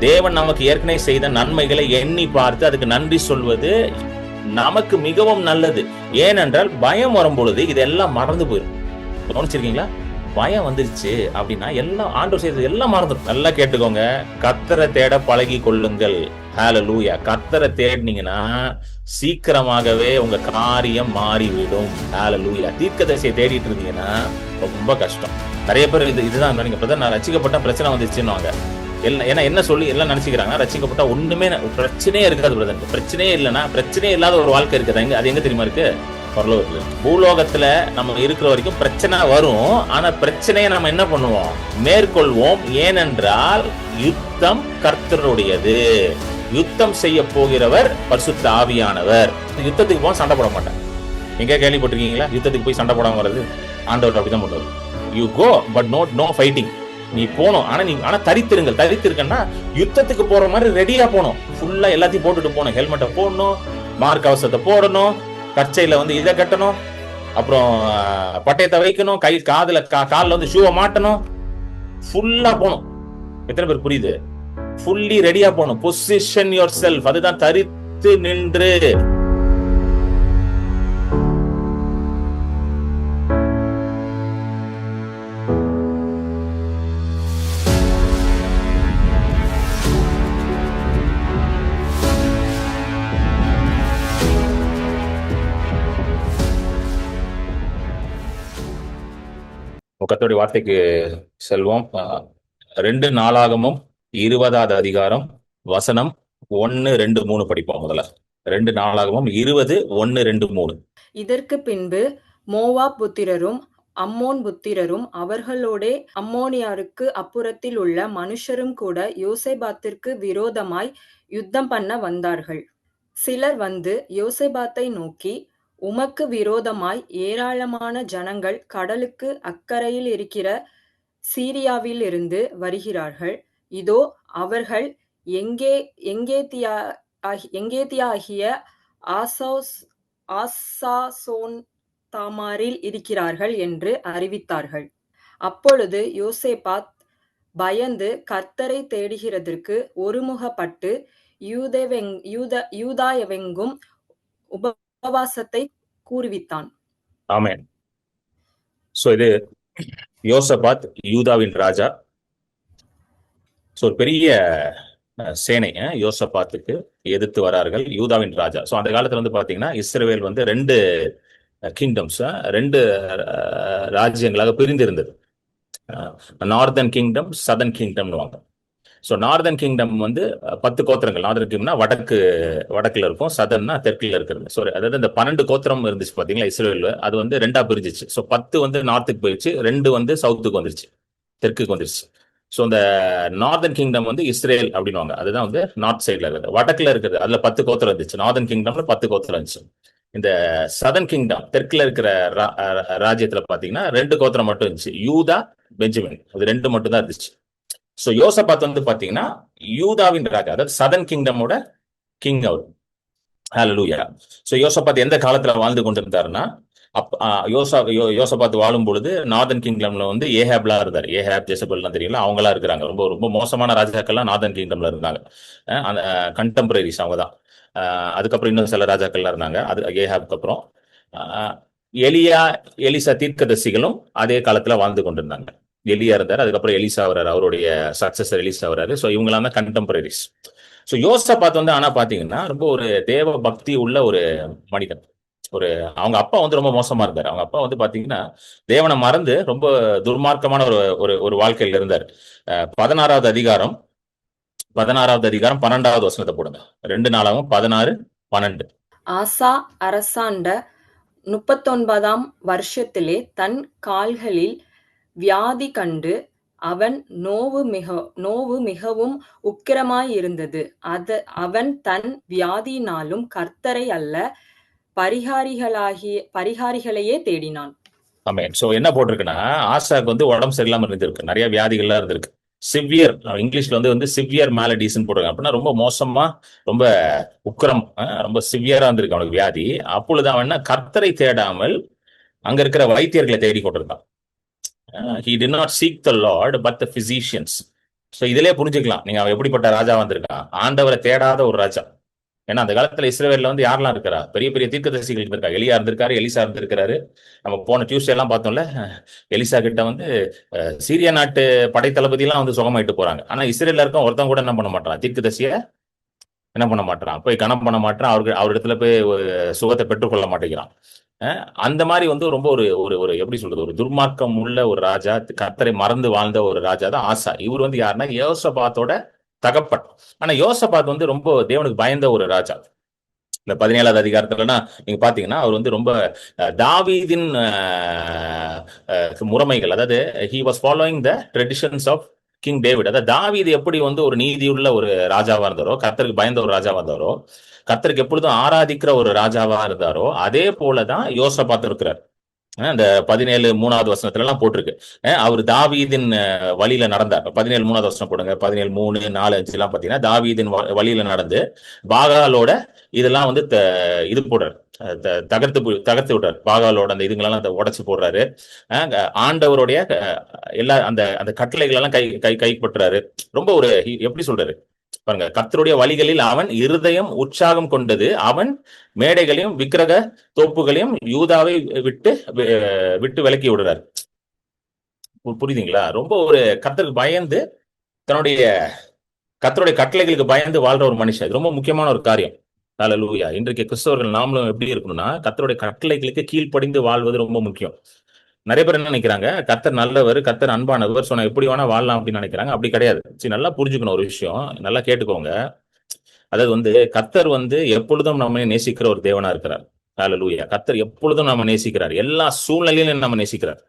தேவன் நமக்கு ஏற்கனவே செய்த நன்மைகளை எண்ணி பார்த்து அதுக்கு நன்றி சொல்வது நமக்கு மிகவும் நல்லது. ஏனென்றால் பயம் வரும் பொழுது இதெல்லாம் மறந்து போயிடும். கவனிச்சிருக்கீங்களா? பயம் வந்துருச்சு அப்படின்னா எல்லாம் ஆண்டவர் செய்தது எல்லாம் மறந்துடும். நல்லா கேட்டுக்கோங்க, கர்த்தரை தேட பழகி கொள்ளுங்கள். ஹல்லேலூயா. கர்த்தரை தேடினீங்கன்னா சீக்கிரமாகவே உங்க காரியம் மாறிவிடும். ஹல்லேலூயா. தீர்க்கதரிசியை தேடிட்டு இருந்தீங்கன்னா ரொம்ப கஷ்டம். நிறைய பேர் இதுதான் நீங்க பிரதர் நான் ரட்சிக்கப்பட்ட பிரச்சனை வந்துருச்சுன்னு ஏன்னா என்ன சொல்லி எல்லாம் நினைச்சுக்கிறாங்க, ரட்சிக்கப்பட்டா ஒண்ணுமே பிரச்சனையே இருக்காது பிரதர். பிரச்சனையே இல்லைன்னா பிரச்சனையே இல்லாத ஒரு வாழ்க்கை இருக்குது. அது எங்க தெரியுமா இருக்கு? பரலோகத்துல. பூலோகத்துல நம்ம இருக்கிற வரைக்கும் பிரச்சனை வரும். ஆனா பிரச்சனையை நம்ம என்ன பண்ணுவோம்? மேற்கொள்வோம். ஏனென்றால் யுத்தம் கர்த்தருடையது. யுத்தம் செய்ய போகிறவர் பரிசுத்த ஆவியானவர். யுத்தத்துக்கு போக சண்டை போட மாட்டேன். எங்க கேள்விப்பட்டிருக்கீங்களா? யுத்தத்துக்கு போய் சண்டை போடாம வர்றது? ஆண்டவர் அப்படிதான் பண்ணுவார். You go but no fighting. நீ போனோம், ஆனா தரித்திருங்கன்னா யுத்தத்துக்கு போற மாதிரி ரெடியா போனோம். ஃபுல்லா எல்லாத்தையும் போட்டுட்டு போகணும். ஹெல்மெட்டை போடணும், மார்க் கவசத்தை போடணும், கச்சையில இதை கட்டணும், அப்புறம் பட்டயத்தை வைக்கணும், காலில் ஷூவை மாட்டணும், ஃபுல்லா போகணும். எத்தனை பேர் புரியுது? ஃபுல்லி ரெடியா போகணும். Position your self. அதுதான் தரித்து நின்று. கர்த்தருடைய வார்த்தைக்கு செல்வோம். 2 நாளாகமும் 20வது அதிகாரம் வசனம் 1, 2, 3 படிப்போம். முதல்ல 2 நாளாகமும் 20, 1, 2, 3. இதற்கு பின்பு மோவாப் புத்திரரும் அம்மோன் புத்திரரும் அவர்களோடே அம்மோனியாருக்கு அப்புறத்தில் உள்ள மனுஷரும் கூட யோசேபாத்திற்கு விரோதமாய் யுத்தம் பண்ண வந்தார்கள். சிலர் வந்து யோசேபாத்தை நோக்கி, உமக்கு விரோதமாய் ஏராளமான ஜனங்கள் கடலுக்கு அக்கரையில் இருக்கிற சீரியாவிலிருந்து வருகிறார்கள். இதோ அவர்கள் எங்கேத்தியாகிய ஆசாசோன் தாமாரில் இருக்கிறார்கள் என்று அறிவித்தார்கள். அப்பொழுது யோசேபாத் பயந்து கர்த்தரை தேடுகிறதற்கு ஒருமுகப்பட்டு யூதாயெங்கும் உபவாசத்தை கூறுவித்தான். ஆமென். சோ இது யோசபாத் யூதாவின் ராஜா. சோ ஒரு பெரிய சேனை யோசபாத்துக்கு எதிர்த்து வரார்கள், யூதாவின் ராஜா. சோ அந்த காலத்துல பாத்தீங்கன்னா இஸ்ரவேல் 2 கிங்டம்ஸ், 2 ராஜ்யங்களாக பிரிந்திருந்தது. நார்தர்ன் கிங்டம், சதர்ன் கிங்டம்னு வாங்க. ஸோ நார்தர்ன் கிங்டம் 10 கோத்திரங்கள். நார்தர்ன் கிங்டம்னா வடக்குல இருக்கும், சதர்னா தெற்குல இருக்கிறது. ஸோ அதாவது இந்த 12 கோத்திரம் இருந்துச்சு பாத்தீங்களா இஸ்ரேல். அது 2ஆ பிரிஞ்சிச்சு. ஸோ 10 நார்த்துக்கு போயிடுச்சு, 2 சவுத்துக்கு வந்துருச்சு, தெற்குக்கு வந்துருச்சு. ஸோ இந்த நார்தர்ன் கிங்டம் இஸ்ரேல் அப்படின்வாங்க. அதுதான் நார்த் சைட்ல இருக்குது. வடக்குல இருக்குது, அதுல 10 கோத்திரம் இருந்துச்சு. நார்தர்ன் கிங்டம்ல 10 கோத்திரம் இருந்துச்சு. இந்த சதர்ன் கிங்டம் தெற்குல இருக்கிற ராஜ்யத்துல பாத்தீங்கன்னா 2 கோத்திரம் மட்டும் இருந்துச்சு, யூதா, பெஞ்சமின். அது 2 மட்டும் தான் இருந்துச்சு. ஸோ யோசபாத் பாத்தீங்கன்னா யூதாவின் ராஜா, அதாவது சதர்ன் கிங்டமோட கிங் அவர். ஹல்லேலூயா. ஸோ யோசபாத் எந்த காலத்துல வாழ்ந்து கொண்டிருந்தாருன்னா, யோசபாத் வாழும் பொழுது நார்தர்ன் கிங்டம்ல ஏஹாப்லாம் இருந்தார். ஏஹாப், ஜெசபெல்லாம் தெரியல, அவங்களா இருக்கிறாங்க. ரொம்ப ரொம்ப மோசமான ராஜாக்கள்லாம் நார்தர்ன் கிங்டம்ல இருந்தாங்க. அந்த கண்டெம்பரரிஸ் அவங்க தான். அதுக்கப்புறம் இன்னும் சில ராஜாக்கள்லாம் இருந்தாங்க. அது ஏஹாப்க்கு அப்புறம் எலிசா தீர்க்கதரிசிகளும் அதே காலத்துல வாழ்ந்து கொண்டிருந்தாங்க. எலியா இருந்தார், அதுக்கப்புறம் எலிசா வர்றாரு, அவருடைய சக்சஸர் எலிசா வர்றாரு. ஸோ இவங்களாம் தான் கண்டெம்பரரிஸ். ஸோ யோசபாத் ஆனா பாத்தீங்கன்னா ரொம்ப ஒரு தேவ பக்தி உள்ள ஒரு மனிதன். அவங்க அப்பா ரொம்ப மோசமா இருந்தார். அவங்க அப்பா பாத்தீங்கன்னா தேவனை மறந்து ரொம்ப துர்மார்க்கமான ஒரு வாழ்க்கையில இருந்தார். 16வது அதிகாரம் 12வது வசனத்தை போடுங்க. 2 நாளாகவும் 16, 12. ஆசா அரசாண்ட 39ஆம் வருஷத்திலே தன் கால்களில் வியாதி கண்டு அவன் நோவு மிகவும் உக்கிரமாயிருந்தது. அவன் தன் வியாதியினாலும் கர்த்தரை அல்ல, பரிகாரிகளையே தேடினான். ஆமென். சோ என்ன போட்டிருக்குன்னா, ஆசாக்கு உடம்பு சரியில்லாம இருந்திருக்கு, நிறைய வியாதிகள்லாம் இருந்திருக்கு. சிவியர், இங்கிலீஷ்ல சிவியர் மேலடிஸ்ன்னு போட்டிருக்காங்க. அப்படின்னா ரொம்ப மோசமா, ரொம்ப உக்கிரம், ரொம்ப சிவியரா இருந்திருக்கு அவனுக்கு வியாதி. அப்பொழுது அவன் கர்த்தரை தேடாமல் அங்க இருக்கிற வைத்தியர்களை தேடி கொண்டிருந்தான். He did not seek the Lord but the physicians. So இதுலயே புரிஞ்சுக்கலாம் நீங்க அவன் எப்படிப்பட்ட ராஜா வந்திருக்கான். ஆண்டவரை தேடாத ஒரு ராஜா. ஏன்னா அந்த காலத்துல இஸ்ரவேல்ல வந்து யாரெல்லாம் இருக்கிறா, பெரிய பெரிய தீர்க்கதரிசிகள் இருந்திருக்கா. எலியா இருந்திருக்காரு, எலிசா இருந்திருக்கிறாரு. நம்ம போன டியூஸ்டே எல்லாம் பார்த்தோம்ல, எலிசா கிட்ட வந்து சீரிய நாட்டு படைத்தளபதி எல்லாம் வந்து சுகமாயிட்டு போறாங்க. ஆனா இஸ்ரேல்ல இருக்க ஒருத்தன் கூட என்ன பண்ண மாட்டான், தீர்க்கதரிசிய என்ன பண்ண மாட்டான், போய் கனம் பண்ண மாட்டான், அவரிடத்துல போய் ஒரு சுகத்தை பெற்றுக்கொள்ள மாட்டேங்கிறான். அந்த மாதிரி வந்து ரொம்ப ஒரு ஒரு ஒரு எப்படி சொல்றது, ஒரு துர்மார்க்கம் உள்ள ஒரு ராஜா, கர்த்தரை மறந்து வாழ்ந்த ஒரு ராஜா தான் ஆசா. இவர் வந்து யாருன்னா யோசபாத்தோட தகப்பன். ஆனா யோசபாத் வந்து ரொம்ப தேவனுக்கு பயந்த ஒரு ராஜா. இந்த 17வது அதிகாரத்துலனா நீங்க பாத்தீங்கன்னா அவர் வந்து ரொம்ப தாவீதின் முறைமைகள், அதாவது he was following the traditions of king David. அதாவது தாவீது எப்படி வந்து ஒரு நீதியுள்ள ஒரு ராஜாவா இருந்தாரோ, கர்த்தருக்கு பயந்த ஒரு ராஜாவா இருந்தாரோ, கர்த்தருக்கு எப்பொழுதும் ஆராதிக்கிற ஒரு ராஜாவா இருந்தாரோ, அதே போலதான் யோசபாத் இருக்கிறார். அந்த 17 வசனத்துல எல்லாம் போட்டிருக்கு. அவர் தாவீதின் வழியில நடந்தார். 17 போடுங்க. 17:3, 4, 5 எல்லாம் பாத்தீங்கன்னா தாவீதின் வழியில நடந்து பாகாலோட இதெல்லாம் வந்து இது போடுறாரு, தகர்த்து விடுறாரு. பாகாலோட அந்த இதுங்களெல்லாம் உடைச்சு போடுறாரு. ஆண்டவருடைய எல்லா அந்த அந்த கட்டளைகள் எல்லாம் கைப்பற்றாரு. ரொம்ப ஒரு எப்படி சொல்றாரு பாருங்க, கர்த்தருடைய வழிகளில் அவன் இருதயம் உற்சாகம் கொண்டது, அவன் மேடைகளையும் விக்கிரக தோப்புகளையும் யூதாவை விட்டு விட்டு விலக்கி விடுறாரு. புரியுதுங்களா? ரொம்ப ஒரு கர்த்தருக்கு பயந்து, தன்னுடைய கர்த்தருடைய கட்டளைகளுக்கு பயந்து வாழ்ற ஒரு மனுஷன். இது ரொம்ப முக்கியமான ஒரு காரியம். ஹல்லேலூயா. இன்றைக்கு கிறிஸ்தவர்கள் நாமளும் எப்படி இருக்கணும்னா, கர்த்தருடைய கட்டளைகளுக்கு கீழ்ப்படிந்து வாழ்வது ரொம்ப முக்கியம். நிறைய பேர் என்ன நினைக்கிறாங்க, கர்த்தர் நல்லவர், கர்த்தர் அன்பானவர், சொன்னா எப்படி வேணா வாழலாம் அப்படின்னு நினைக்கிறாங்க. அப்படி கிடையாது. சரி, நல்லா புரிஞ்சுக்கணும் ஒரு விஷயம், நல்லா கேட்டுக்கோங்க. அதாவது வந்து கர்த்தர் வந்து எப்பொழுதும் நம்ம நேசிக்கிற ஒரு தேவனா இருக்கிறார். ஹல்லேலூயா. கர்த்தர் எப்பொழுதும் நம்ம நேசிக்கிறார், எல்லா சூழ்நிலையிலும் நம்ம நேசிக்கிறார்.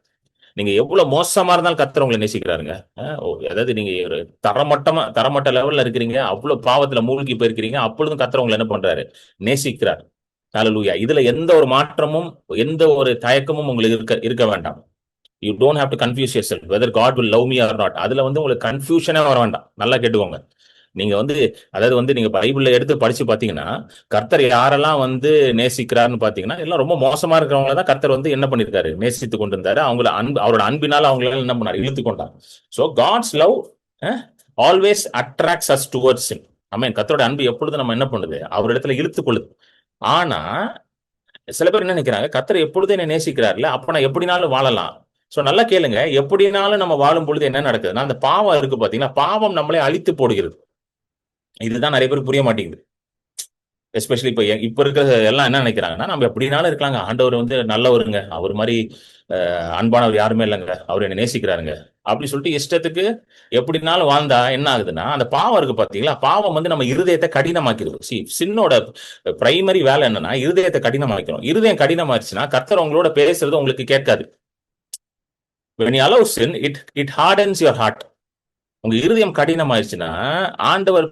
நீங்க எவ்வளவு மோசமா இருந்தாலும் கர்த்தர் உங்களை நேசிக்கிறாருங்க. அதாவது நீங்க ஒரு தரமட்ட லெவல்ல இருக்கிறீங்க, அவ்வளவு பாவத்துல மூழ்கி போயிருக்கிறீங்க, அப்பொழுதும் கர்த்தர் உங்களை என்ன பண்றாரு, நேசிக்கிறார். ஹல்லேலூயா. இதுல எந்த ஒரு மாற்றமும் எந்த ஒரு தயக்கமும் உங்களுக்கு இருக்க வேண்டாம். You don't have to confuse yourself whether God will love me or not. அதுல வந்து உங்களுக்கு கன்ஃபியூஷனே வர வேண்டாம். நல்லா கேட்டுக்கோங்க. நீங்க வந்து அதாவது வந்து நீங்க பைபிள்ல எடுத்து படிச்சு பாத்தீங்கன்னா, கர்த்தர் யாரெல்லாம் வந்து நேசிக்கிறாருன்னு பாத்தீங்கன்னா, எல்லாம் ரொம்ப மோசமா இருக்கிறவங்கள தான் கர்த்தர் வந்து என்ன பண்ணிருக்காரு, நேசித்து கொண்டிருந்தாரு. அவங்கள அவரோட அன்பினால அவங்களால என்ன பண்ணாரு, இழுத்து கொண்டார். So God's love always attracts us towards him. Amen. கர்த்தரோட அன்பு எப்பொழுதும் நம்ம என்ன பண்ணுது, அவரிடத்துல இழுத்து கொள்ளுது. ஆனா சில பேர் என்ன நினைக்கிறாங்க, கர்த்தர் எப்பொழுதும் என்ன நேசிக்கிறாருல, அப்ப நான் எப்படினாலும் வாழலாம். சோ நல்லா கேளுங்க, எப்படினாலும் நம்ம வாழும் பொழுது என்ன நடக்குதுன்னா, அந்த பாவம் இருக்கு பாத்தீங்கன்னா, பாவம் நம்மளே அழித்து போடுகிறது. இதுதான் நிறைய பேருக்கு புரிய மாட்டேங்குது. எஸ்பெஷலி இப்ப இருக்கிற எல்லாம் என்ன நினைக்கிறாங்கன்னா, நம்ம எப்படினாலும் இருக்கலாங்க, ஆண்டவர் வந்து நல்லவருங்க, அவர் மாதிரி அன்பானவர் யாருமே இல்லைங்க, அவர் என்ன நேசிக்கிறாருங்க அப்படி சொல்லிட்டு இஷ்டத்துக்கு எப்படினாலும் வாழ்ந்தா என்ன ஆகுதுன்னா, அந்த பாவம் இருக்கு பாத்தீங்களா, பாவம் வந்து நம்ம இருதயத்தை கடினமாக்கிடுது. சின்னோட பிரைமரி வேலை என்னன்னா, இருதயத்தை கடினமாக்கணும். இருதயம் கடினமாச்சுன்னா கர்த்தர் உங்களோட பேசுறது உங்களுக்கு கேட்காது. when you allow sin, it hardens your heart. உங்க இருதயம் கடினமாயிருச்சுன்னா, ஆண்டவர்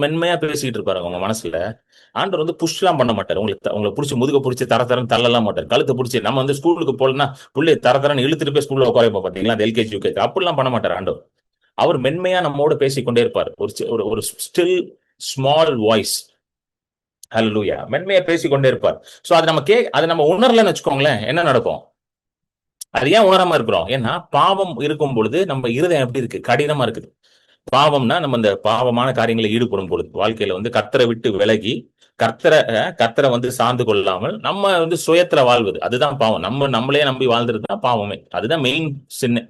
மென்மையா பேசிட்டு இருப்பாரு உங்க மனசுல. ஆண்டவர் வந்து புஷ்லாம் பண்ண மாட்டாரு. உங்களை புடிச்சு முதுக புடிச்சு தரன்னு தள்ளலாம் மாட்டாரு. கழுத்தை புடிச்சு நம்ம வந்து ஸ்கூலுக்கு போலன்னா புள்ளை தரன்னு இழுத்துட்டு போய் ஸ்கூல்ல உட்கார பாத்தீங்களா, அந்த எல்கேஜி யூகேஜி அப்படிலாம் பண்ண மாட்டாரு ஆண்டவர். அவர் மென்மையா நம்மோட பேசிக்கொண்டே இருப்பார். ஒரு ஸ்டில் ஸ்மால் வாய்ஸ். ஹல்லேலூயா. மென்மையா பேசிக்கொண்டே இருப்பார். சோ அதை நம்ம உணரலன்னு வச்சுக்கோங்களேன், என்ன நடக்கும்? அது ஏன் உணராம இருக்கிறோம்? ஏன்னா பாவம் இருக்கும் பொழுது நம்ம இருதயம் எப்படி இருக்கு, கடினமா இருக்குது. பாவம்னா நம்ம இந்த பாவமான காரியங்களை ஈடுபடும் பொழுது வாழ்க்கையில வந்து கர்த்தரை விட்டு விலகி கர்த்தரை வந்து சார்ந்து கொள்ளாமல் நம்ம வந்து சுயத்துல வாழ்வது, அதுதான் பாவம். நம்மளே நம்பி வாழ்ந்துட்டு தான் பாவமே. அதுதான் மெயின் சின்ன.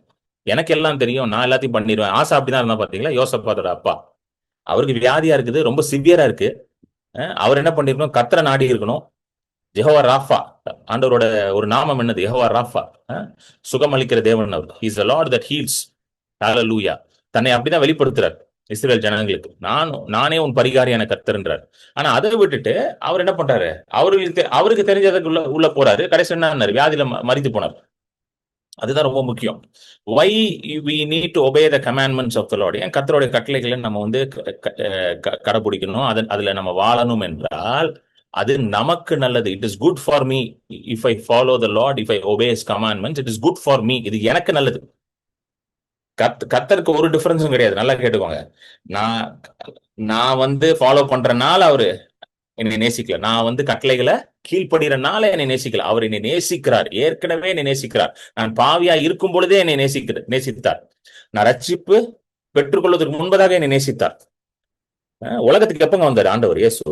எனக்கு எல்லாம் தெரியும், நான் எல்லாத்தையும் பண்ணிடுவேன். ஆசா அப்படிதான் இருந்தா பாத்தீங்களா, யோசபாத்தோட அப்பா. அவருக்கு வியாதியா இருக்குது, ரொம்ப சிவியரா இருக்கு. அவர் என்ன பண்ணிருக்கணும், கர்த்தரை நாடி இருக்கணும். யெகோவா ராஃபா, ஆண்டவரோட ஒரு நாமம் என்னது, யெகோவா ராஃபா, சுகமளிக்கிற தேவன் அவர். He is the lord that heals. Hallelujah. தன்னை அப்படிதான் வெளிப்படுத்துறார் இஸ்ரவேல் ஜனங்களுக்கு. நானே உன் பரிகாரியான கர்த்தர்ன்றார். ஆனா அதை விட்டுட்டு அவர் என்ன பண்றாரு, அவருக்கு தெரிஞ்சதுக்கு உள்ள போறாரு. கடைசி என்ன, வியாதியில மரித்து போனார். அதுதான் ரொம்ப முக்கியம். why we need to obey the commandments of the Lord. ஏன் கர்த்தருடைய கட்டளைகளை நம்ம வந்து கடைபிடிக்கணும், அதுல நம்ம வாழணும் என்றால் அது நமக்கு நல்லது. It is good for me if I follow the Lord, if I obey his commandments, it is good for me. இது எனக்கு நல்லது. கர்த்தருக்கு ஒரு டிஃபரன்ஸும் கிடையாது. நல்லா கேட்டுக்கோங்க. நான் வந்து ஃபாலோ பண்றனால அவரு என்னை நேசிக்கல. நான் வந்து கட்டளைகளை கீழ்ப்படுகிறனால என்னை நேசிக்கல. அவர் என்னை நேசிக்கிறார், ஏற்கனவே என்னை நேசிக்கிறார். நான் பாவியா இருக்கும் பொழுதே என்னை நேசித்தார். நான் ரட்சிப்பு பெற்றுக்கொள்வதற்கு முன்பதாக என்னை நேசித்தார். உலகத்துக்கு எப்பங்க வந்தார் ஆண்டவர் இயேசு?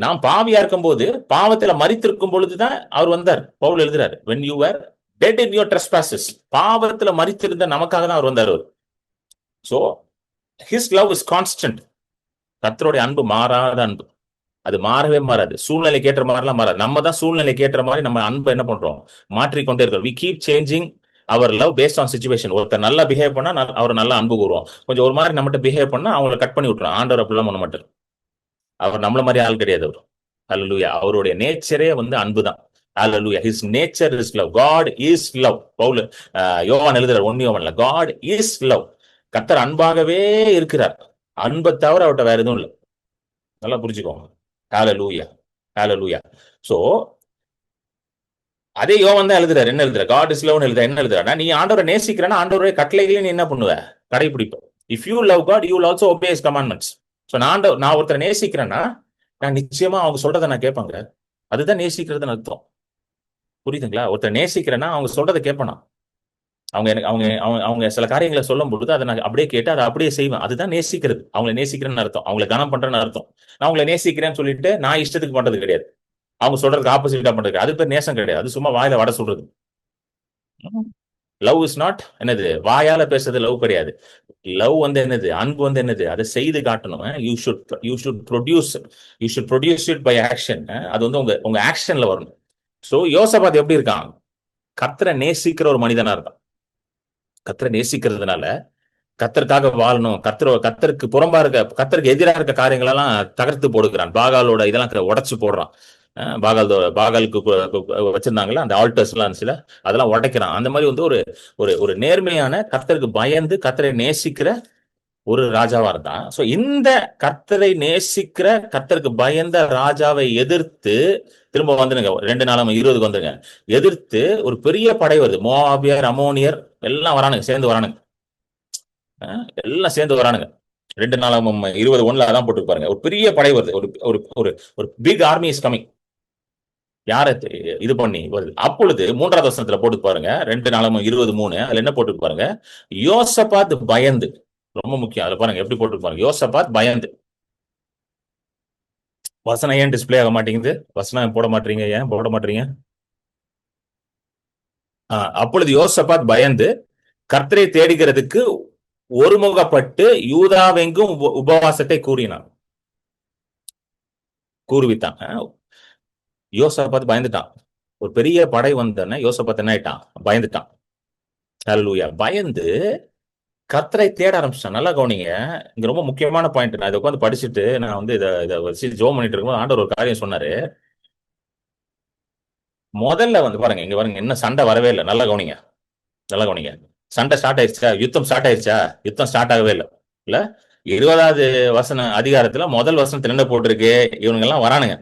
நாம் பாவியா இருக்கும் போது, பாவத்துல மரித்திருக்கும் பொழுதுதான் அவர் வந்தார். பவுல் எழுதுறாரு, when you were dead in your trespasses, பாவத்துல மரித்திருந்த நமக்காக தான் அவர் வந்தார். So his love is constant. கர்த்தருடைய அன்பு மாறாத அன்பு, அது மாறவே மாறாது. சூழ்நிலைக்கு ஏற்ற மாதிரிலாம் மாறாது. நம்ம தான் சூழ்நிலைக்கு ஏற்ற மாதிரி நம்ம அன்பை என்ன பண்றோம், மாற்றிக்கொண்டே இருக்கோம். we keep changing our love based on situation. ஒருத்தர் நல்லா பிஹேவ் பண்ணா அவர் நல்லா அன்பு கூறுவோம், கொஞ்சம் ஒரு மாதிரி நம்மகிட்ட பிஹேவ் பண்ணா அவங்களை கட் பண்ணி விட்டுரும். ஆண்டவர் அப்படிலாம் பண்ண மாட்டார். அவர் நம்மள மாதிரி ஆள் கிடையாது. அவர் ஹல்லேலூயா, அவருடைய நேச்சரே வந்து அன்பு தான். ஹல்லேலூயா, his nature is love. God is love. Pavul யோவான் எழுதுறார் 1 யோவான்ல, God is love. கர்த்தர் அன்பாகவே இருக்கிறார். அன்பை தவிர அவர்கிட்ட வேற எதுவும் இல்லை. நல்லா புரிஞ்சுக்கோங்க. ஹல்லேலூயா, ஹல்லேலூயா. சோ அதே யோவான் தான் எழுதுறாரு. என்ன எழுதுற? God is love எழுதுற. என்ன எழுதுறா? நீ ஆண்டவரை நேசிக்கிறனா ஆண்டவருடைய கட்டளைகளையும் நீ என்ன பண்ணுவ, கடைபிடிப்ப. If you love God, you will also obey his commandments. So நான் ஒருத்தரை நேசிக்கிறேன்னா நான் நிச்சயமா அவங்க சொல்றதை நான் கேட்பாங்க. அதுதான் நேசிக்கிறதுன்னு அர்த்தம். புரியுதுங்களா? ஒருத்தர் நேசிக்கிறேன்னா அவங்க சொல்றதை கேட்பேனா, அவங்க எனக்கு அவங்க சில காரியங்களை சொல்லும் பொழுது அதை நான் அப்படியே கேட்டு அதை அப்படியே செய்வேன். அதுதான் நேசிக்கிறது. அவங்களை நேசிக்கிறேன்னு அர்த்தம், அவங்களை கனம் பண்றேன்னு அர்த்தம். நான் அவங்களை நேசிக்கிறேன்னு சொல்லிட்டு நான் இஷ்டத்துக்கு பண்றது கிடையாது, அவங்க சொல்றதுக்கு ஆப்போசிட்டா பண்றது, அது பேர் நேசம் கிடையாது. அது சும்மா வாயில வட சொல்றது. லவ் இஸ் நாட் என்னது, வாயால பேசுறது லவ் கிடையாது. லவ் வந்து என்னது, அன்பு வந்து என்னது, அதை செய்து காட்டணும். You should produce it by action. அது வந்து உங்க ஆக்ஷன்ல வரணும். சோ யோசபாத் எப்படி இருக்கான்? கர்த்தரை நேசிக்கிற ஒரு மனிதனா இருக்கான். கர்த்தரை நேசிக்கிறதுனால கர்த்தருக்காக வாழணும், கர்த்தருக்கு புறம்பா இருக்க, கர்த்தருக்கு எதிராக இருக்க காரியங்கள் எல்லாம் தகர்த்து போடுகிறான். பாகாலோட இதெல்லாம் உடைச்சு போடுறான். பாகாலுக்கு வச்சிருந்தாங்களா அந்த ஆல்டர்ஸ் எல்லாம் இருந்துச்சுல, அதெல்லாம் உடைக்கிறான். அந்த மாதிரி வந்து ஒரு நேர்மையான, கர்த்தருக்கு பயந்து கர்த்தரை நேசிக்கிற ஒரு ராஜாவா இருந்தான். சோ இந்த கர்த்தரை நேசிக்கிற, கர்த்தருக்கு பயந்த ராஜாவை எதிர்த்து திரும்ப வந்துருங்க 2 நாளாம் 20 வந்துருங்க. எதிர்த்து ஒரு பெரிய படை வருது. மோவாபியர், அமோனியர் எல்லாம் வரானுங்க, சேர்ந்து வரானுங்க. எல்லாம் சேர்ந்து வரானுங்க. 2 நாளாம் 21 அதான் போட்டு பாருங்க. ஒரு பெரிய படை வருது. ஒரு பிக் ஆர்மி இஸ் கமிங். யார இது பண்ணி வருது. அப்பொழுது 3வது வசனத்துல போட்டு பாருங்க, 2 நாளாம் 23 அதுல என்ன போட்டு பாருங்க, யோசபாத் பயந்து. ரொம்ப முக்கியம். அதுல பாருங்க எப்படி போட்டு பாருங்க, யோசபாத் பயந்து. வசனம் ஏன் டிஸ்பிளே ஆக மாட்டேங்குது? வசனம் போட மாட்டீங்க, ஏன் போட மாட்டீங்க? அப்பொழுது யோசபாத் பயந்து கர்த்தரை தேடுகிறதுக்கு ஒருமுகப்பட்டு யூதாவெங்கும் உபவாசத்தை கூறுவித்தான். யோசபாத் பயந்துட்டான். ஒரு பெரிய படை வந்தோடனே யோசபாத் என்ன ஆயிட்டான்? பயந்துட்டான். ஹல்லேலூயா. பயந்து கர்த்தரை தேட ஆரம்பிச்சிட்டான். நல்லா கவனிங்க, இங்க ரொம்ப முக்கியமான பாயிண்ட். நான் இதை உட்காந்து படிச்சுட்டு நான் வந்து இதை வச்சு ஜோம் பண்ணிட்டு இருக்கும்போது ஆண்டவர் ஒரு காரியம் சொன்னாரு. முதல்ல வந்து பாருங்க, இங்க பாருங்க, என்ன சண்டை வரவே இல்லை. நல்லா கவனிங்க, நல்லா கவனிங்க. சண்டை ஸ்டார்ட் ஆயிடுச்சா? யுத்தம் ஸ்டார்ட் ஆயிடுச்சா? யுத்தம் ஸ்டார்ட் ஆகவே இல்லை. இல்ல 20வது அதிகாரத்துல முதல் வசனத்துல என்ன போட்டிருக்கு? இவனுங்க எல்லாம் வரானுங்க,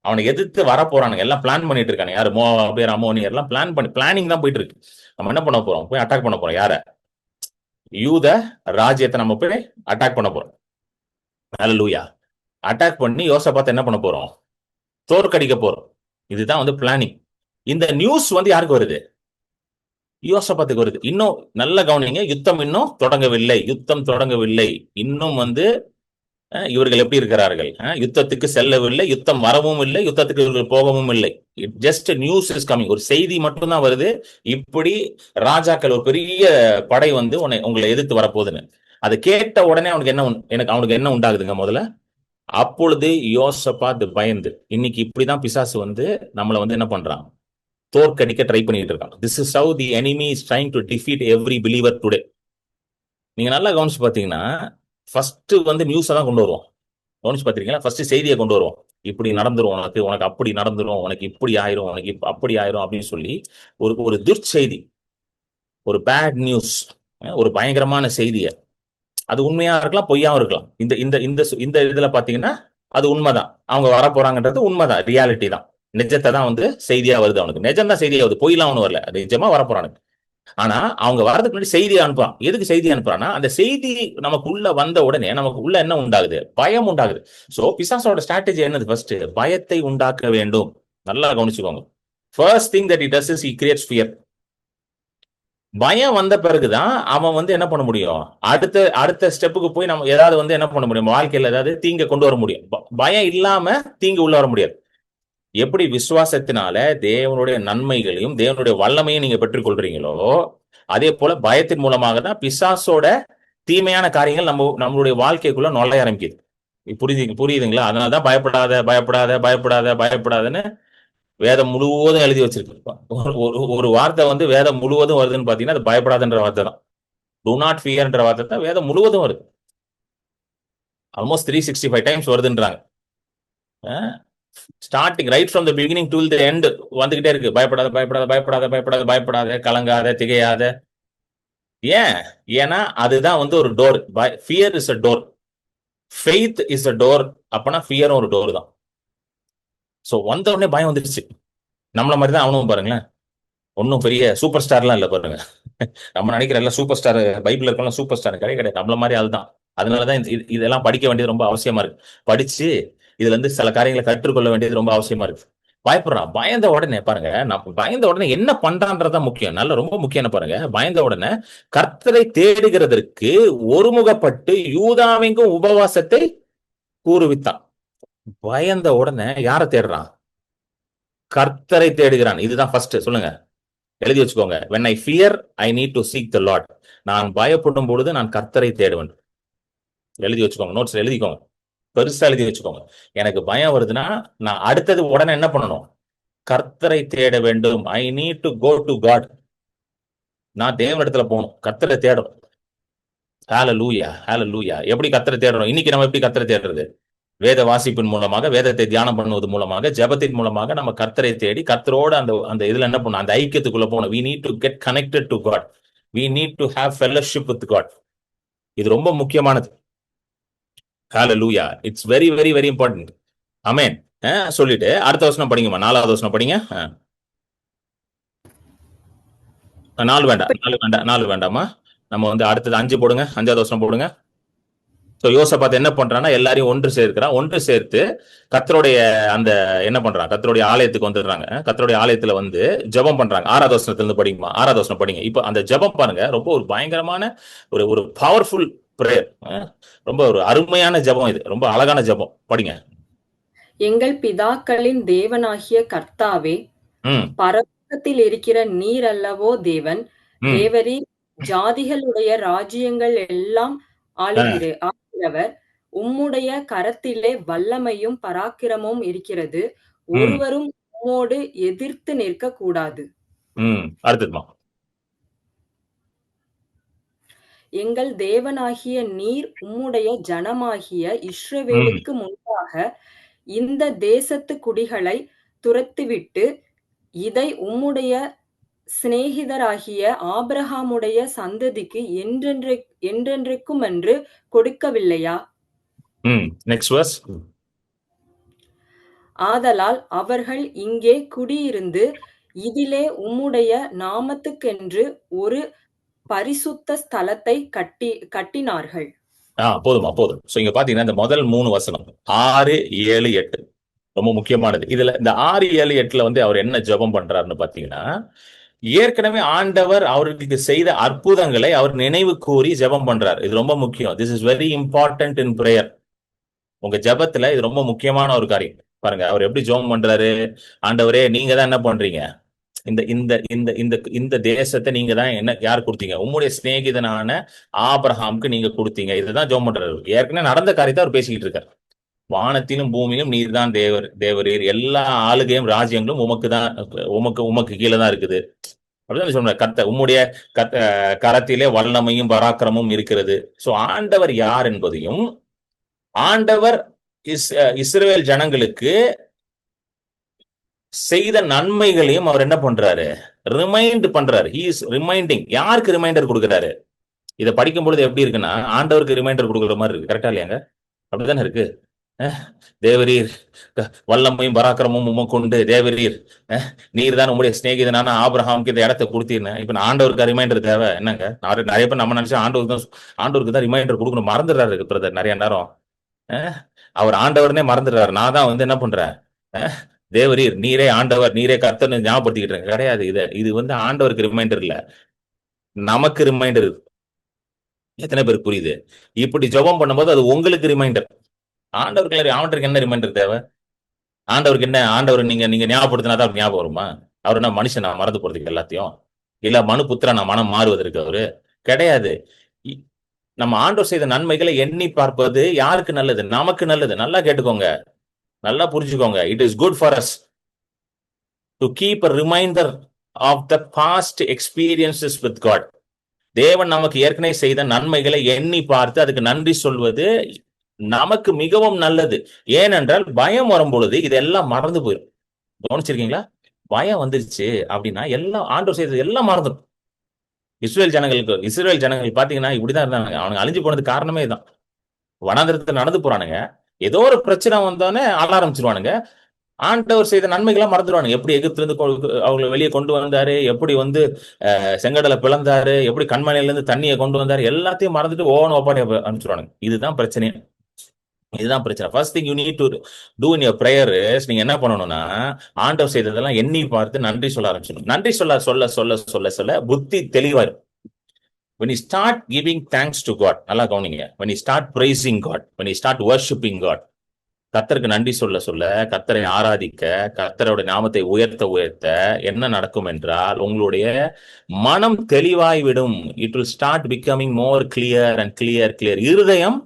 அவனை எதிர்த்து வர போறானுங்க, எல்லாம் பிளான் பண்ணிட்டு இருக்காங்க. யாரு? மோவாபியர், அம்மோனியர் எல்லாம் பிளானிங் தான் போயிட்டு இருக்கு. நம்ம என்ன பண்ண போறோம்? போய் அட்டாக் பண்ண போறோம். யார? யூத ராஜ்யத்தை நம்ம போய் அட்டாக் பண்ண போறோம். ஹல்லேலூயா. அட்டாக் பண்ணி யோசபாத்தை என்ன பண்ண போறோம்? தோற்கடிக்க போறோம். இதுதான் வந்து பிளானிங். இந்த நியூஸ் வந்து யாருக்கு வருது? யோசபாத்துக்கு வருது. இன்னும் நல்ல கவனிங்க, யுத்தம் இன்னும் தொடங்கவில்லை. யுத்தம் தொடங்கவில்லை. இன்னும் வந்து இவர்கள் எப்படி இருக்கிறார்கள்? யுத்தத்துக்கு செல்லவில்லை, யுத்தம் வரவும் இல்லை, யுத்தத்துக்கு இவர்கள் போகவும் இல்லை. Just news is coming. ஒரு செய்தி மட்டும்தான் வருது, இப்படி ராஜாக்கள் ஒரு பெரிய படை வந்து உங்களை எதிர்த்து வரப்போகுதுன்னு. அதை கேட்ட உடனே அவனுக்கு என்ன உண்டாகுதுங்க? முதல்ல அப்பொழுது யோசபாத் பயந்து. இன்னைக்கு இப்படிதான் பிசாசு வந்து நம்மளை வந்து என்ன பண்றான்? தோற்கடிக்க ட்ரை பண்ணிட்டு இருக்கான். This is how the enemy is trying to defeat every believer today. நீங்க நல்லா கவனிச்சு பாத்தீங்கன்னா, ஃபர்ஸ்ட் வந்து நியூஸை தான் கொண்டு வருவோம். கவனிச்சு பாத்தீங்களா? ஃபர்ஸ்ட் செய்தியை கொண்டு வருவோம். இப்படி நடந்துரும், உனக்கு அப்படி நடந்துரும், உனக்கு இப்படி ஆயிரும், உனக்கு அப்படி ஆயிரும் அப்படின்னு சொல்லி ஒரு துர்ச்செய்தி, ஒரு பேட் நியூஸ், ஒரு பயங்கரமான செய்தியை, அது உண்மையா இருக்கலாம், பொய்யாவும் இருக்கலாம். இந்த இந்த இந்த இதுல பாத்தீங்கன்னா அது உண்மைதான். அவங்க வர போறாங்கன்றது உண்மைதான், ரியாலிட்டி தான். நிஜத்தை தான் வந்து செய்தியா வருது. அவனுக்கு நிஜம் தான் செய்தியா வருது, பொய்லாம் ஒன்றும் வரல. அது நிஜமா வரப்போறானுங்க. ஆனா அவங்க வரதுக்கு முன்னாடி செய்தியை அனுப்புறான். எதுக்கு செய்தி அனுப்புறான்னா, அந்த செய்தி நமக்கு உள்ள வந்த உடனே நமக்கு உள்ள என்ன உண்டாகுது? பயம் உண்டாகுது. சோ பிசாசோட ஸ்ட்ராட்டஜி என்னது? ஃபர்ஸ்ட் பயத்தை உண்டாக்க வேண்டும். நல்லா கவனிச்சுக்கோங்க. First thing that it does is he creates fear. பயம் வந்த பிறகுதான் அவன் வந்து என்ன பண்ண முடியும், அடுத்த அடுத்த ஸ்டெப்புக்கு போய் நம்ம ஏதாவது வந்து என்ன பண்ண முடியும், வாழ்க்கையில ஏதாவது தீங்க கொண்டு வர முடியும். பயம் இல்லாம தீங்கு உள்ள வர முடியாது. எப்படி விசுவாசத்தினால தேவனுடைய நன்மைகளையும் தேவனுடைய வல்லமையும் நீங்க பெற்றுக் கொள்றீங்களோ, அதே போல பயத்தின் மூலமாக தான் பிசாசோட தீமையான காரியங்கள் நம்மளுடைய வாழ்க்கைக்குள்ள நுழைய ஆரம்பிக்குது. புரியுதுங்களா? அதனாலதான் பயப்படாத பயப்படாத பயப்படாத பயப்படாதன்னு வேதம் முழுவதும் எழுதி வச்சிருக்கு. ஒரு வார்த்தை வந்து வேதம் முழுவதும் வருதுன்னு பாத்தீங்கன்னா அது பயப்படாதன்ற வார்த்தை தான். டு நாட் ஃபியர்ன்ற வார்த்தை தான் வேதம் முழுவதும் வருது. ஆல்மோஸ்ட் 365 டைம்ஸ் வருதுன்றாங்க. Starting right from the beginning to the end வந்துகிட்டே இருக்கு. பயப்படாத பயப்படாத பயப்படாத பயப்படாத பயப்படாத, கலங்காத, திகையாத. ஏன்? ஏன்னா அதுதான் வந்து ஒரு door. Fear is a door, faith is a door. அப்பனா ஃபியரும் ஒரு டோர் தான். சோ வந்த உடனே பயம் வந்துடுச்சு. நம்மள மாதிரி தான் அவனும் பாருங்களேன். ஒன்னும் பெரிய சூப்பர் ஸ்டார்லாம் இல்ல பாருங்க. நம்ம நினைக்கிற எல்லாம் சூப்பர் ஸ்டார், பைபிள் இருக்கலாம் சூப்பர் ஸ்டார் கிடையாது. நம்மள மாதிரி அதுதான். அதனாலதான் இதெல்லாம் படிக்க வேண்டியது ரொம்ப அவசியமா இருக்கு. படிச்சு இதுல இருந்து சில காரியங்களை கற்றுக்கொள்ள வேண்டியது ரொம்ப அவசியமா இருக்கு. பயப்படுறான். பயந்த உடனே பாருங்க, நம்ம பயந்த உடனே என்ன பண்றான்றதான் முக்கியம். நல்ல ரொம்ப முக்கியம் பாருங்க. பயந்த உடனே கர்த்தரை தேடுகிறதற்கு ஒருமுகப்பட்டு யூதாவிற்கும் உபவாசத்தை கூறுவித்தான். பயந்த உடனே யாரை தேடுறான்? கர்த்தரை தேடுகிறான். இதுதான் ஃபர்ஸ்ட். சொல்லுங்க, எழுதி வச்சுக்கோங்க. when I fear I need to seek the Lord. நான் பயப்படும் பொழுது நான் கர்த்தரை தேடுவேன். எழுதி வச்சுக்கோங்க, நோட்ஸ்ல எழுதிக்கோங்க, பெருசா எழுதி வச்சுக்கோங்க. எனக்கு பயம் வருதுன்னா நான் அடுத்தது உடனே என்ன பண்ணணும்? கர்த்தரை தேட வேண்டும். I need to go to God. நான் தேவனிடத்துல போகணும், கர்த்தரை தேடணும். ஹalleluya ஹalleluya. எப்படி கர்த்தரை தேடணும்? இன்னைக்கு நம்ம எப்படி கர்த்தரை தேடுறது? வேத வாசிப்பின் மூலமாக, வேதத்தை தியானம் பண்ணுவது மூலமாக, ஜெபத்தின் மூலமாக நம்ம கர்த்தரை தேடி கர்த்தரோட அந்த இதுல என்ன பண்ணணும்? அந்த ஐக்கியத்துக்குள்ள போகணும். we need to get connected to God. we need to have fellowship with God. இது ரொம்ப முக்கியமானது. ஹalleluya. it's very very very important. ஆமென். சொல்லிட்டு அடுத்த வசனம் படிங்கம்மா. 4வது வசனம் படிங்க. 4 வேண்டாம், 4 வேண்டாமா. நம்ம வந்து அடுத்தது 5 போடுங்க. 5வது வசனம் போடுங்க. யோசபாத் என்ன பண்றான்னா எல்லாரையும் ஒன்று சேர்க்கிறான். ஒன்று சேர்த்து கர்த்தருடைய அந்த என்ன பண்றான்? கர்த்தருடைய ஆலயத்துக்கு வந்துடுறாங்க. கர்த்தருடைய ஆலயத்துல வந்து ஜெபம் பண்றாங்க. 6வது வசனத்துல இருந்து படிங்கம்மா. 6வது வசனம் படிங்க. இப்ப அந்த ஜெபம் பாருங்க, ரொம்ப ஒரு பயங்கரமான ஒரு பவர்ஃபுல் பிரேயர். ரொம்ப ஒரு அருமையான ஜெபம். இது ரொம்ப அழகான ஜெபம். படிங்க. எங்கள் பிதாக்களின் தேவனாகிய கர்த்தாவே, பரலோகத்தில் இருக்கிற நீர் அல்லவோ தேவன். தேவரீர் ஜாதிகளுடைய ராஜ்யங்கள் எல்லாம் ஆளுகிறவர். உம்முடைய கரத்திலே வல்லமையும் பராக்கிரமும் இருக்கிறது. ஒருவரும் உம்மோடு எதிர்த்து நிற்க கூடாது. அடுத்ததுமா, எங்கள் தேவனாகிய நீர் உம்முடைய ஜனமாகிய இஸ்ரவேலுக்கு முன்பாக இந்த தேசத்து குடிகளை துரத்திவிட்டு இதை உம்முடைய சிநேகிதராகிய ஆபிரகாமுடைய சந்ததிக்கு என்றென்றைக்கும் என்று கொடுக்கவில்லையா? ஆதலால் அவர்கள் இங்கே குடியிருந்து இதிலே உம்முடைய நாமத்துக்கென்று ஒரு பரிசுத்த ஸ்தலத்தை கட்டினார்கள். போதுமா, போதும். இங்க பாத்தீங்கன்னா இந்த முதல் 3 வசனம் 6, 7, 8 ரொம்ப முக்கியமானது. இதுல இந்த 6, 7, 8ல வந்து அவர் என்ன ஜெபம் பண்றாருன்னு பாத்தீங்கன்னா, ஏற்கனவே ஆண்டவர் அவர்களுக்கு செய்த அற்புதங்களை அவர் நினைவு கூறி ஜெபம் பண்றார். இது ரொம்ப முக்கியம். This is very important in prayer. உங்க ஜெபத்துல இது ரொம்ப முக்கியமான ஒரு காரியம். பாருங்க அவர் எப்படி ஜெபம் பண்றாரு. ஆண்டவரே, நீங்க தான் என்ன பண்றீங்க? இந்த இந்த இந்த இந்த இந்த தேசத்தை நீங்க தான் என்ன யார் கொடுத்தீங்க? உம்முடைய சிநேகிதனான ஆபிரகாமுக்கு நீங்க கொடுத்தீங்க. இதுதான் ஜெபம் பண்றாரு. ஏற்கனவே நடந்த காரியத்தை அவர் பேசிக்கிட்டு இருக்காரு. வானத்திலும் பூமியிலும் நீர் தான் தேவரீர். எல்லா ஆளுகையும் ராஜ்யங்களும் உமக்கு கீழே தான் இருக்குது. அப்படிதான் சொல்ற. உம்முடைய கரத்திலே வல்லமையும் பராக்கிரமும் இருக்கிறது. சோ ஆண்டவர் யார் என்பதையும், ஆண்டவர் இஸ்ரவேல் ஜனங்களுக்கு செய்த நன்மைகளையும் அவர் என்ன பண்றாரு? ரிமைண்ட் பண்றாரு. He is reminding. யாருக்கு ரிமைண்டர் கொடுக்குறாரு? இதை படிக்கும் பொழுது எப்படி இருக்குன்னா, ஆண்டவருக்கு ரிமைண்டர் கொடுக்குற மாதிரி இருக்கு. கரெக்டா இல்லையாங்க? அப்படித்தானே இருக்கு. தேவரீர் வல்லமையும் பராக்கிரமும் உமக்குண்டு. தேவரீர் நீர் தான் உங்களுடைய சிநேகிதனான ஆபிரகாமுக்கு இந்த இடத்த கொடுத்தீர்னேன். இப்ப ஆண்டவருக்கு ரிமைண்டர் தேவை என்னங்க? நிறைய பேர் நம்ம நினைச்சா ஆண்டவருக்கு தான் ரிமைண்டர் கொடுக்கணும். மறந்துடுறாரு பிரதர் நிறைய நேரம். அவர் ஆண்டவர்னே மறந்துடுறாரு. நான் தான் வந்து என்ன பண்றேன்? தேவரீர் நீரே ஆண்டவர், நீரே கர்த்தர்னு ஞாபகப்படுத்திக்கிட்டு இருக்கேன். கிடையாது. இது வந்து ஆண்டவருக்கு ரிமைண்டர் இல்ல. நமக்கு ரிமைண்டர் இருக்கு. எத்தனை பேருக்கு புரியுது? இப்படி ஜெபம் பண்ணும்போது அது உங்களுக்கு ரிமைண்டர். ஆண்டவருக்கு என்ன ரிமைண்டர் தேவை? ஆண்டவருக்கு என்ன? ஆண்டவர் நீங்க நீங்க ஞாபகப்படுத்தினா தான் ஞாபகம் வருமா? அவர் என்ன மனுஷன் நான் மறந்து போறதுக்கு எல்லாத்தையும்? இல்ல மனு புத்திரன் நான் மனம் மாறுவதற்கு அவரு கிடையாது. இ- நம்ம ஆண்டவர் செய்த நன்மைகளை எண்ணி பார்ப்பது யாருக்கு நல்லது? நமக்கு நல்லது. நல்லா கேட்டுக்கோங்க, நல்லா புரிஞ்சுக்கோங்க. It is good for us to keep a reminder of the past experiences with God. தேவன் நமக்கு ஏற்கனவே செய்த நன்மைகளை எண்ணி பார்த்து அதுக்கு நன்றி சொல்வது நமக்கு மிகவும் நல்லது. ஏனென்றால் பயம் வரும்பொழுது இதெல்லாம் மறந்து போயிடும். கவனிச்சிருக்கீங்களா? பயம் வந்துருச்சு அப்படின்னா எல்லாம் ஆண்டவர் செய்தது எல்லாம் மறந்துடும். இஸ்ரேல் ஜனங்கள் பாத்தீங்கன்னா இப்படிதான் இருந்தாங்க. அவனுங்க அழிஞ்சு போனதுக்கு காரணமே தான். வனாந்திரத்துல நடந்து போறானுங்க. ஏதோ ஒரு பிரச்சனை வந்தோடனே ஆள ஆரம்பிச்சிருவானுங்க. ஆண்டவர் செய்த நன்மைகள்லாம் மறந்துடுவானுங்க. எப்படி எகிப்திலிருந்து அவங்களை வெளியே கொண்டு வந்தாரு, எப்படி வந்து செங்கடலை பிளந்தாரு, எப்படி கண்மலையில இருந்து தண்ணியை கொண்டு வந்தாரு, எல்லாத்தையும் மறந்துட்டு ஓன ஒப்பாடி அனுப்பிச்சிருவானுங்க. இதுதான் பிரச்சனை. இதுதான் பிரச்சனை. First thing you need to do in your prayer is, நீங்க என்ன பண்ணணும்னா ஆண்டவர் செய்ததெல்லாம் எண்ணி பார்த்து நன்றி சொல்ல ஆரம்பிச்சிடணும். நன்றி சொல்ல சொல்ல சொல்ல சொல்ல சொல்ல புத்தி தெளிவாயிரும். when you start giving thanks to God, நல்லா கவனிங்க, when you start praising God, when you start worshiping God, கர்த்தருக்கு நன்றி சொல்ல சொல்ல, கர்த்தரை ஆராதிக்க, கர்த்தரோட நாமத்தை உயர்த்த உயர்த்த என்ன நடக்கும் என்றால் உங்களுடைய மனம் தெளிவாய் விடும். It will start becoming more clear and clear clear. இருதயம்,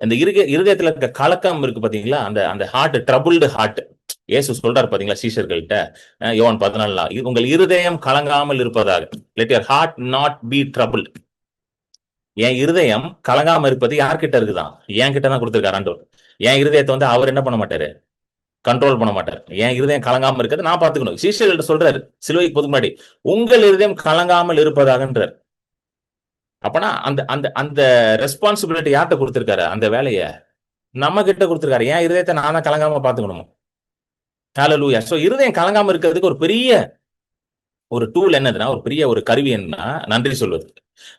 இந்த இருதயத்துல இருக்க கலக்கம் இருக்கு பாத்தீங்களா, அந்த அந்த ஹார்ட், ட்ரபுள்டு ஹார்ட். இயேசு சொல்றாரு பாத்தீங்களா சீஷர்கள்ட்ட, யோவான் 14, உங்கள் இருதயம் கலங்காமல் இருப்பதாக. let your heart not be troubled. என் இருதயம் கலங்காம இருப்பது யார்கிட்ட இருக்குதான்? என் கிட்ட தான் கொடுத்திருக்காரு ஆண்டவர். என் இருதயத்தை வந்து அவர் என்ன பண்ண மாட்டாரு? கண்ட்ரோல் பண்ண மாட்டார். என் இருதயம் கலங்காம இருக்கிறது நான் பாத்துக்கணும். சீஷர்கள்ட்ட சொல்றாரு சிலுவைக்கு போதுக்கு முன்னாடி, உங்கள் இருதயம் கலங்காமல் இருப்பதாகன்றார். அப்பனா அந்த அந்த அந்த ரெஸ்பான்சிபிலிட்டி யார்கிட்ட கொடுத்திருக்காரு? அந்த வேலையை நம்ம கிட்ட கொடுத்திருக்காரு. என் இருதயத்தை நான் தான் கலங்காம பாத்துக்கணும். ஹல்லேலூயா. சோ இருதயம் கலங்காம இருக்கிறதுக்கு ஒரு பெரிய ஒரு டூல் என்னதுன்னா, ஒரு பெரிய ஒரு கருவி என்னன்னா நன்றி சொல்வது.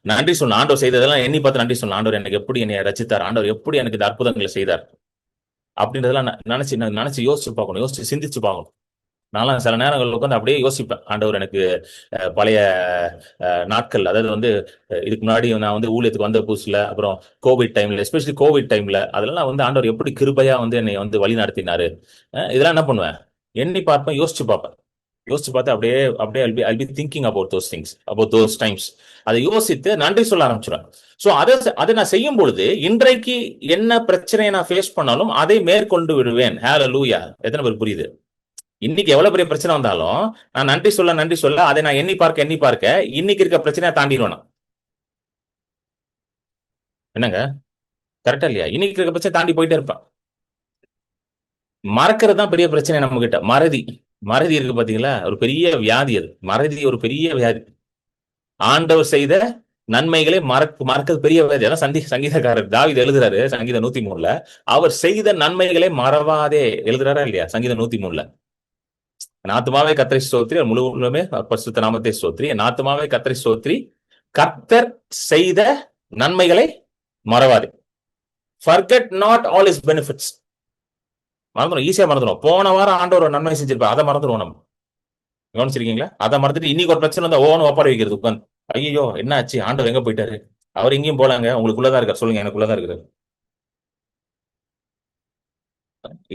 நன்றி சொல்லணும். ஆண்டவர் செய்ததெல்லாம் எண்ணி பார்த்து நன்றி சொல்லணும். ஆண்டவர் எனக்கு எப்படி என்னை ரசித்தார், ஆண்டவர் எப்படி எனக்கு இந்த அற்புதங்களை செய்தார் அப்படின்றதெல்லாம் நினைச்சு யோசிச்சு பார்க்கணும், யோசிச்சு சிந்திச்சு பார்க்கணும். நான்லாம் சில நேரங்கள் உட்காந்து அப்படியே யோசிப்பேன். ஆண்டவர் எனக்கு பழைய நாட்கள், அதாவது வந்து இதுக்கு முன்னாடி நான் வந்து ஊழியத்துக்கு வந்த புதுசுல, அப்புறம் கோவிட் டைம்ல, எஸ்பெஷலி கோவிட் டைம்ல, அதெல்லாம் வந்து ஆண்டவர் எப்படி கிருபையா வந்து என்னை வந்து வழி நடத்தினாரு. இதெல்லாம் என்ன பண்ணுவேன்? எண்ணி பார்ப்பேன், யோசிச்சு பார்ப்பேன். யோசிச்சு பார்த்து அப்படியே அப்படியே I'll be thinking about those things, about those times. அதை யோசித்து நன்றி சொல்ல ஆரம்பிச்சிடுவேன். ஸோ அதை நான் செய்யும் பொழுது இன்றைக்கு என்ன பிரச்சனையை நான் ஃபேஸ் பண்ணாலும் அதை மேற்கொண்டு விடுவேன். ஹல்லேலூயா. எத்தனை பேர் புரியுது? இன்னைக்கு எவ்வளவு பெரிய பிரச்சனை வந்தாலும் நான் நன்றி சொல்ல அதை நான் எண்ணி பார்க்க இன்னைக்கு இருக்க பிரச்சனையை தாண்டிடுவேன். என்னங்க, கரெக்டா இல்லையா? இன்னைக்கு இருக்க பிரச்சனை தாண்டி போயிட்டே இருப்பேன். மறக்கிறது தான் பெரிய பிரச்சனை நம்ம கிட்ட. மறதி இருக்கு பாத்தீங்களா, ஒரு பெரிய வியாதி. அது மறதி ஒரு பெரிய வியாதி. ஆண்டவர் செய்த நன்மைகளை மறக்கிறது பெரிய வியாதி. அதான் சங்கீதக்காரர் தாவீது எழுதுறாரு சங்கீதம் 103, அவர் செய்த நன்மைகளை மறவாதே எழுதுறாரா இல்லையா? சங்கீதம் 103, நாத்துமாவே கர்த்தரை ஸ்தோத்திரி, முழு உள்ளமே பரிசுத்த நாமத்தை ஸ்தோத்திரி, நாத்துமாவே கர்த்தரை ஸ்தோத்திரி, கர்த்தர் செய்த நன்மைகளை மறவாதே. forget not all his benefits. மறந்துடும், ஈஸியா மறந்துடும். போன வாரம் ஆண்டவர் ஒரு நன்மை செஞ்சிருப்பா, அதை மறந்துடுவோம் நம்ம. கவனிச்சிருக்கீங்களா? அதை மறந்துட்டு இன்னைக்கு ஒரு பிரச்சனை வந்தா ஓன்னு ஒப்பாரி வைக்கிறது உட்காந்து. ஐயோ என்ன ஆச்சு, ஆண்டவர் எங்க போயிட்டாரு? அவர் எங்கேயும் போலாங்க, உங்களுக்குள்ளதான் இருக்காரு. சொல்லுங்க, எனக்குள்ளதான் இருக்கிறார்.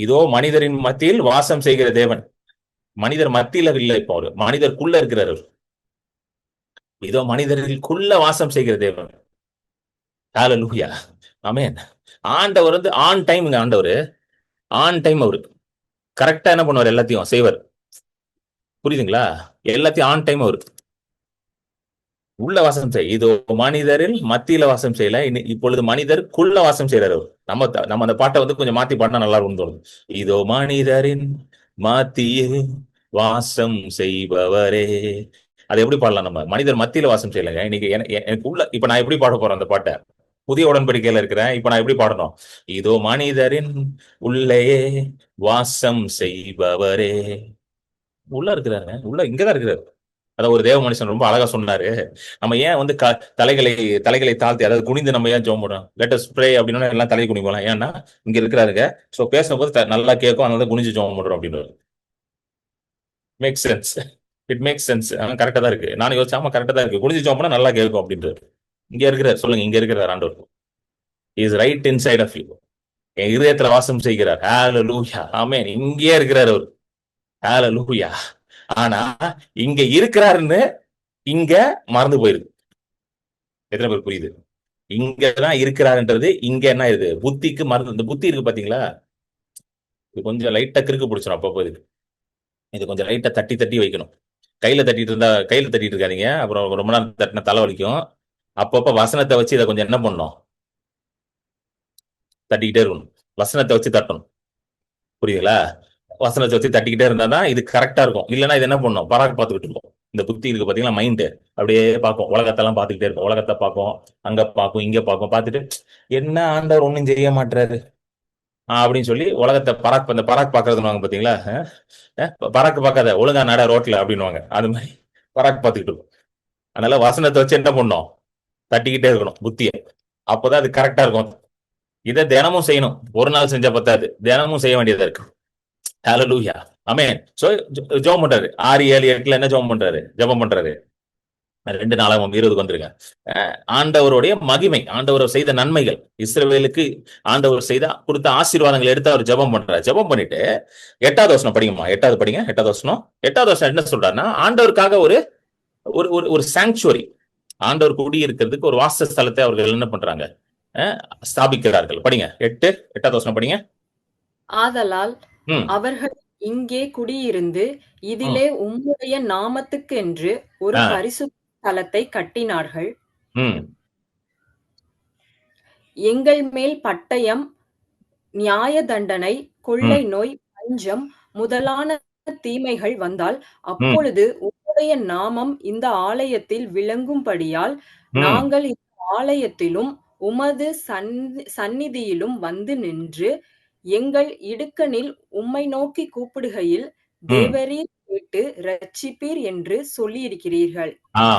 இதோ மனிதரின் மத்தியில் வாசம் செய்கிற தேவன். மனிதர் மத்தியில இல்லை, இப்போ அவரு மனிதருக்குள்ள இருக்கிறார். இதோ மனிதர்களுக்குள்ள வாசம் செய்கிற தேவன். ஹல்லேலூயா. ஆமென். ஆண்டவர் வந்து ஆன் டைம்ங்க. ஆண்டவர் ஆன் டைம். அவரு கரெக்டா என்ன பண்ணுவார்? எல்லாத்தையும் செய்வார். புரியுதுங்களா? எல்லாத்தையும் ஆன் டைம். அவரு உள்ள வாசம் செய்ய, இதோ மனிதரில் மத்தியில வாசம் செய்யல, இப்பொழுது மனிதருக்குள்ள வாசம் செய்யறாரு. நம்ம அந்த பாட்டை வந்து கொஞ்சம் மாத்தி பாடினா நல்லா இருக்கும்னு தோணுது. இதோ மனிதரின் மத்தியில் வாசம் செய்பவரே. அது எப்படி பாடலாம்? நம்ம மனிதர் மத்தியில வாசம் செய்யலங்க. இன்னைக்கு எனக்கு உள்ள, இப்ப நான் எப்படி பாட போறேன் அந்த பாட்டை? புதிய உடன்படிக்கையில இருக்கிறேன். இப்ப நான் எப்படி பாடணும்? இதோ மனிதரின் உள்ளே வாசம் செய்பவரே. உள்ள இருக்கிறாருங்க, உள்ள இங்கதான் இருக்கிறாரு. அதாவது ஒரு தேவ மனுஷன் ரொம்ப அழகா சொன்னாரு. நம்ம ஏன் வந்து தலைகளை தாழ்த்தி, அதாவது குனிந்து நம்ம ஏன் ஜெபம் பண்றோம்? லெட் அஸ் ப்ரே அப்படின்னா எல்லாம் தலை குனி போலாம். ஏன்னா இங்க இருக்கிறாருங்க. சோ பேசும்போது நல்லா கேட்கும், அதனால குனிஞ்சு ஜெபம் பண்றோம் அப்படின்னு. Make sense. It makes sense. கரெக்டா தான் இருக்கு. நானும் யோசிச்சாம கரெக்டா தான் இருக்கு. குடிச்சு ஜோம் பண்ணா நல்லா கேட்கும் அப்படின்றது. இங்க இருக்கிறார், சொல்லுங்க, இங்க இருக்கிறார் ஆண்டவர். Is right inside of you. என் இதயத்துல வாசம் செய்கிறார். ஹalleluya, ஆமென். இங்கே இருக்கிறார் அவர். ஹalleluya. ஆனா இங்க இருக்கிறாருன்னு இங்க மறந்து போயிருது. எத்தனை பேர் புரியுது? இங்கதான் இருக்கிறாருன்றது இங்க என்ன இது புத்திக்கு மறந்து. இந்த புத்தி இருக்கு பாத்தீங்களா, இது கொஞ்சம் லைட்டா கிறுக்கு பிடிச்சிடும் அப்பப்போ. இது கொஞ்சம் லைட்டா தட்டி தட்டி வைக்கணும். கையில தட்டிட்டு இருந்தா கையில தட்டிட்டு இருக்காதீங்க, அப்புறம் ரொம்ப நேரம் தட்டின தலை வலிக்கும். அப்பப்ப வசனத்தை வச்சு இதை கொஞ்சம் என்ன பண்ணணும், தட்டிக்கிட்டே இருக்கணும். வசனத்தை வச்சு தட்டணும். புரியுதுங்களா? வசனத்தை வச்சு தட்டிக்கிட்டே இருந்தாதான் இது கரெக்டா இருக்கும். இல்லைன்னா இது என்ன பண்ணும், பராக் பார்த்துக்கிட்டு இருக்கும். இந்த புத்தி இருக்கு பாத்தீங்களா, மைண்டு அப்படியே பார்க்கும், உலகத்தெல்லாம் பார்த்துக்கிட்டே இருக்கும். உலகத்தை பார்க்கும், அங்க பார்க்கும், இங்க பார்க்கும். பார்த்துட்டு என்ன ஆண்டவர் ஒன்றும் செய்ய மாட்டாரு அப்படின்னு சொல்லி உலகத்தை பராக், இந்த பராக் பார்க்கறதுன்னு பாத்தீங்களா, பராக்கு பார்க்காத ஒழுங்கா நட ரோட்ல அப்படின்னுவாங்க. அது மாதிரி பராக் பார்த்துக்கிட்டு இருக்கும். அதனால வசனத்தை வச்சு என்ன பண்ணும், தட்டிக்கிட்டே இருக்கணும் புத்திய. அப்போதான் அது கரெக்டா இருக்கும். இதை தினமும் செய்யணும். ஒரு நாள் செஞ்சா பத்தாது, தினமும் செய்ய வேண்டியதா இருக்கு. ஹalleluya, ஆமென். சோ ஜெபம் பண்றாரு. 6, 7, 8ல என்ன ஜெபம் பண்றாரு, ஜெபம் பண்றாரு. 2 நாளாகவும் 20க்கு வந்துருங்க. ஆண்டவருடைய மகிமை, ஆண்டவர் செய்த நன்மைகள், இஸ்ரவேலுக்கு ஆண்டவர் செய்த கொடுத்த ஆசீர்வாதங்களை எடுத்து அவர் ஜெபம் பண்றாரு. ஜெபம் பண்ணிட்டு 8வது வசனம் படிங்கம்மா. 8வது படிங்க. 8வது வசனம். 8வது வசனம் என்ன சொல்றாருன்னா, ஆண்டவருக்காக ஒரு ஒரு ஒரு சாங்சுவரி, ஆண்டவர் குடி இருக்கிறதுக்கு ஒரு வாசஸ்தலத்தை அவர்கள் என்ன பண்றாங்க, ஸ்தாபிக்கிறார்கள். படிங்க. 8வது வசனம் படிங்க. ஆதலால் ம் அவர்கள் இங்கே குடியிருந்து இதிலே உம்முடைய நாமத்துக்கென்று ஒரு ஆ, பரிசுத்த ஸ்தலத்தை கட்டினார்கள். ம் எங்கள் மேல் பட்டயம், நியாய தண்டனை, கொள்ளை ம் நோய், பஞ்சம் முதலான தீமைகள் வந்தால் ம் அப்பொழுது உம்முடைய நாமம் இந்த ஆலயத்தில் விளங்கும்படியால் ம் நாங்கள் இந்த ஆலயத்திலும் உமது சந்நிதியிலும் வந்து நின்று எங்கள் இடுக்கணில் உம்மை நோக்கி கூப்பிடுகையில் ம் தேவரீர் கேட்டு இரட்சிப்பீர் என்று சொல்லியிருக்கிறீர்கள்.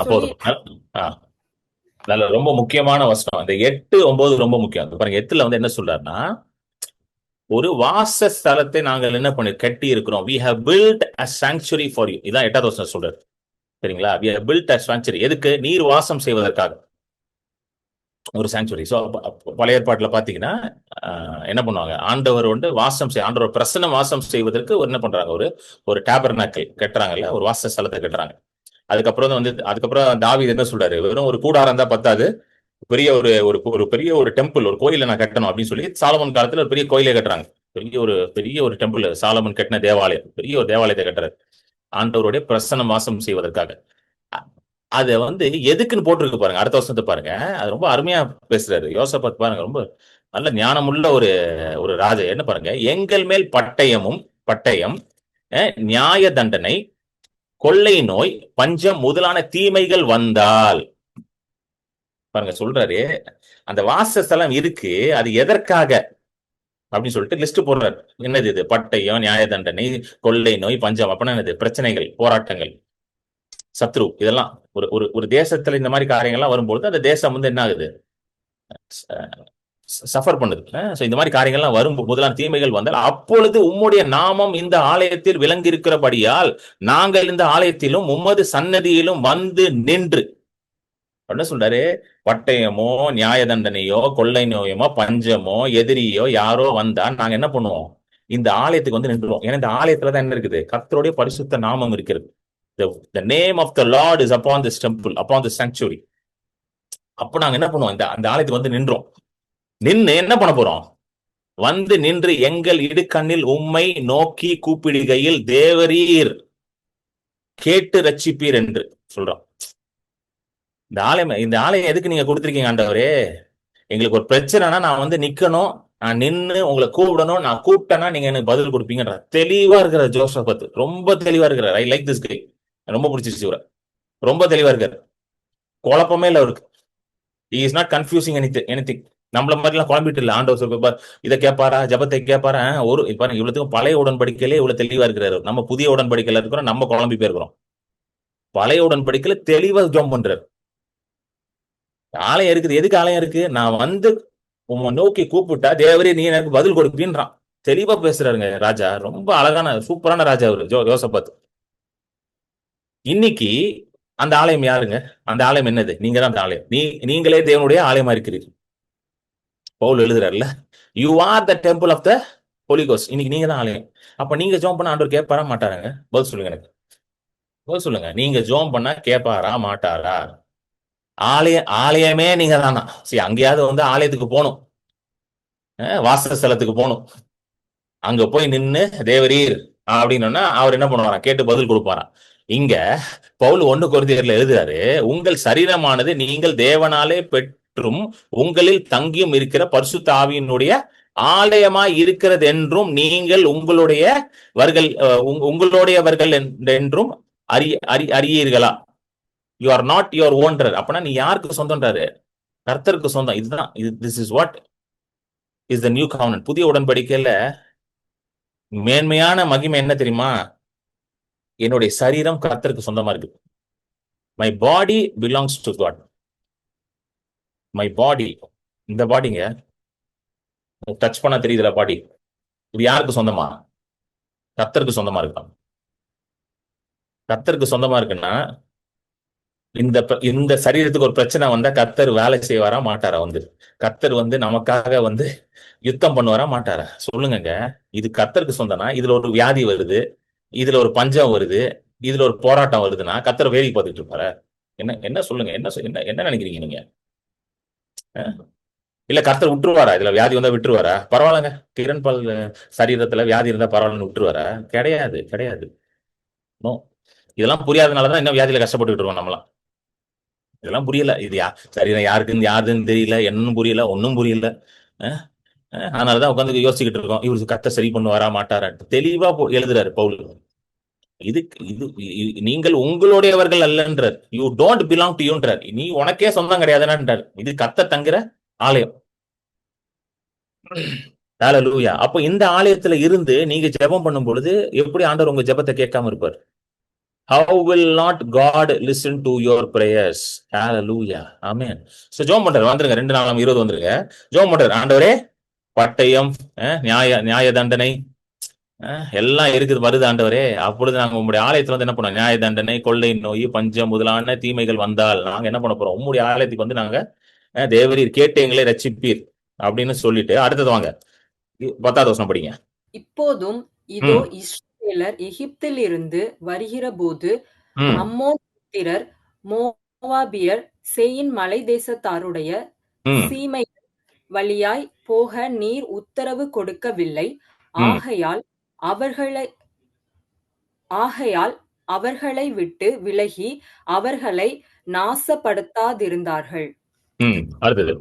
சொல்லி போதும். ஆ, நல்ல ரொம்ப முக்கியமான வசனம். இந்த 8, 9 ரொம்ப முக்கியம். அது பாருங்க, 8ல வந்து என்ன சொல்றாருன்னா, ஒரு வாசஸ்தலத்தை நாங்கள் என்ன பண்ணி கட்டி இருக்கிறோம். we have built a sanctuary for you. இதான் 8வது வசனம் சொல்றாரு. சரிங்களா? we have built a sanctuary. எதுக்கு? நீர் வாசம் செய்வதற்காக ஒரு சாங்சுவரி. ஸோ பழைய ஏற்பாட்டுல பாத்தீங்கன்னா என்ன பண்ணுவாங்க, ஆண்டவர் வந்து ஆண்டவர் பிரசன்னம் வாசம் செய்வதற்கு என்ன பண்றாங்க, ஒரு ஒரு டேபர்னாக்கிள் கட்டுறாங்கல்ல, ஒரு வாசஸ்தலத்தை கட்டுறாங்க. அதுக்கப்புறம் வந்து அதுக்கப்புறம் தாவீது என்ன சொல்றாரு, வெறும் ஒரு கூடாரம் தான் பத்தாது, பெரிய ஒரு ஒரு பெரிய ஒரு டெம்பிள், ஒரு கோயிலை நான் கட்டணும் அப்படின்னு சொல்லி சாலமன் காலத்துல ஒரு பெரிய கோயிலை கட்டுறாங்க. பெரிய ஒரு டெம்பிள், சாலமன் கட்டின தேவாலயம், பெரிய ஒரு தேவாலயத்தை கட்டுறாரு ஆண்டவருடைய பிரசன்னம் வாசம் செய்வதற்காக. அதை வந்து எதுக்குன்னு போட்டிருக்கு பாருங்க. அடுத்த வருஷத்தை பாருங்க, அது ரொம்ப அருமையா பேசுறாரு யோசபாத். பாருங்க, ரொம்ப நல்ல ஞானமுள்ள ஒரு ஒரு ராஜா. என்ன பாருங்க, எங்கள் மேல் பட்டயம், நியாய தண்டனை, கொள்ளை நோய், பஞ்சம் முதலான தீமைகள் வந்தால், பாருங்க சொல்றாரு, அந்த வாசஸ்தலம் இருக்கு, அது எதற்காக அப்படின்னு சொல்லிட்டு லிஸ்ட் போடுறாரு. என்னது இது? பட்டயம், நியாய தண்டனை, கொள்ளை நோய், பஞ்சம். அப்படின்னா என்னது? பிரச்சனைகள், போராட்டங்கள், சத்ரு. இதெல்லாம் ஒரு ஒரு ஒரு தேசத்துல இந்த மாதிரி காரியங்கள்லாம் வரும்போது அந்த தேசம் வந்து என்ன ஆகுது, சஃபர் பண்ணுது. இந்த மாதிரி காரியங்கள்லாம் வரும், முதலான தீமைகள் வந்தால் அப்பொழுது உம்முடைய நாமம் இந்த ஆலயத்தில் விளங்கி இருக்கிறபடியால் நாங்கள் இந்த ஆலயத்திலும் உம்மது சன்னதியிலும் வந்து நின்று, என்ன சொல்றாரு, பட்டயமோ நியாய தண்டனையோ கொள்ளை நோயமோ பஞ்சமோ எதிரியோ யாரோ வந்தா நாங்க என்ன பண்ணுவோம், இந்த ஆலயத்துக்கு வந்து நின்றுவோம். ஏன்னா இந்த ஆலயத்துலதான் என்ன இருக்குது, கர்த்தருடைய பரிசுத்த நாமம் இருக்கிறது. The name of the Lord is upon this temple, upon this sanctuary. அப்ப நாங்க என்ன பண்ணுவோம், அந்த ஆலயத்துக்கு வந்து நின்றோம். நின்று என்ன பண்ண போறோம், வந்து நின்று எங்கள் இடுக்கண்ணில் உம்மை நோக்கி கூப்பிடுகையில் தேவரீர் கேட்டு ரட்சிப்பீர் என்று சொல்றோம். இந்த ஆலயம் எதுக்கு நீங்க கொடுத்திருக்கீங்க ஆண்டவரே, எங்களுக்கு ஒரு பிரச்சனைனா நான் வந்து நிக்கணும், நான் நின்று உங்களை கூப்பிடணும், நான் கூப்பிட்டேன்னா நீங்க எனக்கு பதில் கொடுப்பீங்கன்ற தெளிவா இருக்கிற ஜோசபத். ரொம்ப தெளிவா இருக்கிறார். I like this guy. ரொம்ப பிடிச்சிருச்சு இவரை. ரொம்ப தெளிவா இருக்காரு, குழப்பமே இல்லை அவருக்கு. he is not confusing anything. நம்மள மாதிரி எல்லாம் குழம்பிட்டு இல்ல. ஆண்டவர் இதை கேட்பாரா, ஜபத்தை கேட்பாரா, ஒரு இப்ப இவ்வளவுக்கும் பழைய உடன்படிக்கையிலே இவ்வளவு தெளிவா இருக்கிறாரு. நம்ம புதிய உடன்படிக்கையில இருக்கிறோம், நம்ம குழம்பி போயிருக்கிறோம். பழைய உடன்படிக்கையில தெளிவா ஜெபம் பண்றாரு. ஆலயம் இருக்குது, எதுக்கு ஆலயம் இருக்கு, நான் வந்து உங்க நோக்கி கூப்பிட்டா தேவரே நீ எனக்கு பதில் கொடுப்பீன்றான். தெளிவா பேசுறாருங்க ராஜா. ரொம்ப அழகான சூப்பரான ராஜா அவரு யோசபாத். இன்னைக்கு அந்த ஆலயம் யாருங்க? அந்த ஆலயம் என்னது? நீங்க தான் அந்த ஆலயம். நீங்களே தேவனுடைய ஆலயமா இருக்கிறீர்கள். பவுல் எழுதுறாருல்ல, you are the temple of the holy ghost. இன்னைக்கு நீங்க தான் ஆலயம். அப்ப நீங்க ஜோம் பண்ண ஆண்டவர் கேட்பாரா மாட்டாராங்க? பதில் சொல்லுங்க எனக்கு. பதில் சொல்லுங்க. நீங்க ஜோம் பண்ணா கேட்பாரா மாட்டாரா? ஆலயமே நீங்க தானா? சரி, அங்கேயாவது வந்து ஆலயத்துக்கு போகணும், வாசஸ்தலத்துக்கு போகணும். அங்க போய் நின்னு தேவரீர் அப்படின்னா அவர் என்ன பண்ணுவாராம்? கேட்டு பதில் கொடுப்பாராம். இங்க பவுல் 1 கொரிந்தியர்ல எழுதுறாரு, உங்கள் சரீரமானது நீங்கள் தேவனாலே பெற்றும் உங்களில் தங்கியும் இருக்கிற பரிசுத்த ஆவியினுடைய ஆலயமாய் இருக்கிறது என்றும் நீங்கள் உங்களுடையவர்கள் என்றும் அறியீர்களா? யூ ஆர் நாட் யுவர் ஓன்றது. அப்பனா நீ யாருக்கு சொந்தம்ன்றாரு? கர்த்தருக்கு சொந்தம். இதுதான், this is what is the new covenant. புதிய உடன்படிக்கையில மேன்மையான மகிமை என்ன தெரியுமா? என்னுடைய சரீரம் கர்த்தருக்கு சொந்தமா இருக்கு. My body belongs to God. My body, இந்த பாடிங்க டச் பண்ண தெரியுதுல பாடி, இது யாருக்கு சொந்தமா? கர்த்தருக்கு சொந்தமா இருக்கான். கர்த்தருக்கு சொந்தமா இருக்குன்னா இந்த சரீரத்துக்கு ஒரு பிரச்சனை வந்தா கர்த்தர் வேலை செய்வாரா மாட்டாரா? வந்து கர்த்தர் வந்து நமக்காக வந்து யுத்தம் பண்ணுவாரா மாட்டாரா? சொல்லுங்க. இது கர்த்தருக்கு சொந்தம்னா இதுல ஒரு வியாதி வருது, இதுல ஒரு பஞ்சம் வருது, இதுல ஒரு போராட்டம் வருதுன்னா கர்த்தர் வேடிக்கை பார்த்துட்டு இருப்பாரு? என்ன என்ன சொல்லுங்க. என்ன என்ன நினைக்கிறீங்க நீங்க? இல்ல கர்த்தர் விட்டுருவாரா? இதுல வியாதி வந்தா விட்டுருவாரா? பரவாயில்லங்க, கிரண் பால் சரீரத்துல வியாதி இருந்தா பரவாயில்லன்னு விட்டுருவாரா? கிடையாது, கிடையாது. நோ. இதெல்லாம் புரியாதனாலதான் இன்னும் வியாதியில கஷ்டப்பட்டுட்டு இருக்கோம் நம்மளாம். இதெல்லாம் புரியல. இது சரீரம் யாருதுன்னு தெரியல, என்னன்னு புரியல, ஒன்னும் புரியல. அதனாலதான் உட்காந்து யோசிச்சுக்கிட்டு இருக்கோம், இவரு கர்த்தர் சரி பண்ணுவாரா மாட்டாரா? தெளிவா எழுதுறாரு பவுல். இது இது நீங்கள் உங்களுடையவர்கள் அல்லன்றார். யூ டோன்ட் பிலாங் டு யூன்றார். நீ உனக்கே சொந்தம் கிடையாதுன்றார். இது கர்த்தர் தங்குற ஆலயம். ஹalleluya. அப்ப இந்த ஆலயத்துல இருந்து நீங்க ஜெபம் பண்ணும் பொழுது எப்படி ஆண்டவர் உங்க ஜெபத்தை கேட்காம இருப்பார்? How will not God listen to your prayers? Hallelujah. Amen. So ஜெபம் பண்றாரு. வந்துருங்க, 2 4 20 வந்துருங்க. ஜெபம் பண்றாரு. ஆண்டவரே, பட்டயம், நியாய தண்டனை எல்லாம் இருக்குது, வருது ஆண்டவரே. அப்பொழுது நாங்க உங்களுடைய ஆலயத்துல வந்து என்ன பண்ணோம்? நியாய தண்டனை, கொள்ளை நோய், பஞ்சம் முதலான தீமைகள் வந்தால் நாங்க என்ன பண்ண போறோம்? உங்களுடைய ஆலயத்துக்கு வந்து நாங்க தேவரீர் கேட்டு எங்களை ரட்சிப்பீர் அப்படின்னு சொல்லிட்டு அடுத்தது வாங்க 10வது வசனம் படிங்க. இப்போதும் இதோ இஸ்ரவேலர் எகிப்திலிருந்து வருகிறபோது அம்மோன் புத்திரர், மோவாபியர், சேயீர் மலை தேசத்தாருடைய சீமை வழியாய் போக நீர் உத்தரவு கொடுக்கவில்லை. ஆகையால் அவர்களை விட்டு விலகி அவர்களை நாசப்படுத்தாதிருந்தார்கள். அடுத்தது,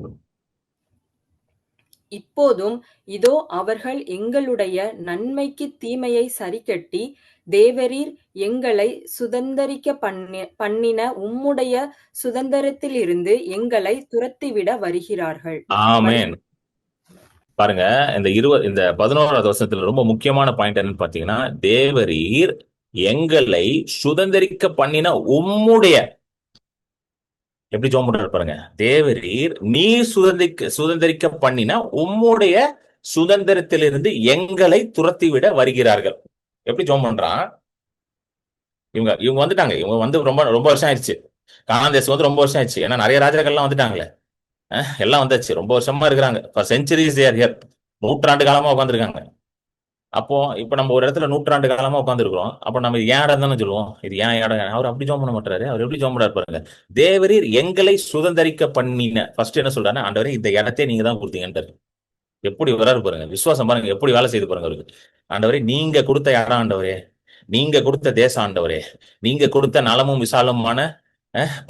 இப்போதும் இதோ அவர்கள் எங்களுடைய நன்மைக்கு தீமையை சரிக்கட்டி தேவரீர் எங்களை சுதந்தரிக்க பண்ணின உம்முடைய சுதந்திரத்திலிருந்து எங்களை துரத்திவிட வருகிறார்கள். ஆமென். பாருங்க, இந்த 11வது வசனத்துல ரொம்ப முக்கியமான பாயிண்ட் என்னன்னு பாத்தீங்கன்னா, தேவரீர் எங்களை சுதந்திரிக்க பண்ணின உம்முடைய, எப்படி ஜெபம் பண்றாரு பாருங்க. தேவரீர் நீ சுதந்திரிக்க பண்ணின உம்முடைய சுதந்திரத்திலிருந்து எங்களை துரத்திவிட வருகிறார்கள். எப்படி ஜெபம் பண்றான்? இவங்க வந்துட்டாங்க. இவங்க வந்து ரொம்ப ரொம்ப வருஷம் ஆயிடுச்சு. கானான் தேசம் வந்து ரொம்ப வருஷம் ஆயிடுச்சு. ஏன்னா நிறைய ராஜாக்கள்லாம் வந்துட்டாங்களே, எல்லாம் வந்தாச்சு. ரொம்ப வருஷமா இருக்கிறாங்க. Centuries there here. நூற்றாண்டு காலமா உட்காந்துருக்காங்க. அப்போ இப்ப நம்ம ஒரு இடத்துல நூற்றாண்டு காலமா உட்காந்துருக்கிறோம். அப்ப நம்ம ஏன் இடம் தானே சொல்லுவோம், இது ஏன் இடம். அவர் அப்படி ஜோம் பண்ண மாட்டாரு. அவர் எப்படி ஜோம் பண்ணாரு பாருங்க. தேவரீர் எங்களை சுதந்திரிக்க பண்ணின, ஃபர்ஸ்ட் என்ன சொல்றாரு? ஆண்டவரே, இந்த இடத்தை நீங்க தான் கொடுத்தீங்கன்றாரு. எப்படி வராரு பாருங்க, விசுவாசம் பாருங்க, எப்படி வேலை செய்து பாருங்க அவருக்கு. ஆண்டவரே, நீங்க கொடுத்த இடம் ஆண்டவரே, நீங்க கொடுத்த தேசம் ஆண்டவரே, நீங்க கொடுத்த நலமும் விசாலமான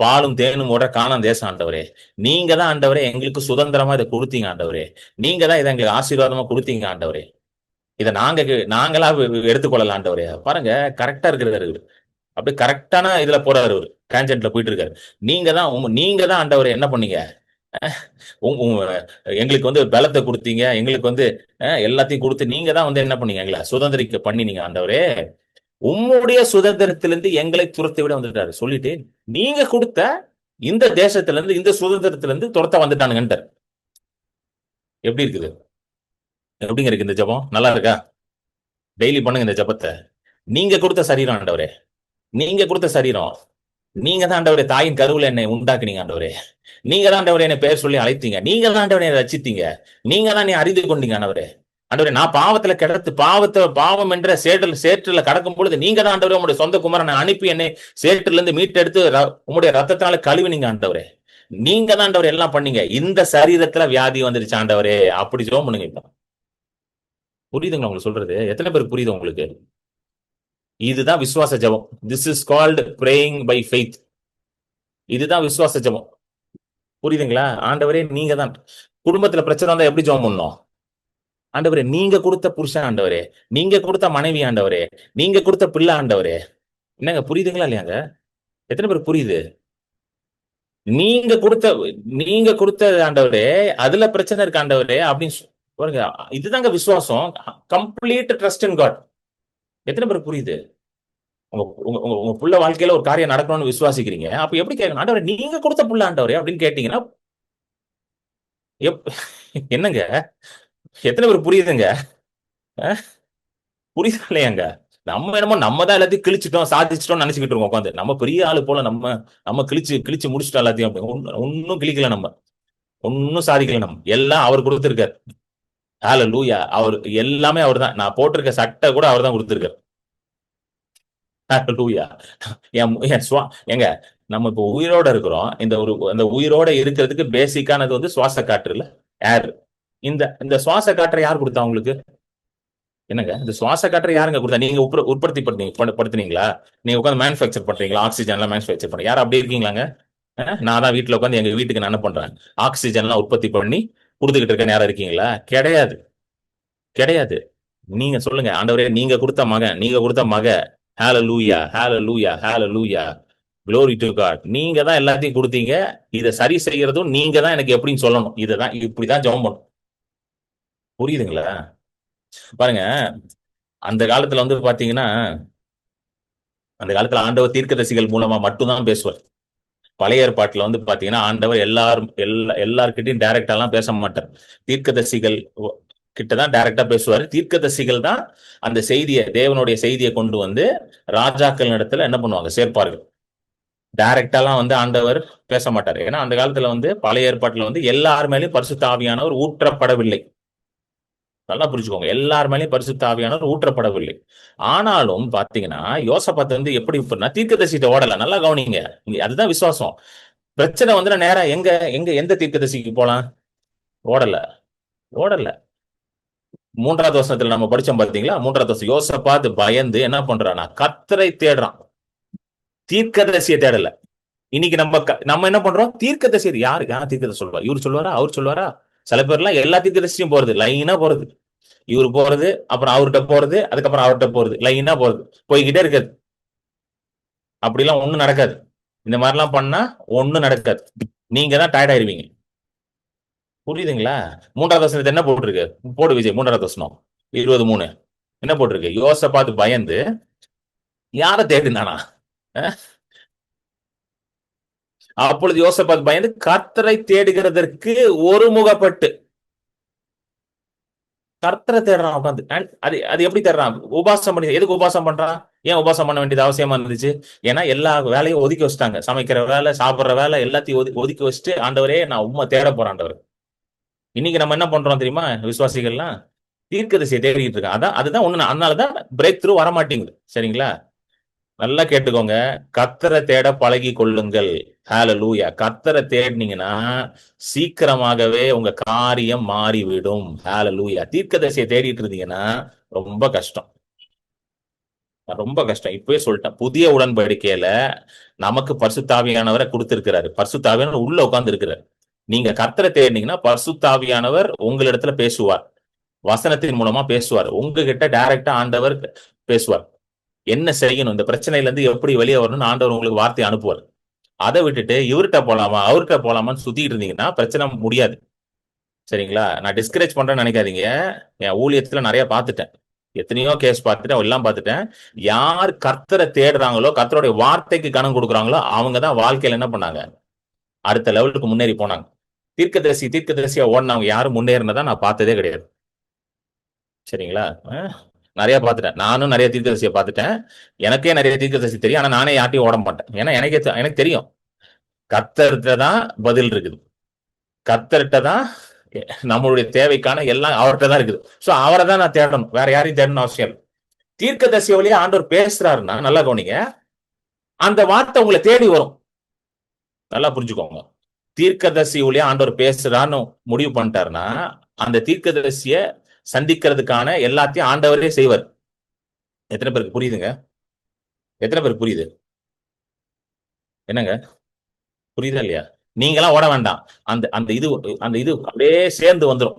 பாலும் தேனும் ஓட காணான் தேசம் ஆண்டவரே, நீங்க தான் ஆண்டவரே எங்களுக்கு சுதந்திரமா இதை கொடுத்தீங்க ஆண்டவரே, நீங்க தான் இதை எங்களுக்கு ஆசீர்வாதமா கொடுத்தீங்க ஆண்டவரே, இதை நாங்களா எடுத்துக்கொள்ளலாம் ஆண்டவரே. பாருங்க, கரெக்டா இருக்கிறாரு. அப்படியே கரெக்டான இதுல போறாரு. அவரு டிரான்ஜென்ட்ல போயிட்டு இருக்காரு. நீங்க தான் ஆண்டவரே என்ன பண்ணீங்க? எங்களுக்கு வந்து பலத்தை கொடுத்தீங்க, எங்களுக்கு வந்து எல்லாத்தையும் கொடுத்து நீங்க தான் வந்து என்ன பண்ணீங்க? எங்களை சுதந்திரிக்க பண்ணினீங்க ஆண்டவரே. உம்முடைய சுதந்திரத்திலிருந்து எங்களை துரத்தை விட வந்துட்டாரு. சொல்லிட்டு நீங்க கொடுத்த இந்த தேசத்துல இருந்து, இந்த சுதந்திரத்துல இருந்து துரத்த வந்துட்டானுங்கன்றார். எப்படி இருக்குது? எப்படிங்க இருக்கு இந்த ஜபம்? நல்லா இருக்கா? டெய்லி பண்ணுங்க இந்த ஜபத்தை. நீங்க கொடுத்த சரீரம் ஆண்டவரே, நீங்க கொடுத்த சரீரம். நீங்க தான் ஆண்டவரே தாயின் கருவுல என்னை உண்டாக்குனீங்க ஆண்டவரே. நீங்க தான் ஆண்டவரே என்னை பேர் சொல்லி அழைத்தீங்க. நீங்க தான் ஆண்டவரே என்னை ரட்சித்தீங்க. நீங்க தான் நீ அறிந்து கொண்டீங்க ஆண்டவரே. ஆண்டவரே நான் பாவத்துல கிடத்து பாவம் என்ற சேற்றுல கடக்கும் பொழுது நீங்க தான் ஆண்டவரே உங்களுடைய சொந்த குமாரனை அனுப்பி என்னை சேற்றுல இருந்து மீட்டெடுத்து உங்களுடைய ரத்தத்தினால கழுவினீங்க ஆண்டவரே. நீங்க தான் ஆண்டவரே எல்லாம் பண்ணீங்க. இந்த சரீரத்துல வியாதி வந்துருச்சு ஆண்டவரே. அப்படி ஜெபம் பண்ணுங்க. இப்ப புரியுதுங்களா உங்களுக்கு சொல்றது? எத்தனை பேருக்கு புரியுது உங்களுக்கு? இதுதான் விசுவாச ஜெபம். This is called praying by faith. இதுதான் விசுவாச ஜெபம். புரியுதுங்களா? ஆண்டவரே நீங்க தான். குடும்பத்துல பிரச்சனை வந்தா எப்படி ஜெபம் பண்ணணும்? ஆண்டவரே நீங்க கொடுத்த புருஷன் ஆண்டவரே, நீங்க கொடுத்த மனைவி ஆண்டவரே, நீங்க கொடுத்த பிள்ளை ஆண்டவரே. என்னங்க புரியுதுங்களா இல்லையாங்க? எத்தனை பேருக்கு புரியுது? நீங்க கொடுத்த நீங்க கொடுத்த ஆண்டவரே, அதுல பிரச்சனை இருக்கு ஆண்டவரே அப்படின்னு பாருங்க. இதுதாங்க விசுவாசம். Complete trust in God. எத்தனை பேருக்கு புரியுது? உங்க உங்க உங்க உங்க புள்ள வாழ்க்கையில ஒரு காரியம் நடக்கணும்னு விசுவாசிக்கிறீங்க. அப்ப எப்படி கேட்கணும்? ஆண்டவரே நீங்க கொடுத்த புள்ள ஆண்டவரே அப்படின்னு கேட்டீங்கன்னா என்னங்க? எத்தனை பேருக்கு புரியுதுங்க? புரியுதா இல்லையாங்க? நம்ம என்னமோ நம்ம தான் எல்லாத்தையும் கிழிச்சிட்டோம் சாதிச்சிட்டோம் நினைச்சுக்கிட்டு இருக்கோம் உட்காந்து. நம்ம பெரிய ஆளு போல நம்ம நம்ம கிழிச்சு கிழிச்சு முடிச்சிட்டோம் எல்லாத்தையும். ஒன்னும் கிழிக்கல நம்ம. ஒன்னும் சாதிக்கல நம்ம. எல்லாம் அவர் கொடுத்திருக்காரு. ஹல்லேலூயா. அவர் எல்லாமே அவர் தான். நான் போட்டிருக்க சட்டை கூட அவர் தான் கொடுத்திருக்காரு. ஹல்லேலூயா. எங்க நம்ம இப்போ உயிரோட இருக்கிறோம். அந்த உயிரோட இருக்கிறதுக்கு பேசிக்கானது வந்து சுவாச காற்று இல்ல, ஏர். இந்த சுவாச காற்றை யார் கொடுத்தா உங்களுக்கு? என்னங்க இந்த சுவாச காற்றை யாருங்க கொடுத்தா? நீங்க உற்பத்தி படுத்துனீங்களா? நீங்க உட்காந்து மேனுஃபேக்சர் பண்றீங்களா? ஆக்சிஜன் எல்லாம் மேனுஃபேக்சர் பண்ணி யாரும் அப்படி இருக்கீங்களாங்க? நான் தான் வீட்டுல உட்காந்து எங்க வீட்டுக்கு நான் என்ன பண்றேன்? ஆக்சிஜன் எல்லாம் உற்பத்தி பண்ணி கொடுத்துக்கிட்டு இருக்கேன். யாரும் இருக்கீங்களா? கிடையாது, கிடையாது. நீங்க சொல்லுங்க, ஆண்டவரே நீங்க கொடுத்த மகன், நீங்க கொடுத்த மக. ஹல்லேலூயா, ஹல்லேலூயா, ஹல்லேலூயா. Glory to God. நீங்க தான் எல்லாத்தையும் கொடுத்தீங்க. இதை சரி செய்யறதும் நீங்க தான் எனக்கு எப்படின்னு சொல்லணும். இதுதான் இப்படிதான் ஜெபம் பண்ணணும். புரியுதுங்களா? பாருங்க, அந்த காலத்துல வந்து பாத்தீங்கன்னா, அந்த காலத்துல ஆண்டவர் தீர்க்கதரிசிகள் மூலமா மட்டும்தான் பேசுவார். பழைய ஏற்பாட்டுல வந்து பாத்தீங்கன்னா ஆண்டவர் எல்லார்கிட்டையும் டைரக்டா எல்லாம் பேச மாட்டார். தீர்க்கதரிசிகள் கிட்டதான் டைரக்டா பேசுவாரு. தீர்க்கதரிசிகள் தான் அந்த செய்தியை, தேவனுடைய செய்தியை கொண்டு வந்து ராஜாக்கள் இடத்துல என்ன பண்ணுவாங்க? சேர்ப்பார்கள். டைரக்டாலாம் வந்து ஆண்டவர் பேச மாட்டார். ஏன்னா அந்த காலத்துல வந்து பழைய ஏற்பாட்டுல வந்து எல்லார் மேலேயும் பரிசுத்த ஆவியானவர் ஊற்றப்படவில்லை. நல்லா புரிஞ்சுக்கோங்க. எல்லார் மேலேயும் பரிசுத்த ஆவியானவர் ஊற்றப்படவில்லை. ஆனாலும் பாத்தீங்கன்னா யோசபாத் வந்து எப்படி தீர்க்கதரிசிட்ட ஓடல. நல்லா கவனிங்க. அதுதான் விசுவாசம். பிரச்சனை வந்து நேரா எங்க எங்க எந்த தீர்க்கதரிசிக்கு போலாம்? ஓடல, ஓடல. 3வது வசனத்துல நம்ம படிச்சோம் பாத்தீங்களா? 3வது வசனம், யோசபாத் பயந்து என்ன பண்றானா? கர்த்தரை தேடுறான், தீர்க்கதரிசியை தேடல. இன்னைக்கு நம்ம என்ன பண்றோம்? தீர்க்கதரிசி யாரு தீர்க்கதரிசி சொல்லுவா? இவர் சொல்லுவாரா? அவர் சொல்லுவாரா? சில பேர்லாம் எல்லா தீர்க்கதரிசியும் போறது, லைனா போறது. இவர் போறது, அப்புறம் அவர்கிட்ட போறது, அதுக்கப்புறம் அவர்கிட்ட போறது, லைனா போறது, போய்கிட்டே இருக்காது. அப்படிலாம் ஒண்ணும் நடக்காது. இந்த மாதிரிலாம் பண்ணா ஒண்ணும் நடக்காது. நீங்க தான் டயர்ட் ஆயிருவீங்க. புரியுதுங்களா? 3வது வசனத்தை என்ன போட்டிருக்கு? போடு விஜய். 3வது வசனம் 23 என்ன போட்டிருக்கு? யோசபாத் பயந்து யாரை தேடினானா? அப்பொழுது யோசபாத் பயந்து கர்த்தரை தேடுகிறதற்கு ஒருமுகப்பட்டு கர்த்தரை தேடுறான் உட்காந்து. அது அது எப்படி தேடுறான்? உபாசம் பண்ணி. எதுக்கு உபாசம் பண்றான்? ஏன் உபாசம் பண்ண வேண்டியது அவசியமா இருந்துச்சு? ஏன்னா எல்லா வேலையும் ஒதுக்கி வச்சுட்டாங்க. சமைக்கிற வேலை, சாப்பிடுற வேலை எல்லாத்தையும் ஒதுக்கி வச்சுட்டு, ஆண்டவரே நான் உண்மை தேட போறேன் ஆண்டவர். இன்னைக்கு நம்ம என்ன பண்றோம் தெரியுமா? விசுவாசிகள்லாம் தீர்க்கதரிசியை தேடிட்டு இருக்கான். அதுதான் ஒண்ணு. அதனாலதான் பிரேக் த்ரூ வரமாட்டேங்குது. சரிங்களா? நல்லா கேட்டுக்கோங்க. கர்த்தரை தேட பழகி கொள்ளுங்கள். ஹல்லேலூயா. கர்த்தரை தேடினீங்கன்னா சீக்கிரமாகவே உங்க காரியம் மாறிவிடும். ஹல்லேலூயா. தீர்க்கதரிசியை தேடிட்டு இருந்தீங்கன்னா ரொம்ப கஷ்டம், ரொம்ப கஷ்டம். இப்பவே சொல்லிட்டேன். புதிய உடன்படிக்கையில நமக்கு பரிசுத்த ஆவியானவரை கொடுத்திருக்கிறாரு. பரிசுத்த ஆவியானவர் உள்ள உட்கார்ந்து இருக்கிறார். நீங்க கர்த்தரை தேடினீங்கன்னா பரிசுத்த ஆவியானவர் உங்களிடத்துல பேசுவார். வசனத்தின் மூலமா பேசுவார். உங்ககிட்ட டைரக்டா ஆண்டவர் பேசுவார். என்ன செய்யணும், இந்த பிரச்சனையில இருந்து எப்படி வெளியே வரணும்னு ஆண்டவர் உங்களுக்கு வார்த்தை அனுப்புவார். அதை விட்டுட்டு இவர்கிட்ட போலாமா அவர்கிட்ட போலாமான்னு சுத்திட்டு இருந்தீங்கன்னா பிரச்சனை முடியாது. சரிங்களா? நான் டிஸ்கரேஜ் பண்றேன்னு நினைக்காதீங்க. என் ஊழியத்துல நிறைய பார்த்துட்டேன். எத்தனையோ கேஸ் பார்த்துட்டேன், எல்லாம் பார்த்துட்டேன். யார் கர்த்தரை தேடுறாங்களோ, கர்த்தருடைய வார்த்தைக்கு கனம் கொடுக்குறாங்களோ, அவங்கதான் வாழ்க்கையில என்ன பண்ணாங்க? அடுத்த லெவலுக்கு முன்னேறி போனாங்க. தீர்க்கதரிசியா ஓடினவங்க யாரும் முன்னேறினதா நான் பார்த்ததே கிடையாது. சரிங்களா? நிறைய பார்த்துட்டேன். நானும் நிறைய தீர்க்கதரிசியை பார்த்துட்டேன். எனக்கே நிறைய தீர்க்கதரிசி தெரியும். ஆனா நானே யார்ட்டையும் ஓட மாட்டேன். ஏன்னா எனக்கு தெரியும் கர்த்தர்கிட்ட தான் பதில் இருக்குது. கர்த்தர்கிட்ட தான் நம்மளுடைய தேவைக்கான எல்லாம் அவர்கிட்ட தான் இருக்குது. சோ அவரை தான் நான் தேடணும், வேற யாரையும் தேடணும் அவசியம் இல்லை. தீர்க்கதரிசி வழியா ஆண்டவர் பேசுறாருன்னா நல்லா கவனிங்க, அந்த வார்த்தை உங்களை தேடி வரும். நல்லா புரிஞ்சுக்கோங்க. தீர்க்கதரிசி வழியா ஆண்டவர் பேசுறான்னு முடிவு பண்ணிட்டாருன்னா அந்த தீர்க்கதரிசிய சந்திக்கிறதுக்கான எல்லாத்தையும் ஆண்டவரே செய்வார். எத்தனை பேருக்கு புரியுதுங்க? எத்தனை பேருக்கு புரியுது? என்னங்க புரியுதா இல்லையா? நீங்களாம் ஓட வேண்டாம். அந்த அந்த இது அப்படியே சேர்ந்து வந்துடும்.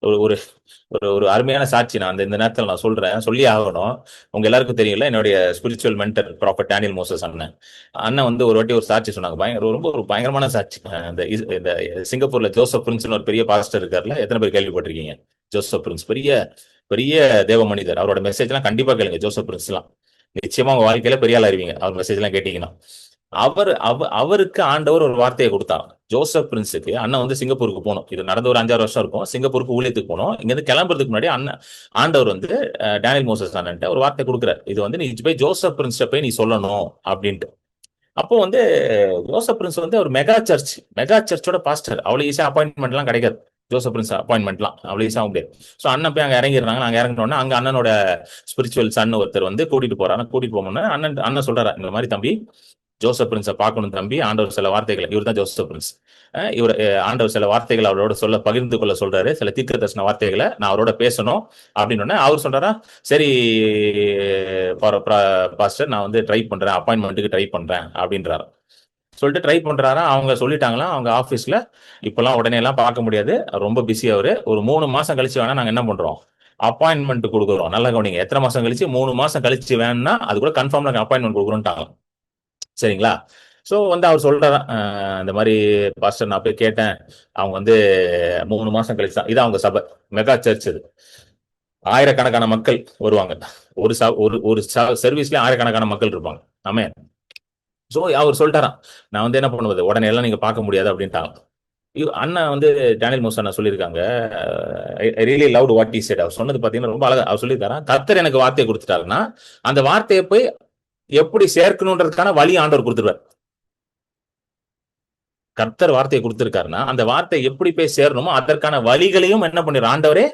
ஒரு ஒரு ஒரு அருமையான சாட்சி நான் இந்த நேரத்தில் நான் சொல்றேன், சொல்லி ஆகணும். உங்க எல்லாருக்கும் தெரியல, என்னுடைய spiritual mentor prophet Daniel Moses அண்ணன் வந்து ஒரு வாட்டி ஒரு சாட்சி சொன்னாங்க. ரொம்ப ஒரு பயங்கரமான சாட்சி. இந்த சிங்கப்பூர்ல ஜோசப் பிரின்ஸ்னு ஒரு பெரிய பாஸ்டர் இருக்காருல்ல, எத்தனை பேர் கேள்விப்பட்டிருக்கீங்க? ஜோசப் பிரின்ஸ் பெரிய பெரிய தேவ மனிதர். அவரோட மெசேஜ் எல்லாம் கண்டிப்பா கேளுங்க. ஜோசப் பிரின்ஸ் எல்லாம் நிச்சயமா உங்க வாழ்க்கையில பெரிய ஆள் அறிவீங்க அவர் மெசேஜ் எல்லாம் கேட்டீங்கன்னா. அவருக்கு ஆண்டவர் ஒரு வார்த்தையை கொடுத்தார். ஜோசப் பிரின்ஸுக்கு அண்ணன் வந்து சிங்கப்பூருக்கு போகணும். இது நடந்த ஒரு 5-6 வருஷம் இருக்கும். சிங்கப்பூருக்கு ஊழியத்துக்கு போகணும். இங்க இருந்து கிளம்புறதுக்கு முன்னாடி ஆண்டவர் வந்து டேனியல் மோசஸ் அண்ணன்ட்ட ஒரு வார்த்தை கொடுக்குறாரு. இது வந்து நீ போய் ஜோசப் பிரின்ஸ்ட போய் நீ சொல்லணும் அப்படின்ட்டு. அப்போ வந்து ஜோசப் பிரின்ஸ் வந்து ஒரு மெகா சர்ச்சோட பாஸ்டர். அவ்வளவு ஈஸியா அப்பாயின்மெண்ட் எல்லாம் கிடைக்காது. ஜோசப் பிரின்ஸ் அப்பாயின்மெண்ட்லாம் அவ்வளவு ஈஸியா முடியாது. ஸோ அண்ணன் போய் அங்க இறங்கிடுறாங்க. நாங்க இறங்கினோன்னா அங்க அண்ணனோட ஸ்பிரிச்சுவல் சன் ஒருத்தர் வந்து கூட்டிட்டு போறாங்க. கூட்டிட்டு போகணும்னா அண்ணன் சொல்றாரு, இந்த மாதிரி தம்பி ஜோசப் பிரின்ஸை பார்க்கணும் தம்பி. ஆண்டவர் சில வார்த்தைகள், இவர் தான் ஜோசப் பிரின்ஸ், இவர் ஆண்டவர் சில வார்த்தைகள் அவரோட பகிர்ந்து கொள்ள சொல்றாரு. சில தீர்க்க தரிசன வார்த்தைகளை நான் அவரோட பேசணும் அப்படின்னு அவர் சொல்றாரா, சரி பாஸ்டர் நான் வந்து ட்ரை பண்றேன், அப்பாயின்மெண்ட்டுக்கு ட்ரை பண்றேன் அப்படின்றாரு. சொல்லிட்டு ட்ரை பண்றாரா. அவங்க சொல்லிட்டாங்களாம் அவங்க ஆபீஸ்ல இப்பெல்லாம் உடனே எல்லாம் பார்க்க முடியாது, ரொம்ப பிஸி அவரு, ஒரு 3 மாசம் கழிச்சு வேணா நாங்க என்ன பண்றோம் அப்பாயின்மெண்ட் கொடுக்குறோம். நல்லா கவனிங்க, எத்தனை மாசம் கழிச்சு? 3 மாசம் கழிச்சு வேணும்னா அது கூட கன்ஃபார்ம்ல அப்பாயின்மெண்ட் கொடுக்குறோம்ட்டாங்க. சரிங்களா? ஸோ வந்து அவர் சொல்றாராம், இந்த மாதிரி பாஸ்டர் நான் போய் கேட்டேன், அவங்க வந்து 3 மாசம் கழிச்சு தான். இது அவங்க சபை, மெகா சர்ச். இது ஆயிரக்கணக்கான மக்கள் வருவாங்க. ஒரு சர்வீஸ்ல ஆயிரக்கணக்கான மக்கள் இருப்பாங்க. ஆமே. ஸோ அவர் சொல்லிட்டாராம், நான் வந்து என்ன பண்ணுவது, உடனே எல்லாம் நீங்க பார்க்க முடியாது அப்படின்ட்டாங்க. அண்ணன் வந்து டேனியல் மோசஸ் அண்ணா சொல்லியிருக்காங்க, I really loved what he said. அவர் சொன்னது பார்த்தீங்கன்னா ரொம்ப அழகா அவர் சொல்லியிருக்காராம். கர்த்தர் எனக்கு வார்த்தையை கொடுத்துட்டாருன்னா அந்த வார்த்தையை போய் எப்படி சேர்க்கணுன்றதுக்கான வழி ஆண்டவர் கொடுத்துருவார். கர்த்தர் வார்த்தையை கொடுத்திருக்காருன்னா அந்த வார்த்தை எப்படி போய் சேரணுமோ அதற்கான வழிகளையும் என்ன பண்ணிடுற ஆண்டவரே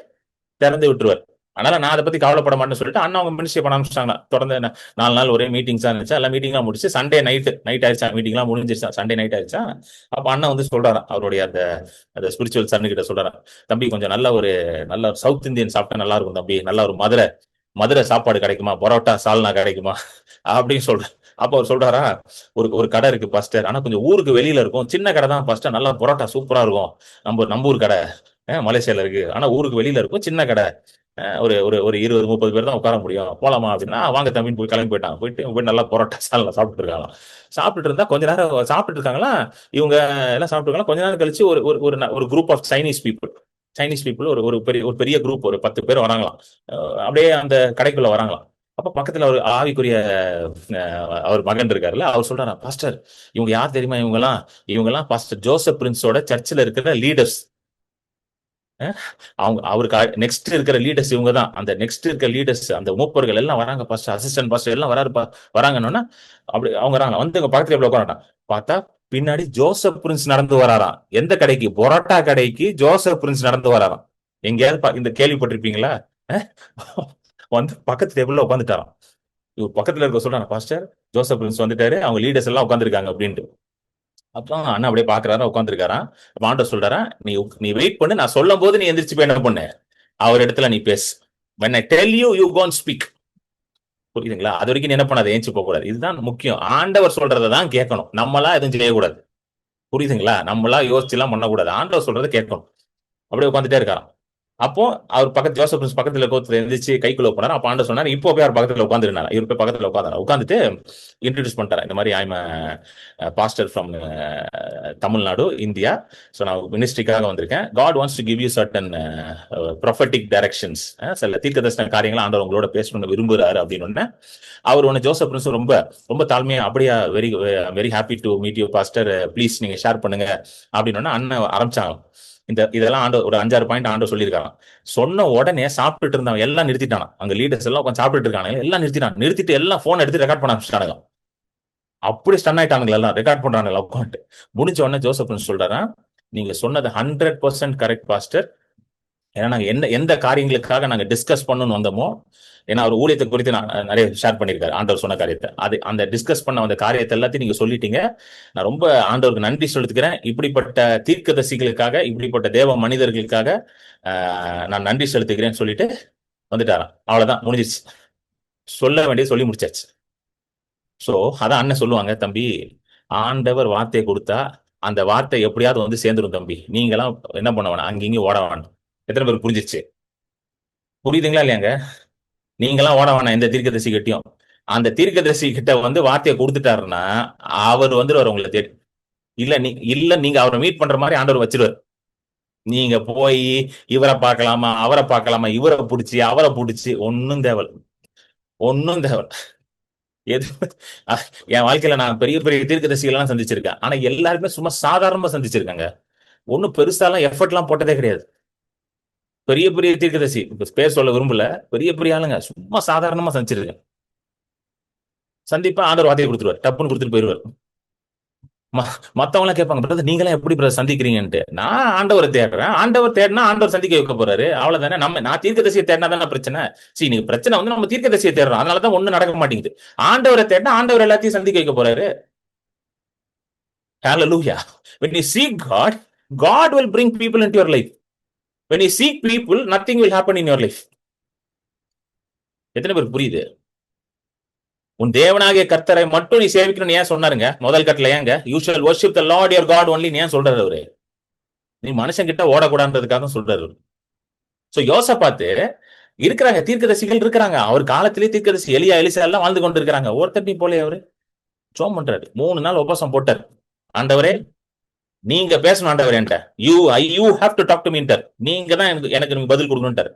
திறந்து விட்டுருவார். அதனால நான் அதை பத்தி கவலைப்பட மாட்டேன்னு சொல்லிட்டு அண்ணா அவங்க மினிஸ்ட்ரி பண்ண ஆரம்பிச்சிட்டாங்க. தொடர்ந்து 4 நாள் ஒரே மீட்டிங்ஸா இருந்துச்சு. எல்லாம் மீட்டிங்லாம் முடிச்சு சண்டே நைட் ஆயிடுச்சா, மீட்டிங்லாம் முடிஞ்சிருச்சா, சண்டே நைட் ஆயிடுச்சா. அப்ப அண்ணா வந்து சொல்றாராம், அவருடைய அந்த ஸ்பிரிச்சுவல் சன்னு கிட்ட சொல்றாராம், தம்பி கொஞ்சம் நல்ல சவுத் இந்தியன் சாப்பிட்டா நல்லா இருக்கும் தம்பி, நல்ல ஒரு மதுரை சாப்பாடு கிடைக்குமா, பரோட்டா சால்னா கிடைக்குமா அப்படின்னு சொல்றேன். அப்ப அவர் சொல்றாரா, ஒரு கடை இருக்கு பாஸ்டர், ஆனா கொஞ்சம் ஊருக்கு வெளியில இருக்கும், சின்ன கடை தான் பாஸ்டர், நல்லா பரோட்டா சூப்பரா இருக்கும், நம்ம ஊர் கடை மலேசியால இருக்கு, ஆனா ஊருக்கு வெளியில இருக்கும், சின்ன கடை, ஒரு ஒரு 20-30 பேர் தான் உட்கார முடியும், போலாமா அப்படின்னா வாங்க தம்பின்னு போய் கிளம்பி போயிட்டாங்க. போய் நல்லா பரோட்டா சால்னா சாப்பிட்டு இருக்காங்க. சாப்பிட்டுட்டு இருந்தா கொஞ்ச நேரம் சாப்பிட்டு இருக்காங்களா, இவங்க எல்லாம் சாப்பிட்டு இருக்காங்க. கொஞ்ச நேரம் கழிச்சு ஒரு குரூப் ஆஃப் சைனீஸ் பீப்புள் ஒரு பெரிய குரூப், ஒரு 10 பேர் வராங்களாம். அப்படியே அந்த கடைக்குள்ள வராங்களாம். அப்ப பக்கத்துல ஒரு ஆவிக்குரிய அவர் மகன் இருக்காருல்ல, அவர் சொல்றாரா, பாஸ்டர் இவங்க யார் தெரியுமா, இவங்கெல்லாம் பாஸ்டர் ஜோசப் பிரின்ஸோட சர்ச்சில் இருக்கிற லீடர்ஸ். அவருக்கு நெக்ஸ்ட் இருக்கிற லீடர்ஸ் இவங்க தான். அந்த நெக்ஸ்ட் இருக்கிற லீடர்ஸ், அந்த மூப்பர்கள் எல்லாம் வராங்க பாஸ்டர், அசிஸ்டன்ட் பாஸ்டர் எல்லாம் வராங்கன்னா அப்படி அவங்க வராங்க. வந்து பக்கத்துல எவ்வளவு உட்காராட்டான் பார்த்தா பின்னாடி ஜோசப் பிரின்ஸ் நடந்து வராராம். எந்த கடைக்கு? பொரோட்டா கடைக்கு ஜோசப் பிரின்ஸ் நடந்து வராராம். எங்கேயாவது இந்த கேள்விப்பட்டிருப்பீங்களா? வந்து பக்கத்து டேபிள்ல உட்காந்துட்டாராம். இவர் பக்கத்துல இருக்க சொல்றாங்க, பாஸ்டர் ஜோசப் பிரின்ஸ் வந்துட்டாரு, அவங்க லீடர்ஸ் எல்லாம் உட்காந்துருக்காங்க அப்படின்ட்டு. அப்புறம் அண்ணா அப்படியே பாக்குறாரா, உட்காந்துருக்காராம். ஆண்டவர் சொல்றாரா, நீ வெயிட் பண்ணு, நான் சொல்லும் போது நீ எந்திரிச்சு போய் என்ன பண்ணு, அவர் இடத்துல நீ பேசு. when I tell you you go and speak. புரியுதுங்களா? அது வரைக்கும் என்ன பண்ணாத, ஏஞ்சி போக கூடாது. இதுதான் முக்கியம். ஆண்டவர் சொல்றதான் கேட்கணும், நம்மளா எதுவும் செய்யக்கூடாது. புரியுதுங்களா? நம்மளா யோசிச்சு எல்லாம் பண்ணக்கூடாது, ஆண்டவர் சொல்றதை கேட்கணும். அப்படியே உட்காந்துட்டே இருக்காராம். அப்போ அவர் ஜோசப் பிரின்ஸ் பக்கத்துல எந்திரிச்சு கைக்குள்ள போனாரு. அப்ப ஆண்டவர் சொன்னாரு, இப்போ போய் அவர் பக்கத்துல உட்காந்துருந்தாரு. இவர் போய் பக்கத்துல உட்காந்துட்டு இன்ட்ரடியூஸ் பண்ணிட்டாரு, இந்த மாதிரி I'm pastor from Tamil Nadu, India. So நான் மினிஸ்ட்ரிக்காக வந்திருக்கேன். God wants to give you certain prophetic directions, சில தீர்க்கதரிசன காரியங்களை ஆண்டவர் உங்களோட பேசணும்னு விரும்புறாரு அப்படின்னு. அவர் ஒன்று ஜோசப் பிரின்ஸ் ரொம்ப ரொம்ப தாழ்மையா, அப்படியா, very happy to meet you pastor, please நீங்க ஷேர் பண்ணுங்க அப்படின்னு அண்ணன் ஆரம்பிச்சாங்க. இதெல்லாம் ஆண்டவர் ஒரு 5-6 பாயிண்ட் ஆண்டவர் சொல்லியிருக்காங்க. சொன்ன உடனே சாப்பிட்டுட்டு இருந்தவன் எல்லாம் நிறுத்திட்டானா. அங்க லீடர்ஸ் எல்லாம் உட்காந்து சாப்பிட்டுட்டு இருக்காங்க, எல்லாம் நிறுத்திட்டான். நிறுத்திட்டு எல்லாம் போன் எடுத்து ரெக்கார்ட் பண்ண ஆரம்பிச்சிட்டானுங்க. அப்படி ஸ்டன் ஆயிட்டானுங்க, எல்லாம் ரெக்கார்ட் பண்றானுங்க உட்காந்து. முடிஞ்ச உடனே ஜோசப் சொல்றாரா, நீங்க சொன்னது 100% கரெக்ட் பாஸ்டர். ஏன்னா நாங்க எந்த காரியங்களுக்காக நாங்க டிஸ்கஸ் பண்ணணும்னு வந்தோமோ, ஏன்னா அவர் ஊழியத்தை குறித்து நான் நிறைய ஷேர் பண்ணியிருக்காரு, ஆண்டவர் சொன்ன காரியத்தை. அந்த டிஸ்கஸ் பண்ண வந்த காரியத்தை எல்லாத்தையும் நீங்க சொல்லிட்டீங்க. நான் ரொம்ப ஆண்டவருக்கு நன்றி செலுத்துக்கிறேன். இப்படிப்பட்ட தீர்க்கதரிசிகளுக்காக, இப்படிப்பட்ட தேவ மனிதர்களுக்காக நான் நன்றி செலுத்துகிறேன்னு சொல்லிட்டு வந்துட்டாராம். அவ்வளவுதான், முடிஞ்சிச்சு. சொல்ல வேண்டியது சொல்லி முடிச்சாச்சு. சோ அதான் அண்ணன் சொல்லுவாங்க, தம்பி ஆண்டவர் வார்த்தையை கொடுத்தா அந்த வார்த்தை எப்படியாவது வந்து சேர்ந்துடும் தம்பி, நீங்களாம் என்ன பண்ண வேணாம், அங்கேயும் ஓட வேண்டாம். எத்தனை பேருக்கு புரிஞ்சிச்சு? புரியுதுங்களா இல்லையாங்க? நீங்களாம் ஓட வேணாம் எந்த தீர்க்கதரிசி கிட்டையும். அந்த தீர்க்கதரிசி கிட்ட வந்து வார்த்தையை கொடுத்துட்டாருன்னா அவர் வந்துருவார் உங்களை தேடி. இல்ல நீங்க அவரை மீட் பண்ற மாதிரி ஆண்டவர் வச்சிருவார். நீங்க போய் இவரை பார்க்கலாமா, அவரை பார்க்கலாமா, இவரை பிடிச்சி அவரை பிடிச்சி ஒன்னும் தேவை. எது என் வாழ்க்கையில நான் பெரிய பெரிய தீர்க்கதரிசிகள் சந்திச்சிருக்கேன். ஆனா எல்லாருமே சும்மா சாதாரணமா சந்திச்சிருக்காங்க. ஒன்னும் பெருசாலாம் எஃபர்ட் எல்லாம் போட்டதே கிடையாது. பெரிய பெரிய தீர்க்கதரிசி பேர் சொல்ல விரும்பல, பெரிய பெரிய ஆளுங்க சும்மா சாதாரணமா சந்திச்சிருக்கேன். சந்திப்பா ஆண்டவர் வார்த்தையை கொடுத்துருவார், டப்புன்னு கொடுத்துட்டு போயிருவார். மத்தவங்க எல்லாம் கேட்பாங்க, பிரதர் நீங்களாம் எப்படி பிரதர் சந்திக்கிறீங்கன்ட்டு. நான் ஆண்டவரை தேடுறேன். ஆண்டவர் தேடினா ஆண்டவர் சந்திக்க வைக்க போறாரு, அவ்வளவுதானே. நான் தீர்க்கதரிசியை தேடினா தானே பிரச்சனை. சரி, நீங்க பிரச்சனை வந்து நம்ம தீர்க்கதரிசியை தேடுறோம், அதனாலதான் ஒண்ணு நடக்க மாட்டேங்குது. ஆண்டவரை தேடினா ஆண்டவர் எல்லாத்தையும் சந்திக்க வைக்க போறாரு. Hallelujah. When you seek God, God will bring people into your life. When you seek people, nothing will happen in your life. எத்தனை பேர் புரியுது? உன் தேவனாகிய கர்த்தரை மட்டும் நீ சேவிக்கணும்னு ஏன் சொன்னாருங்க முதல் கட்டல? ஏங்க you shall worship the Lord your God only ஏன் சொல்றாரு அவரு? நீ மனுஷன் கிட்ட ஓடக்கூடாதுன்றதுக்காக சொல்றாரு. சோ யோசபாத்து இருக்கிறாங்க, தீர்க்கதரிசிகள் இருக்கிறாங்க. அவர் காலத்திலேயே தீர்க்கதரிசி எலியா எலிசா எல்லாம் வாழ்ந்து கொண்டு இருக்கிறாங்க. ஒருத்தட்டி போல அவரு ஜோம் பண்றாரு. 3 நாள் உபவாசம் போட்டார். ஆண்டவரே நீங்க பேசணும், ஆண்டவர் என்கிட்ட you have to talk to me. நீங்க தான் எனக்கு நீங்க பதில் கொடுக்கணும்ட்டாரு.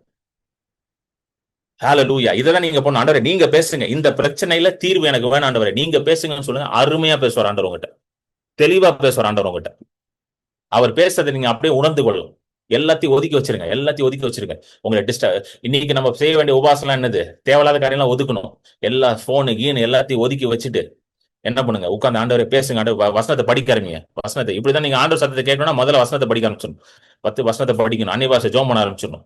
ஹalleluya. இததான் நீங்க போன ஆண்டவரே நீங்க பேசுங்க, இந்த பிரச்சனையில தீர்வு எனக்கு வேணும் ஆண்டவரே நீங்க பேசுங்கன்னு சொல்லுங்க. அருமையா பேசுவார் ஆண்டவர் உங்ககிட்ட, தெளிவா பேசுவார் ஆண்டவர் உங்ககிட்ட. அவர் பேசுறதை நீங்க அப்படியே உணர்ந்து கொள்ளும். எல்லாத்தையும் ஒதுக்கி வச்சிருங்க. உங்களை இன்னைக்கு நம்ம செய்ய வேண்டிய உபாசனம் என்னது? தேவையில்லாத காரியம்லாம் ஒதுக்கணும். எல்லா போனு கீனு எல்லாத்தையும் ஒதுக்கி வச்சுட்டு என்ன பண்ணுங்க, உட்கார்ந்து ஆண்டவரை பேசுங்க. ஆண்டவர் வசனத்தை படிக்க ஆரம்பிங்க. வசனத்தை இப்படிதான் நீங்க ஆண்டவர் சத்தத்தை கேட்கணும்னா முதல்ல வசனத்தை படிக்க ஆரம்பிச்சிடணும். 10 வசனத்தை படிக்கணும், அந்நிய பாஷை ஜெபம் பண்ண ஆரம்பிச்சிடணும்.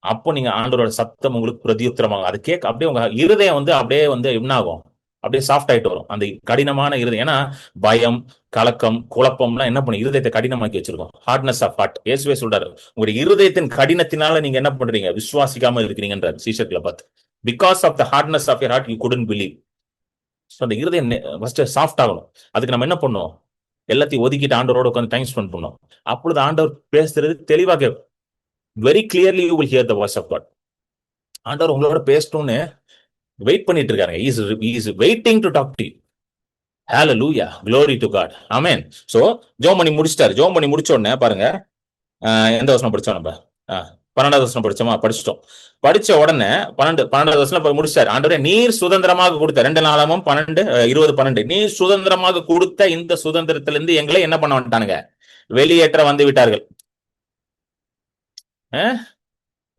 அப்போ நீங்க ஆண்டவரோட சத்தம் உங்களுக்கு பிரதியுத்தரமாகும். அது கேட்க அப்படியே உங்க இருதயம் வந்து அப்படியே வந்து என்ன ஆகும், அப்படியே சாஃப்ட் ஆயிட்டு வரும். அந்த கடினமான இருதயம், ஏன்னா பயம் கலக்கம் குழப்பம்லாம் என்ன பண்ணி இருதயத்தை கடினமாக்கி வச்சிருக்கோம். Hardness of heart. இயேசுவே சொல்றாரு, உங்களுடைய இருதயத்தின் கடினத்தினால நீங்க என்ன பண்றீங்க, விசுவாசிக்காம இருக்கிறீங்கன்றார் சீஷர்களை பார்த்து. Because of the hardness of your heart you couldn't believe. அந்த இருதயம் ஃபர்ஸ்ட் சாஃப்ட் ஆகணும். அதுக்கு நம்ம என்ன பண்ணுவோம், எல்லாத்தையும் ஒதுக்கிட்டு ஆண்டவரோட உட்காந்து டைம் ஸ்பெண்ட் பண்ணோம். அப்பொழுது ஆண்டவர் பேசுறது தெளிவாக very clearly you will hear the voice of God. ஆண்டவர் உங்களோட பேசணும்னு வெயிட் பண்ணிட்டு இருக்காங்க. he is waiting to talk to you. Hallelujah, glory to God, amen. So ஜெபம் பண்ணி முடிச்சிட்டாரு. ஜெபம் பண்ணி முடிச்ச உடனே பாருங்க, எந்த வசனம் படிச்சோம் நம்ம? 12வது வசனம் படிச்சோமா? படிச்ச உடனே 12வது வசனம் முடிச்சாரு. ஆண்டவரே நீர் சுதந்திரமாக கொடுத்த 2 நாளாமும் 12 20 12 நீர் சுதந்திரமாக கொடுத்த இந்த சுதந்திரத்திலிருந்து எங்களை என்ன பண்ண வந்துட்டானுங்க, வெளியேற்ற வந்து விட்டார்கள்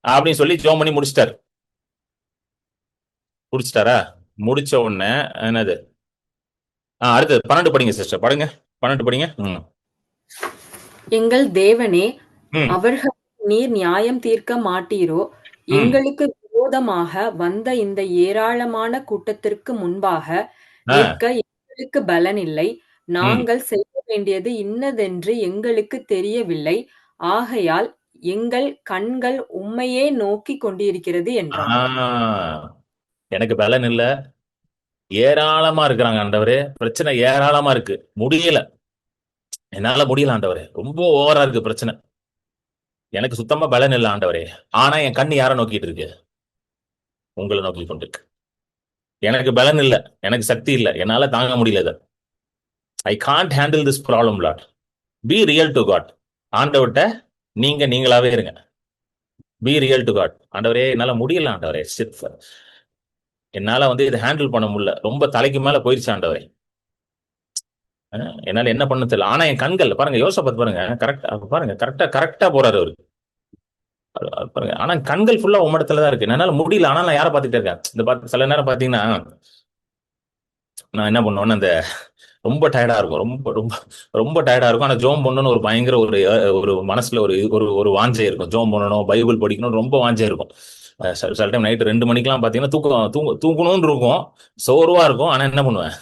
அப்படின்னு சொல்லி ஜெபம் பண்ணி முடிச்சிட்டாரா? முடிச்ச உடனே என்னது, அடுத்தது 12 படிங்க சிஸ்டர், படுங்க 12 படிங்க. எங்கள் தேவனே, அவர்கள் நீர் நியாயம் தீர்க்க மாட்டீரோ? எங்களுக்கு விரோதமாக வந்த இந்த ஏராளமான கூட்டத்திற்கு முன்பாக நிற்க எங்களுக்கு பலன் இல்லை. நாங்கள் செய்ய வேண்டியது இன்னதென்று எங்களுக்கு தெரியவில்லை. ஆகையால் எங்கள் கண்கள் உம்மையே நோக்கி கொண்டிருக்கிறது என்றார். எனக்கு பலன் இல்ல, ஏராளமா இருக்கிறாங்க ஆண்டவரே, பிரச்சனை ஏராளமா இருக்கு, முடியல, என்னால முடியல ஆண்டவரே, ரொம்ப ஓவரா இருக்கு பிரச்சனை, எனக்கு சுத்தமா பலன் இல்லை ஆண்டவரே. ஆனா என் கண்ணு யாரை நோக்கிட்டு இருக்கு? உங்களை நோக்கி கொண்டிருக்கு. எனக்கு பலன் இல்லை, எனக்கு சக்தி இல்லை, என்னால தாங்க முடியல. I can't handle this problem lord. Be real to God. ஆண்டவர்கிட்ட நீங்களாவே இருங்க. Be real to God. ஆண்டவரே என்னால முடியல ஆண்டவரே, என்னால வந்து இதை ஹேண்டில் பண்ண முடியல, ரொம்ப தலைக்கு மேல போயிருச்சு ஆண்டவரே. என்னால என்ன பண்ண தெரியல. ஆனா என் கண்கள் பாருங்க, யோசபாத் பாருங்க, கரெக்டா பாருங்க, கரெக்டா கரெக்டா போறாரு அவரு. பாருங்க, ஆனா கண்கள் ஃபுல்லா உம்மடத்துல தான் இருக்கு. என்னால முடியல. ஆனா நான் யாரை பார்த்துட்டே இருக்கேன். இந்த சில நேரம் பாத்தீங்கன்னா நான் என்ன பண்ணுவேன்னா, அந்த ரொம்ப டயர்டா இருக்கும். ரொம்ப ரொம்ப ரொம்ப டயர்டா இருக்கும். ஆனா ஜோம் பண்ணணும்னு ஒரு பயங்கர ஒரு மனசுல ஒரு ஒரு ஒரு வாஞ்சை இருக்கும். ஜோம் பண்ணணும், பைபிள் படிக்கணும், ரொம்ப வாஞ்சை இருக்கும். சில டைம் நைட்டு 2 மணிக்கெல்லாம் பாத்தீங்கன்னா தூங்கணும்னு இருக்கும். சோர்வா இருக்கும். ஆனா என்ன பண்ணுவேன்,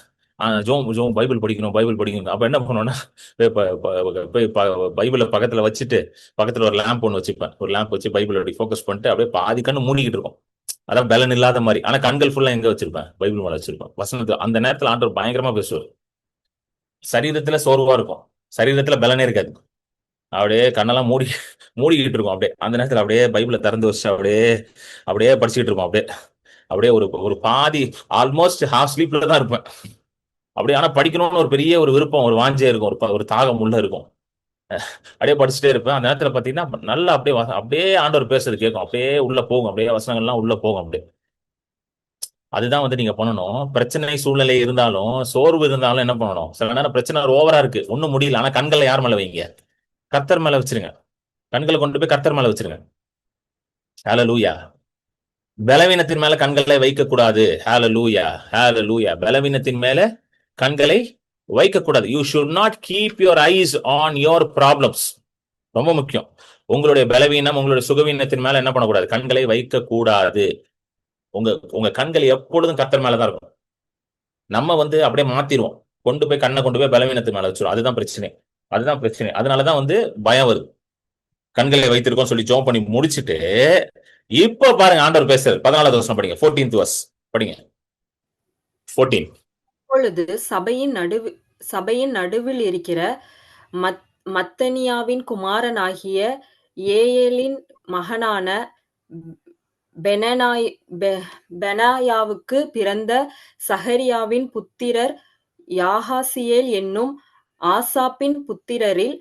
ஜோம் ஜோம் பைபிள் படிக்கணும், பைபிள் படிக்கணும். அப்ப என்ன பண்ணுவேன்னா, பைபிளை பக்கத்துல வச்சுட்டு, பக்கத்துல ஒரு லேம்ப் ஒன்று வச்சுப்பேன். ஒரு லேம்ப் வச்சு பைபிள் அப்படி ஃபோக்கஸ் பண்ணிட்டு அப்படியே பாதி கண்ணு மூடிக்கிட்டு இருக்கும். அதான் பலன் இல்லாத மாதிரி. ஆனா கண்கள் ஃபுல்லா எங்க வச்சிருப்பேன், பைபிள் மேல வச்சிருப்பேன். வசனத்தை அந்த நேரத்துல ஆண்டவர் பயங்கரமா பேசுவார். சரீரத்துல சோர்வா இருக்கும், சரீரத்துல பலனே இருக்காது. அப்படியே கண்ணெல்லாம் மூடிக்கிட்டு இருக்கும். அப்படியே அந்த நேரத்துல அப்படியே பைபிளை திறந்து வச்சு அப்படியே அப்படியே படிச்சுக்கிட்டு இருப்போம். அப்படியே அப்படியே ஒரு ஒரு பாதி ஆல்மோஸ்ட் ஹாஃப் ஸ்லீப்ல தான் இருப்பேன். அப்படியே ஆனா படிக்கணும்னு ஒரு பெரிய ஒரு விருப்பம், ஒரு வாஞ்சே இருக்கும், ஒரு தாகம் உள்ள இருக்கும். அப்படியே படிச்சுட்டே இருப்பேன். அந்த நேரத்துல பாத்தீங்கன்னா நல்லா அப்படியே அப்படியே ஆண்டவர் பேசுறது கேட்கும். அப்படியே உள்ள போகும், அப்படியே வசனங்கள்லாம் உள்ள போகும். அப்படியே அதுதான் நீங்க பண்ணணும். பிரச்சனை சூழ்நிலை இருந்தாலும், சோர்வு இருந்தாலும் என்ன பண்ணணும், சில நேரம் பிரச்சனை ஓவரா இருக்கு, ஒண்ணும் முடியல. ஆனா கண்களை யார் மேல வைங்க? கர்த்தர் மேல வச்சிருங்க. கண்களை கொண்டு போய் கர்த்தர் மேல வச்சிருங்க. ஹalleluya. பலவீனத்தின் மேல கண்களை வைக்க கூடாது. ஹalleluya, ஹalleluya. பலவீனத்தின் மேல கண்களை வைக்க கூடாது. You should not keep your eyes on your problems. ரொம்ப முக்கியம். உங்களுடைய பலவீனம், உங்களுடைய சுகவீனத்தின் மேல என்ன பண்ணக்கூடாது, கண்களை வைக்க கூடாது. உங்க உங்க கண்கள் எப்பொழுதும் கர்த்தர் மேலதான் இருக்கும். நம்ம அப்படியே மாத்திருவோம். கண்ணை கொண்டு போய் பலவீனத்து மேல வச்சிரும். அதுதான் பிரச்சனை. அதுதான் பிரச்சனை. அதனாலதான் பயம் வருது. கண்களை வைத்திருக்கோம் சொல்லி ஜோம் பண்ணி முடிச்சுட்டு, இப்ப பாருங்க ஆண்டவர் பேசுறாரு. 14வது வசனம் படிங்க. 14th verse படிங்க. 14. அப்பொழுது சபையின் நடுவில் இருக்கிற மத்தனியாவின் குமாரனாகிய ஏயேலின் மகனான பெனாயாவுக்கு பிறந்த சகரியாவின் புத்திரர் யாகாசியேல் என்னும் ஆசாப்பின் புத்திரரில்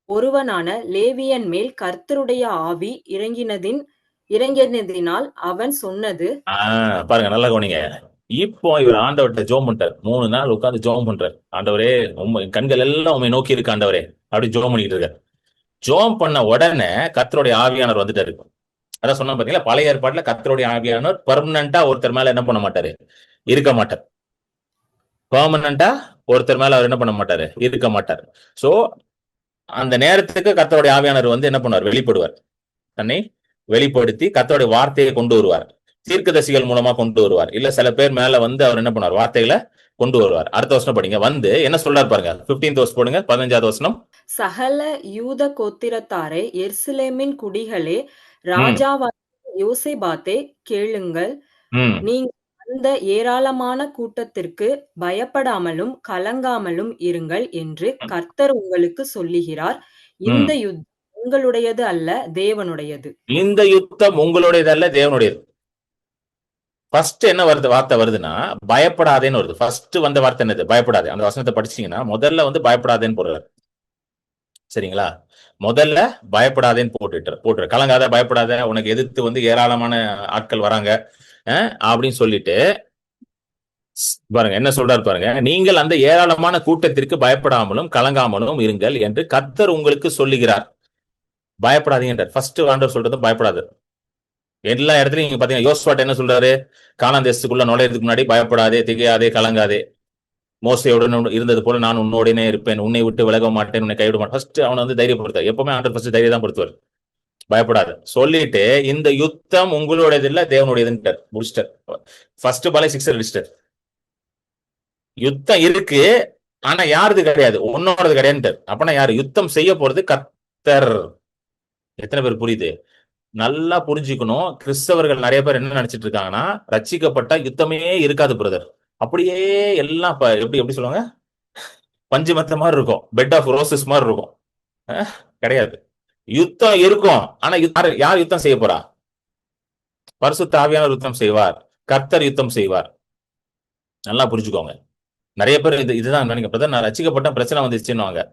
ஒருவனான லேவியன் மேல் கர்த்தருடைய ஆவி இறங்கினதினால் அவன் சொன்னது. பாருங்க, நல்லா கவனிங்க. இப்போ இவர் ஆண்டவர்கிட்ட ஜோம் பண்றார். 3 நாள் உட்கார்ந்து ஜோம் பண்றார். ஆண்டவரே, கண்கள் எல்லாம் உண்மை நோக்கி இருக்கு ஆண்டவரே, அப்படி ஜோம் பண்ணிட்டு இருக்காரு. ஜோம் பண்ண உடனே கர்த்தருடைய ஆவியானவர் வந்துட்டாரு. அதான் சொன்ன பாத்தீங்களா, பழைய ஏற்பாட்டுல கர்த்தருடைய ஆவியானவர் பெர்மனண்டா ஒருத்தர் மேல என்ன பண்ண மாட்டாரு, இருக்க மாட்டார். பெர்மனண்டா ஒருத்தர் மேல அவர் என்ன பண்ண மாட்டாரு, இருக்க மாட்டார். சோ அந்த நேரத்துக்கு கர்த்தருடைய ஆவியானவர் என்ன பண்ணுவார், வெளிப்படுவார். தன்னை வெளிப்படுத்தி கர்த்தருடைய வார்த்தையை கொண்டு வருவார். தீர்க்கதரிசிகள் மூலமா கொண்டு வருவார். இல்ல சில பேர் மேல அவர் என்ன பண்ணுவார், வார்த்தைகளை கொண்டு வருவார். அடுத்த வசனம் படிங்க. என்ன சொல்றாரு பாருங்க. 15th verse போடுங்க. 15வது வசனம். சகல யூத கோத்திரத்தாரே, எருசலேமின் குடிகளே, ராஜாவாகிய யோசபாத்தே, கேளுங்கள். நீங்கள் அந்த ஏராளமான கூட்டத்திற்கு பயப்படாமலும் கலங்காமலும் இருங்கள் என்று கர்த்தர் உங்களுக்கு சொல்லுகிறார். இந்த யுத்தம் உங்களுடையது அல்ல, தேவனுடையது. இந்த யுத்தம் உங்களுடையது அல்ல, தேவனுடையது. ஃபர்ஸ்ட் என்ன வார்த்தை வருதுன்னா, பயப்படாதேன்னு வருது. ஃபர்ஸ்ட் வந்த வார்த்தை என்னது, பயப்படாதே. அந்த வசனத்தை படிச்சீங்கன்னா முதல்ல பயப்படாதேன்னு போடுறாரு. சரிங்களா? முதல்ல பயப்படாதேன்னு போட்டுரு. கலங்காத, பயப்படாத, உனக்கு எதிர்த்து ஏராளமான ஆட்கள் வராங்க அப்படின்னு சொல்லிட்டு பாருங்க என்ன சொல்றாரு பாருங்க. நீங்கள் அந்த ஏராளமான கூட்டத்திற்கு பயப்படாமலும் கலங்காமலும் இருங்கள் என்று கர்த்தர் உங்களுக்கு சொல்லுகிறார். பயப்படாதீங்க. ஃபர்ஸ்ட் ஆண்டவர் சொல்றது பயப்படாது. எல்லா இடத்துலயும் நீங்க பாத்தீங்கன்னா, யோசுவாட்ட என்ன சொல்றாரு, கானான் தேசத்துக்குள்ள நுழையறதுக்கு முன்னாடி பயப்படாதே, திகையாதே, கலங்காதே, மோசையுடன் இருந்தது போல நான் உன்னோடனே இருப்பேன், உன்னை விட்டு விலக மாட்டேன், உன்னை கைவிட மாட்டேன். ஃபர்ஸ்ட் அவனை தைரியப்படுத்தார். எப்பவுமே ஆண்டவர் ஃபர்ஸ்ட் தைரியம் தான் படுத்துவார். பயப்படாத சொல்லிட்டு, இந்த யுத்தம் உங்களுடையது இல்ல, தேவனுடையதுன்னு முடிச்சிட்டார். ஃபர்ஸ்ட் பாலே 6 அடிச்சிட்டார். யுத்தம் இருக்கு, ஆனா யாருது கிடையாது, உன்னோடது கிடையாது. அப்பனா யாரு யுத்தம் செய்ய போறது? கர்த்தர். எத்தனை பேர் புரியுது? நல்லா புரிஞ்சுக்கணும். கிறிஸ்தவர்கள் நிறைய பேர் என்ன நினைச்சிட்டு இருக்காங்கன்னா, ரட்சிக்கப்பட்ட யுத்தமே இருக்காது பிரதர். அப்படியே எல்லாம் எப்படி சொல்லுவாங்க, பஞ்சுமத்த மாதிரி இருக்கும், பெட் ஆஃப் ரோசஸ் மாதிரி இருக்கும். கிடையாது. யுத்தம் இருக்கும். ஆனா யார் யுத்தம் செய்ய போறா? பரிசுத்த ஆவியானவர் யுத்தம் செய்வார். கர்த்தர் யுத்தம் செய்வார். நல்லா புரிஞ்சுக்கோங்க. நிறைய பேர் இதுதான் நினைக்க, நான் ரசிக்கப்பட்ட பிரச்சனை வந்துச்சுன்னு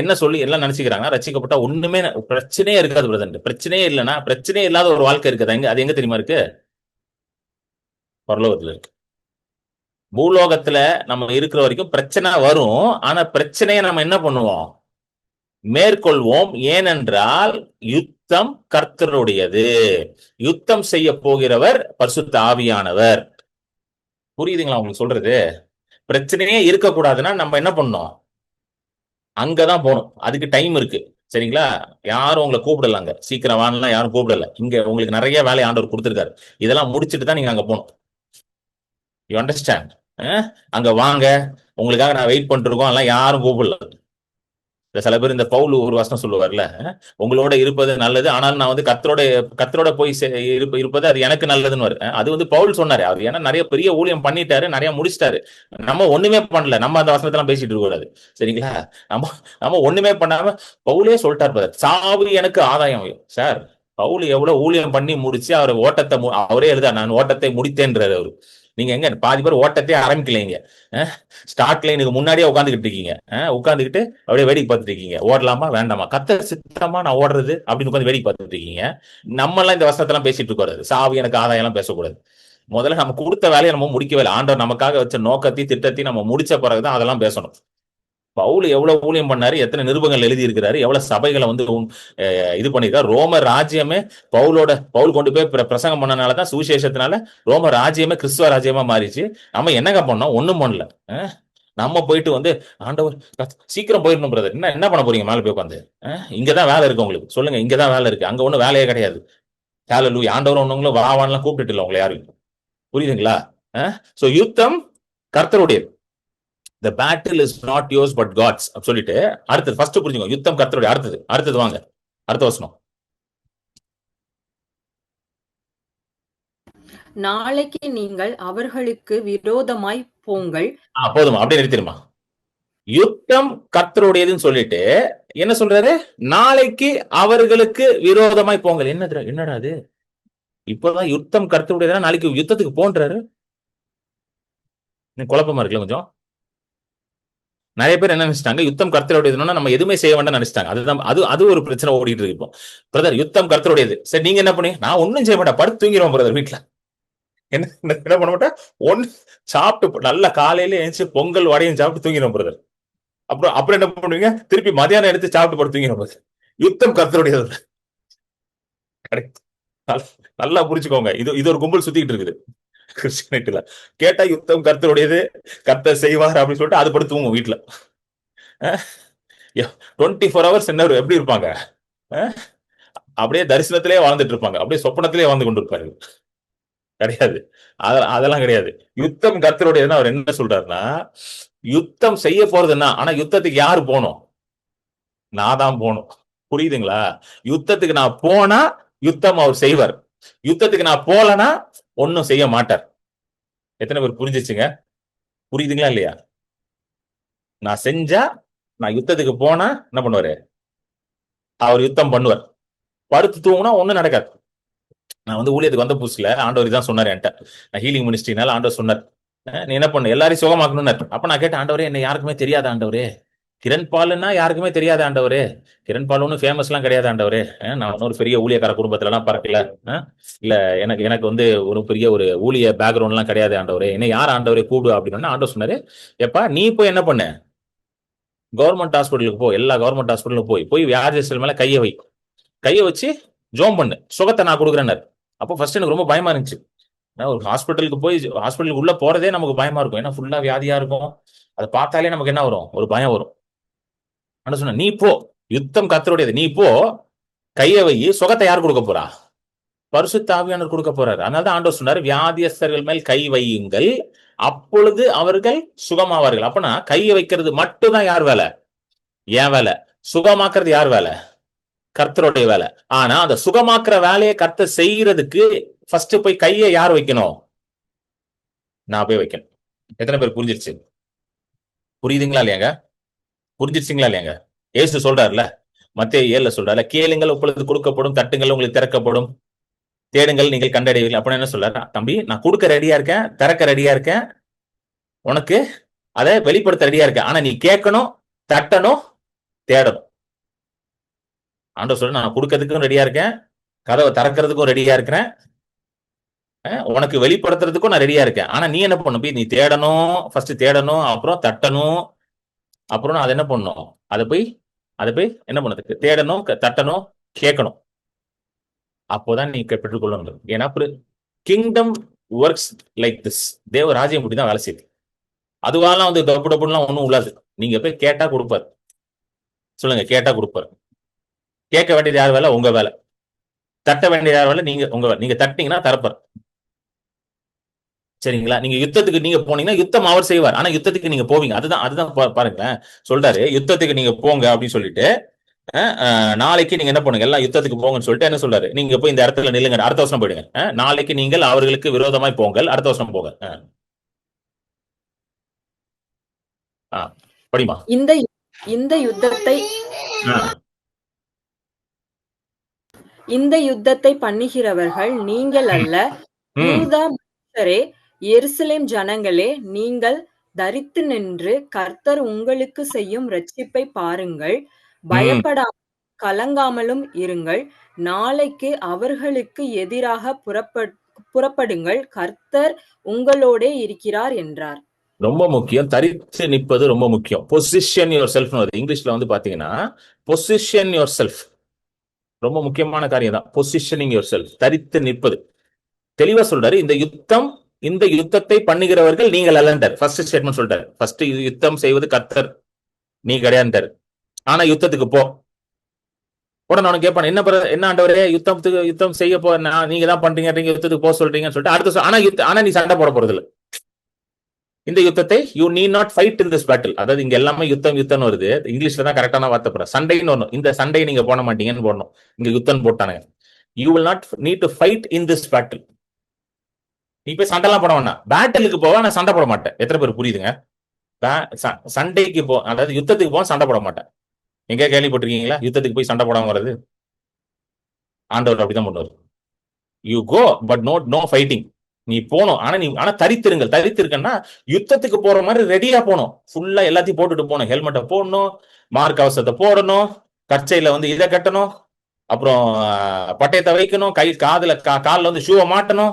என்ன சொல்லி எல்லாம் நினைச்சுக்கிறாங்க, ரசிக்கப்பட்டா ஒண்ணுமே பிரச்சனையே இருக்காது பிரதர். பிரச்சனையே இல்லைன்னா, பிரச்சனையே இல்லாத ஒரு வாழ்க்கை இருக்குது. அது எங்க தெரியுமா இருக்கு? பரலோகத்துல இருக்கு. பூலோகத்துல நம்ம இருக்கிற வரைக்கும் பிரச்சனை வரும். ஆனா பிரச்சனையை நம்ம என்ன பண்ணுவோம்? மேற்கொள்வோம். ஏனென்றால் யுத்தம் கர்த்தருடையது. யுத்தம் செய்ய போகிறவர் பரிசுத்த ஆவியானவர். புரியுதுங்களா உங்களுக்கு சொல்றது? பிரச்சனையே இருக்கக்கூடாதுன்னா நம்ம என்ன பண்ணோம்? அங்கதான் போகணும். அதுக்கு டைம் இருக்கு. சரிங்களா? யாரும் உங்களை கூப்பிடலாங்க. சீக்கிரம் வாங்கலாம் யாரும் கூப்பிடல. இங்க உங்களுக்கு நிறைய வேலை ஆண்டவர் கொடுத்திருக்காரு. இதெல்லாம் முடிச்சுட்டு தான் நீங்க அங்க போகணும். You understand? அங்க வாங்க, உங்களுக்காக நான் வெயிட் பண்ணிட்டு இருக்கோம், எல்லாம் யாரும் கூப்பிடல. சில பேர் இந்த பவுல் ஒரு வசனம் சொல்லுவார்ல, உங்களோட இருப்பது நல்லது, ஆனால் நான் வந்து கர்த்தரோட போய் இருப்பது அது எனக்கு நல்லதுன்னு வரும். அது வந்து பவுல் சொன்னாரு. அவர் ஏன்னா நிறைய பெரிய ஊழியம் பண்ணிட்டாரு, நிறைய முடிச்சிட்டாரு. நம்ம ஒண்ணுமே பண்ணல. நம்ம அந்த வசனத்தெல்லாம் பேசிட்டு இருக்க கூடாது. சரிங்களா? நம்ம நம்ம ஒண்ணுமே பண்ணாம பவுலே சொல்லிட்டார், சாவு எனக்கு ஆதாயம். சார், பவுல் எவ்வளவு ஊழியம் பண்ணி முடிச்சு அவர் ஓட்டத்தை அவரே எழுதா, நான் ஓட்டத்தை முடித்தேன்றாரு அவரு. நீங்க எங்க பாதி பேர் ஓட்டத்தையே ஆரம்பிக்கலைங்க. ஸ்டார்ட் லைனுக்கு முன்னாடியே உட்காந்துக்கிட்டு இருக்கீங்க. உட்காந்துக்கிட்டு அப்படியே வேடிக்கை பார்த்துட்டு இருக்கீங்க. ஓடலாமா வேண்டாமா, கர்த்தர் சித்தமா நான் ஓடுறது அப்படின்னு உட்காந்து வேடிக்கை பார்த்துட்டு இருக்கீங்க. நம்ம எல்லாம் இந்த வசனத்தெல்லாம் பேசிட்டு இருக்கக்கூடாது. சாவி எனக்கு ஆதாயம் எல்லாம் பேசக்கூடாது. முதல்ல நம்ம கொடுத்த வேலையை நம்ம முடிக்கவே இல்லை. ஆண்டவர் நமக்காக வச்ச நோக்கத்தை திட்டத்தை நம்ம முடிச்ச பிறகுதான் அதெல்லாம் பேசணும். பவுல் எவ்வளவு ஊழியம் பண்ணாரு, எத்தனை நிருபங்கள் எழுதி இருக்கிறாரு, எவ்வளவு சபைகளை வந்து இது பண்ணிருக்காரு. ரோம ராஜ்யமே பவுல் கொண்டு போய் பிரசங்கம் பண்ணனாலதான் சுவிசேஷத்தினால ரோம ராஜ்யமே கிறிஸ்துவ ராஜ்யமா மாறிச்சு. நம்ம என்னங்க பண்ணோம்? ஒண்ணும் பண்ணல. நம்ம போயிட்டு வந்து ஆண்டவர் சீக்கிரம் போயிடணும் பிரதர், என்ன பண்ண போறீங்க? மேல போய் உட்காந்து இங்கதான் வேலை இருக்கு உங்களுக்கு, சொல்லுங்க. இங்கதான் வேலை இருக்கு, அங்க ஒண்ணும் வேலையே கிடையாது. ஹல்லேலூயா. ஆண்டவர் ஒண்ணுங்களும் வாவான்லாம் கூப்பிட்டு இல்லை உங்களை யாரும். புரியுதுங்களா? சோ யுத்தம் கர்த்தருடையது. The battle is not yours but God's சொல்லிட்டு அடுத்தது ஃபர்ஸ்ட் புரிஞ்சுங்க, யுத்தம் கர்த்தருடைய. அடுத்தது வாங்க, அடுத்த வசனம். நாளைக்கு நீங்கள் அவர்களுக்கு விரோதமாய் போங்கள். போதுமா, அப்படியே நிறுத்திடுமா. யுத்தம் கர்த்தருடையதுன்னு சொல்லிட்டு என்ன சொல்றாரு? நாளைக்கு அவர்களுக்கு விரோதமாய் போங்கள். என்னடா அது? இப்பதான் யுத்தம் கர்த்தருடையதா, நாளைக்கு யுத்தத்துக்கு போன்றாரு. குழப்பமா இருக்குல்ல கொஞ்சம். நிறைய பேர் என்ன நினைச்சிட்டாங்க, யுத்தம் கர்த்தருடையதுன்னா நம்ம எதுவுமே செய்ய வேண்டாம் நினைச்சிட்டாங்க. அதுதான் அது ஒரு பிரச்சனை ஓடிட்டு இருக்கு இப்போ. பிரதர், யுத்தம் கர்த்தருடையது. சரி, நீங்க என்ன பண்ணீங்க? நான் ஒன்னும் செய்ய மாட்டேன், படுத்து தூங்கிடுவோம் பிரதர் வீட்டுல. என்ன பண்ண மாட்டேன்? ஒன்னு சாப்பிட்டு நல்ல காலையில எழுந்து பொங்கல் வடையும் சாப்பிட்டு தூங்கிடும் பிரதர். அப்புறம் என்ன பண்ணுவீங்க? திருப்பி மதியானம் எடுத்து சாப்பிட்டு படுத்து தூங்கிடும் பிரதர். யுத்தம் கர்த்தருடையது. நல்லா புரிச்சுக்கோங்க. இது ஒரு கும்பல் சுத்திட்டு இருக்குது கிறிஸ்டியனிட்டில. கேட்டா யுத்தம் கர்த்தருடையது, கர்த்தர் செய்வார் அப்படின்னு சொல்லிட்டு அது படுத்து தூங்கும் வீட்டுல. 24 hours என்ன எப்படி இருப்பாங்க? அப்படியே தரிசனத்திலே வாழ்ந்துட்டு இருப்பாங்க, அப்படியே சொப்பனத்திலே வாழ்ந்து கொண்டு இருப்பாரு. கிடையாது, அதெல்லாம் கிடையாது. யுத்தம் கர்த்தருடையதுன்னா அவர் என்ன சொல்றாருன்னா, யுத்தம் செய்ய போறதுன்னா, ஆனா யுத்தத்துக்கு யாரு போகணும்? நான் தான் போகணும். புரியுதுங்களா? யுத்தத்துக்கு நான் போனா யுத்தம் அவர் செய்வார். யுத்தத்துக்கு நான் போலனா ஒன்னும் செய்ய மாட்டார். எத்தனை பேர் புரிஞ்சிச்சுங்க? புரியுதுங்களா இல்லையா? நான் செஞ்சா, நான் யுத்தத்துக்கு போனா என்ன பண்ணுவாரு? அவர் யுத்தம் பண்ணுவார். படுத்து தூங்கினா ஒண்ணும் நடக்காது. நான் வந்து ஊழியத்துக்கு வந்த புதுசுல ஆண்டவர் தான் சொன்னார் என்கிட்ட. நான் ஹீலிங் மினிஸ்ட்ரினால ஆண்டவர் சொன்னார், நீ என்ன பண்ணு, எல்லாரையும் சுகமாக்கணும்னு. அப்ப நான் கேட்டேன், ஆண்டவரே என்ன யாருக்குமே தெரியாத ஆண்டவரே, கிரண் பால்னா யாருக்குமே தெரியாத ஆண்டவரே, கிரண் பால் ஒன்னும் ஃபேமஸ் எல்லாம் கிடையாது ஆண்டவரே, நான் ஒரு பெரிய ஊழியக்கார குடும்பத்துல எல்லாம் பறக்கல, இல்ல எனக்கு வந்து ஒரு பெரிய ஒரு ஊழிய பேக்ரவுண்ட் எல்லாம் கிடையாது ஆண்டவரே, என்ன யார் ஆண்டவரே கூடு அப்படின்னு ஆண்டவர் சொன்னாரு. எப்பா நீ போய் என்ன பண்ண? கவர்மெண்ட் ஹாஸ்பிட்டலுக்கு போ, எல்லா கவர்மெண்ட் ஹாஸ்பிட்டலுக்கு போய் வியாதிஸ்தர் மேல கையை வச்சு ஜோம் பண்ணு, சுகத்தை நான் கொடுக்குறேன்னு. அப்போ ஃபர்ஸ்ட் எனக்கு ரொம்ப பயமா இருந்துச்சு. ஒரு ஹாஸ்பிட்டலுக்கு உள்ள போறதே நமக்கு பயமா இருக்கும். ஏன்னா ஃபுல்லா வியாதியா இருக்கும். அதை பார்த்தாலே நமக்கு என்ன வரும்? ஒரு பயம் வரும். ஆனா சொன்ன, நீ போ, யுத்தம் கர்த்தருடையது, நீ போ, கையை வை, சுகத்தை யார் கொடுக்க போறா? பரிசுத்த ஆவியானவர் கொடுக்க போறாரு. அதனாலதான் ஆண்டவர் சொன்னாரு, வியாதியஸ்தர்கள் மேல் கை வையுங்கள், அப்பொழுது அவர்கள் சுகமாவார்கள். அப்பனா கையை வைக்கிறது மட்டும்தான் யார் வேலை? ஏன் வேலை. சுகமாக்குறது யார் வேலை? கர்த்தருடைய வேலை. ஆனா அந்த சுகமாக்குற வேலையை கர்த்தர் செய்யறதுக்கு ஃபர்ஸ்ட் போய் கையை யார் வைக்கணும்? நான் போய் வைக்கணும். எத்தனை பேர் புரிஞ்சிருச்சு? புரியுதுங்களா இல்லையாங்க? புரிஞ்சிருச்சுங்களா இல்லையாங்க? ஏசு சொல்றாருல, மத்தேயு 7 சொல்றாரு, கேளுங்கள் உங்களுக்கு கொடுக்கப்படும், தட்டுங்கள் உங்களுக்கு திறக்கப்படும், தேடுங்கள் நீங்கள் கண்டடைவீர்கள். அப்படின்னு என்ன சொல்றாரு? தம்பி, நான் கொடுக்க ரெடியா இருக்கேன், திறக்க ரெடியா இருக்கேன், உனக்கு அதை வெளிப்படுத்த ரெடியா இருக்கேன். ஆனா நீ கேட்கணும், தட்டணும், தேடணும். ஆண்டவர் சொல்ற, நான் கொடுக்கறதுக்கும் ரெடியா இருக்கேன், கதவை திறக்கிறதுக்கும் ரெடியா இருக்கிறேன், உனக்கு வெளிப்படுத்துறதுக்கும் நான் ரெடியா இருக்கேன். ஆனா நீ என்ன பண்ணும், போய் நீ தேடணும், ஃபர்ஸ்ட் தேடணும், அப்புறம் தட்டணும், அப்புறம் அதை என்ன பண்ணும், அதை போய் என்ன பண்ணதுக்கு தேடணும், தட்டணும், கேட்கணும். அப்போதான் நீ பெற்றுக்கொள்ள முடியும். ஏன்னா கிங்டம் ஒர்க்ஸ் லைக் திஸ். தேவ ராஜ்யம் இப்படிதான் வேலை செய்யுது. அதுவாலாம் வந்து டப்பு டப்புலாம் ஒண்ணும் உள்ளாது. நீங்க போய் கேட்டா கொடுப்பாரு. சொல்லுங்க, கேட்டா கொடுப்பாரு. கேட்க வேண்டியது யார் வேலை? உங்க வேலை. தட்ட வேண்டியது யார் வேலை? உங்க வேலை. நீங்க தட்டினீங்கன்னா தரப்பார். சரிங்களா? நீங்க யுத்தத்துக்கு நீங்க போனீங்கன்னா யுத்தம் அவர் செய்வார். ஆனா யுத்தத்துக்கு நீங்க போவீங்க. அதுதான் பாருங்களேன். சொல்றாரு யுத்தத்துக்கு நீங்க போங்க அப்படின்னு சொல்லிட்டு, நாளைக்கு நீங்க என்ன பண்ணுங்க, எல்லாம் யுத்தத்துக்கு போங்கன்னு சொல்லிட்டு என்ன சொல்றாரு, நீங்க போய் இந்த இடத்துல நில்லுங்க, அடுத்த வருஷம் போயிடுங்க. நாளைக்கு நீங்கள் அவர்களுக்கு விரோதமாய் போங்கள், அடுத்த வருஷம் போங்க. படிமா. இந்த இந்த யுத்தத்தை இந்த யுத்தத்தை பண்ணுகிறவர்கள் நீங்கள் அல்ல, யூதா மனுஷரே, எருசலேம் ஜனங்களே, நீங்கள் தரித்து நின்று கர்த்தர் உங்களுக்கு செய்யும் இரட்சிப்பை பாருங்கள். பயப்படாமல் கலங்காமலும் இருங்கள். நாளைக்கு அவர்களுக்கு எதிராக புறப்படுங்கள். கர்த்தர் உங்களோடே இருக்கிறார் என்றார். ரொம்ப முக்கியம். தரித்து நிற்பது ரொம்ப முக்கியம். Position your self. இங்கிலீஷ்ல வந்து பாத்தீங்கன்னா பொசிஷன் யுவர் செல்ஃப் ரொம்ப முக்கியமான காரியம் தான். பொசிஷனிங் யுவர் செல்ஃப், தரித்து நிற்பது. தெளிவா சொல்றாரு. இந்த யுத்தத்தை பண்ணுகிறவர்கள் நீங்கள் அல்லன்றார். ஃபர்ஸ்ட் ஸ்டேட்மெண்ட் சொல்றாரு. ஃபர்ஸ்ட் யுத்தம் செய்வது கர்த்தர், நீ கிடையாதுன்றாரு. ஆனா யுத்தத்துக்கு போ. உடனே அவனுக்கு கேட்பான், என்ன ஆண்டவரே, யுத்தம் செய்ய போ, நீங்க தான் பண்றீங்க, யுத்தத்துக்கு போக சொல்றீங்கன்னு சொல்லிட்டு அடுத்த ஆனா நீ சண்டை போட போறது இல்லை. இந்த யுத்தத்தை you need not fight in this battle. அதாவது இங்க எல்லாமே யுத்தம் வருது. இங்கிலீஷ்ல தான் கரெக்டான வார்த்தை போற. சண்டைன்னு வரணும். இந்த சண்டையை நீங்க போட மாட்டீங்கன்னு போடணும். இங்க யுத்தம் போட்டானுங்க. You will not need to fight in this battle. நீ போய் சண்டைலாம் போட வேணாம். பேட்டிலுக்கு போவா, நான் சண்டை போட மாட்டேன். எத்தனை பேர் புரியுதுங்க? சண்டைக்கு அதாவது யுத்தத்துக்கு போக சண்டை போட மாட்டேன். எங்க கேள்விப்பட்டிருக்கீங்களா யுத்தத்துக்கு போய் சண்டை போடாம வர்றது? ஆண்டவர் அப்படிதான் பண்ணுவார். You go but no fighting. நீ போனோம், ஆனா தரித்திருக்கன்னா யுத்தத்துக்கு போற மாதிரி ரெடியா போனோம். ஃபுல்லா எல்லாத்தையும் போட்டுட்டு போகணும். ஹெல்மெட்டை போடணும், மார்க் அவசரத்தை போடணும், கச்சையில வந்து இதை கட்டணும், அப்புறம் பட்டயத்தை வைக்கணும், காலில் வந்து ஷூவை மாட்டணும்,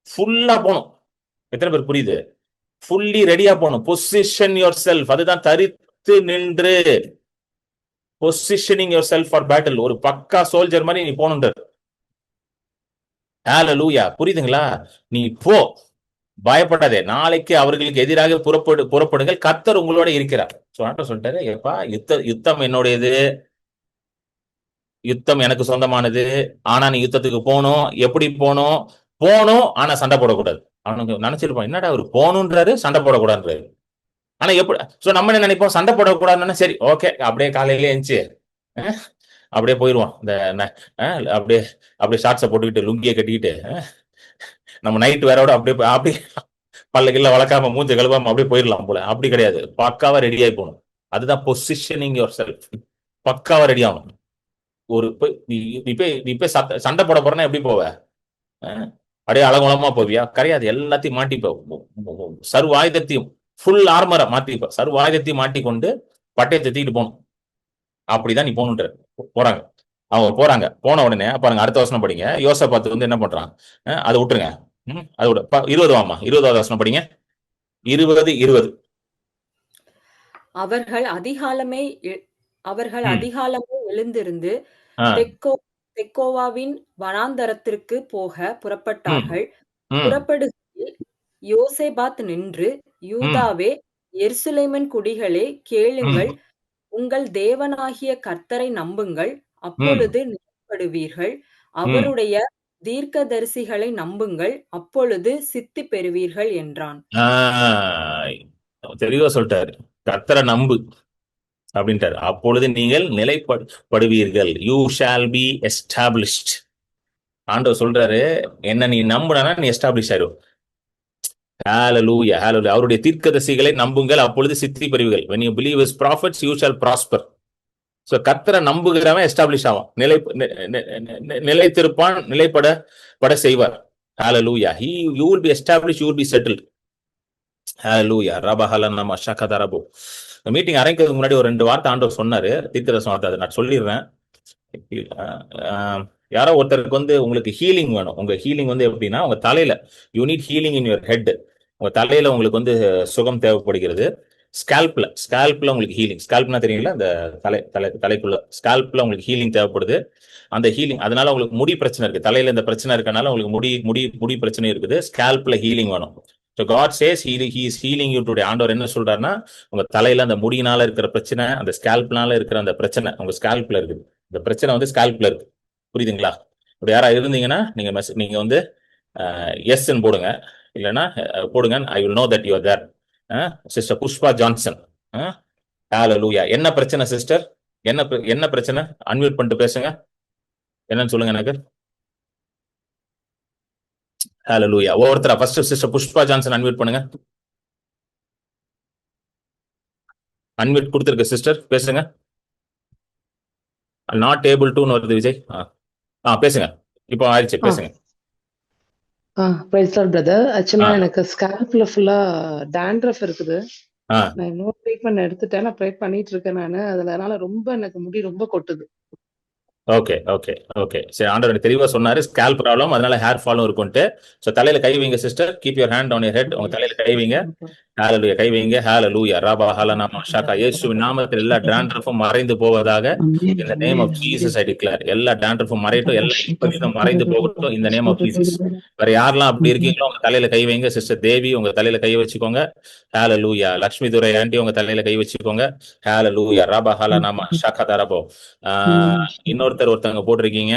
ஃபுல்லா போகணும். எத்தனை பேர் புரியுது? ஃபுல்லி ரெடியா போகணும். Position your self. அதுதான் தரித்து நின்று. Positioning your self for battle. ஒரு பக்கா சோல்ஜர் மாதிரி நீ போகணுன்றது. ஹல்லேலூயா. புரியுதுங்களா? நீ போ, பயப்படாதே. நாளைக்கு அவர்களுக்கு எதிராக புறப்படுங்கள், கர்த்தர் உங்களோட இருக்கிறார். சொல்லிட்டாரு, எப்பா யுத்தம் என்னுடையது, யுத்தம் எனக்கு சொந்தமானது. ஆனா நீ யுத்தத்துக்கு போகணும். எப்படி போகணும்? ஆனா சண்டை போடக்கூடாது. அவனுக்கு நினைச்சிருப்பான், என்னடா அவரு போகணுன்றாரு, சண்டை போடக்கூடாதுன்றாரு. ஆனா எப்படி நம்ம என்ன நினைப்போம், சண்டை போடக்கூடாதுன்னு. சரி, ஓகே, அப்படியே காலையில எழுந்துச்சு அப்படியே போயிடுவான். அப்படியே ஷார்ட்ஸை போட்டுக்கிட்டு, லுங்கியை கட்டிக்கிட்டு, நம்ம நைட் வேறோட அப்படியே பல்லக்கில்ல வளர்க்காம மூஞ்ச கழுவாம அப்படியே போயிடலாம் போல. அப்படி கிடையாது. பக்காவா ரெடியாகி போகணும். அதுதான் பொசிஷனிங் யுவர் செல்ஃப். பக்காவா ரெடி ஆகணும். நீ போய் சண்டை போட போறேன்னா எப்படி போவ? அப்படியே அலங்குலமா போவியா? கிடையாது. எல்லாத்தையும் மாட்டிப்ப. சர்வ ஆயுதத்தையும், ஃபுல் ஆர்மரை மாட்டிப்ப. சர்வ ஆயுதத்தையும் மாட்டிக்கொண்டு பட்டயத்தை தூக்கிட்டு போகணும். அப்படிதான் நீ போகணுன்ற. போறாங்க அவங்க போறாங்க. போன உடனே பாருங்க, அடுத்த வசனம் படிங்க. யோசபாத் வந்து என்ன பண்றான்? அதை விட்டுருங்க. அதோட 20வது வசனம் படிங்க. 20. அவர்கள் அதிகாலமே எழுந்திருந்து தெக்கோவாவின் வனாந்தரத்திற்கு போக புறப்பட்டார்கள். புறப்படுகையில் யோசேபாத் நின்று, யூதாவே, எருசலேமின் குடிகளே, கேளுங்கள், உங்கள் தேவனாகிய கர்த்தரை நம்புங்கள், அப்பொழுது நிலைப்படுவீர்கள். அவருடைய தீர்க்கதரிசிகளை நம்புங்கள், அப்பொழுது சித்தி பெறுவீர்கள் என்றான். தெளிவா சொல்லிட்டாரு, கர்த்தரை நம்பு அப்படின்ட்டாரு. அப்பொழுது நீங்கள் நிலைப்படுவீர்கள். You shall be established. ஆண்டவர் சொல்றாரு, என்ன நீ நம்புனா நீ எஸ்டாப்ளிஷ் ஆயிரும். ஹல்லேலூயா, ஹல்லேலூயா. அவருடைய தீர்க்கதரிசிகளை நம்புங்கள், அப்பொழுது சித்தி பெறுவீர்கள். when you believe his prophets you shall prosper. So கர்த்தரை நம்புகிறவன் எஸ்டாப்ளிஷ் ஆவான், நிலைத்திருப்பான், நிலைப்பட செய்வார். Hallelujah. you will be established, you will be settled. Hallelujah. ரபஹலனம ஷகதரபு. மீட்டிங் ஆரம்பிக்கிறதுக்கு முன்னாடி ஒரு 2 வார்த்தை ஆண்டவர் சொன்னாரு, தீர்க்கதரிசன வார்த்தை. அதை நான் சொல்லிடுறேன். யாரோ ஒருத்தருக்கு வந்து உங்களுக்கு ஹீலிங் வேணும். உங்க ஹீலிங் வந்து எப்படின்னா, உங்க தலையில you need healing in your head. உங்க தலையில உங்களுக்கு வந்து சுகம் தேவைப்படுகிறது. ஸ்கால்ப்ல உங்களுக்கு ஹீலிங். ஸ்கால்ப்னா தெரியுங்களா? அந்த தலைக்குள்ள ஸ்கால்ப்ல உங்களுக்கு ஹீலிங் தேவைப்படுது. அந்த ஹீலிங் அதனால உங்களுக்கு முடி பிரச்சனை இருக்கு. தலையில இந்த பிரச்சனை இருக்கனால உங்களுக்கு முடி முடி முடி பிரச்சனை இருக்குது. ஸ்கால்ப்ல ஹீலிங் வேணும். So God says he is healing you today. ஆண்டவர் என்ன சொல்றாருன்னா, உங்க தலையில அந்த முடியினால இருக்கிற பிரச்சனை, அந்த ஸ்கால்ப்னால இருக்கிற அந்த பிரச்சனை உங்க ஸ்கால்ப்ல இருக்குது. இந்த பிரச்சனை வந்து ஸ்கால்ப்ல இருக்கு. புரியுதுங்களா? இப்படி யாரா இருந்தீங்கன்னா நீங்க வந்து எஸ் போடுங்க. இல்லைன்னா போடுங்க. I will know that you are there. Sister Pushpa Johnson. Hallelujah. என்ன பிரச்சனை சிஸ்டர்? என்ன பிரச்சனை? அன்மியூட் பண்ணிட்டு பேசுங்க. என்னன்னு சொல்லுங்க எனக்கு. ஹalleluya. ஒவ்வொருத்தரா first sister Pushpa Johnson unmute பண்ணுங்க. அன்மியூட் கொடுத்துருக்கு சிஸ்டர், பேசுங்க. நாட் ஏபிள் டுன்னு வருது விஜய். பேசுங்க. இப்போ ஆயிடுச்சு, பேசுங்க. Praise lord brother. ஆக்சுவலா எனக்கு ஸ்கால்ப்ல ஃபுல்லா டாண்ட்ரஃப் இருக்குது. ஆ நான் இன்னொரு ட்ரீட்மெண்ட் எடுத்துட்டேன். நான் ப்ரே பண்ணிட்டு இருக்கேன் நானு. அதனால ரொம்ப எனக்கு முடி ரொம்ப கொட்டுது. ஓகே ஓகே ஓகே சரி. ஆண்டவர் எனக்கு தெளிவா சொன்னாரு, ஸ்கேல் ப்ராப்ளம், அதனால ஹேர் ஃபாலும் இருக்கும்ட்டு. ஸோ தலையில கை வைங்க sister. Keep your hand on your head. உங்க தலையில கை வைங்க. ஹalleluya. கை வைங்க. ஹalleluya. ரபா ஹலனாமா ஷாகா. இயேசுவின் நாமத்தில் எல்லா டாண்ட்ரஃபும் மறைந்து போவதாக. In the name of Jesus I declare. எல்லா டாண்ட்ரஃபும் மறையட்டும். எல்லா விபரீதம் மறைந்து போகட்டும். In the name of Jesus. வேற யாரெல்லாம் அப்படி இருக்கீங்களோ உங்க தலையில கை வைங்க. சிஸ்டர் தேவி உங்க தலையில கை வச்சுக்கோங்க. ஹalleluya. லட்சுமி துரை ஆண்டி உங்க தலையில கை வச்சுக்கோங்க. ஹalleluya. ரபா ஹலனாமா ஷாகா தரபோ. ஒருத்தவங்க போட்டிருக்கீங்க.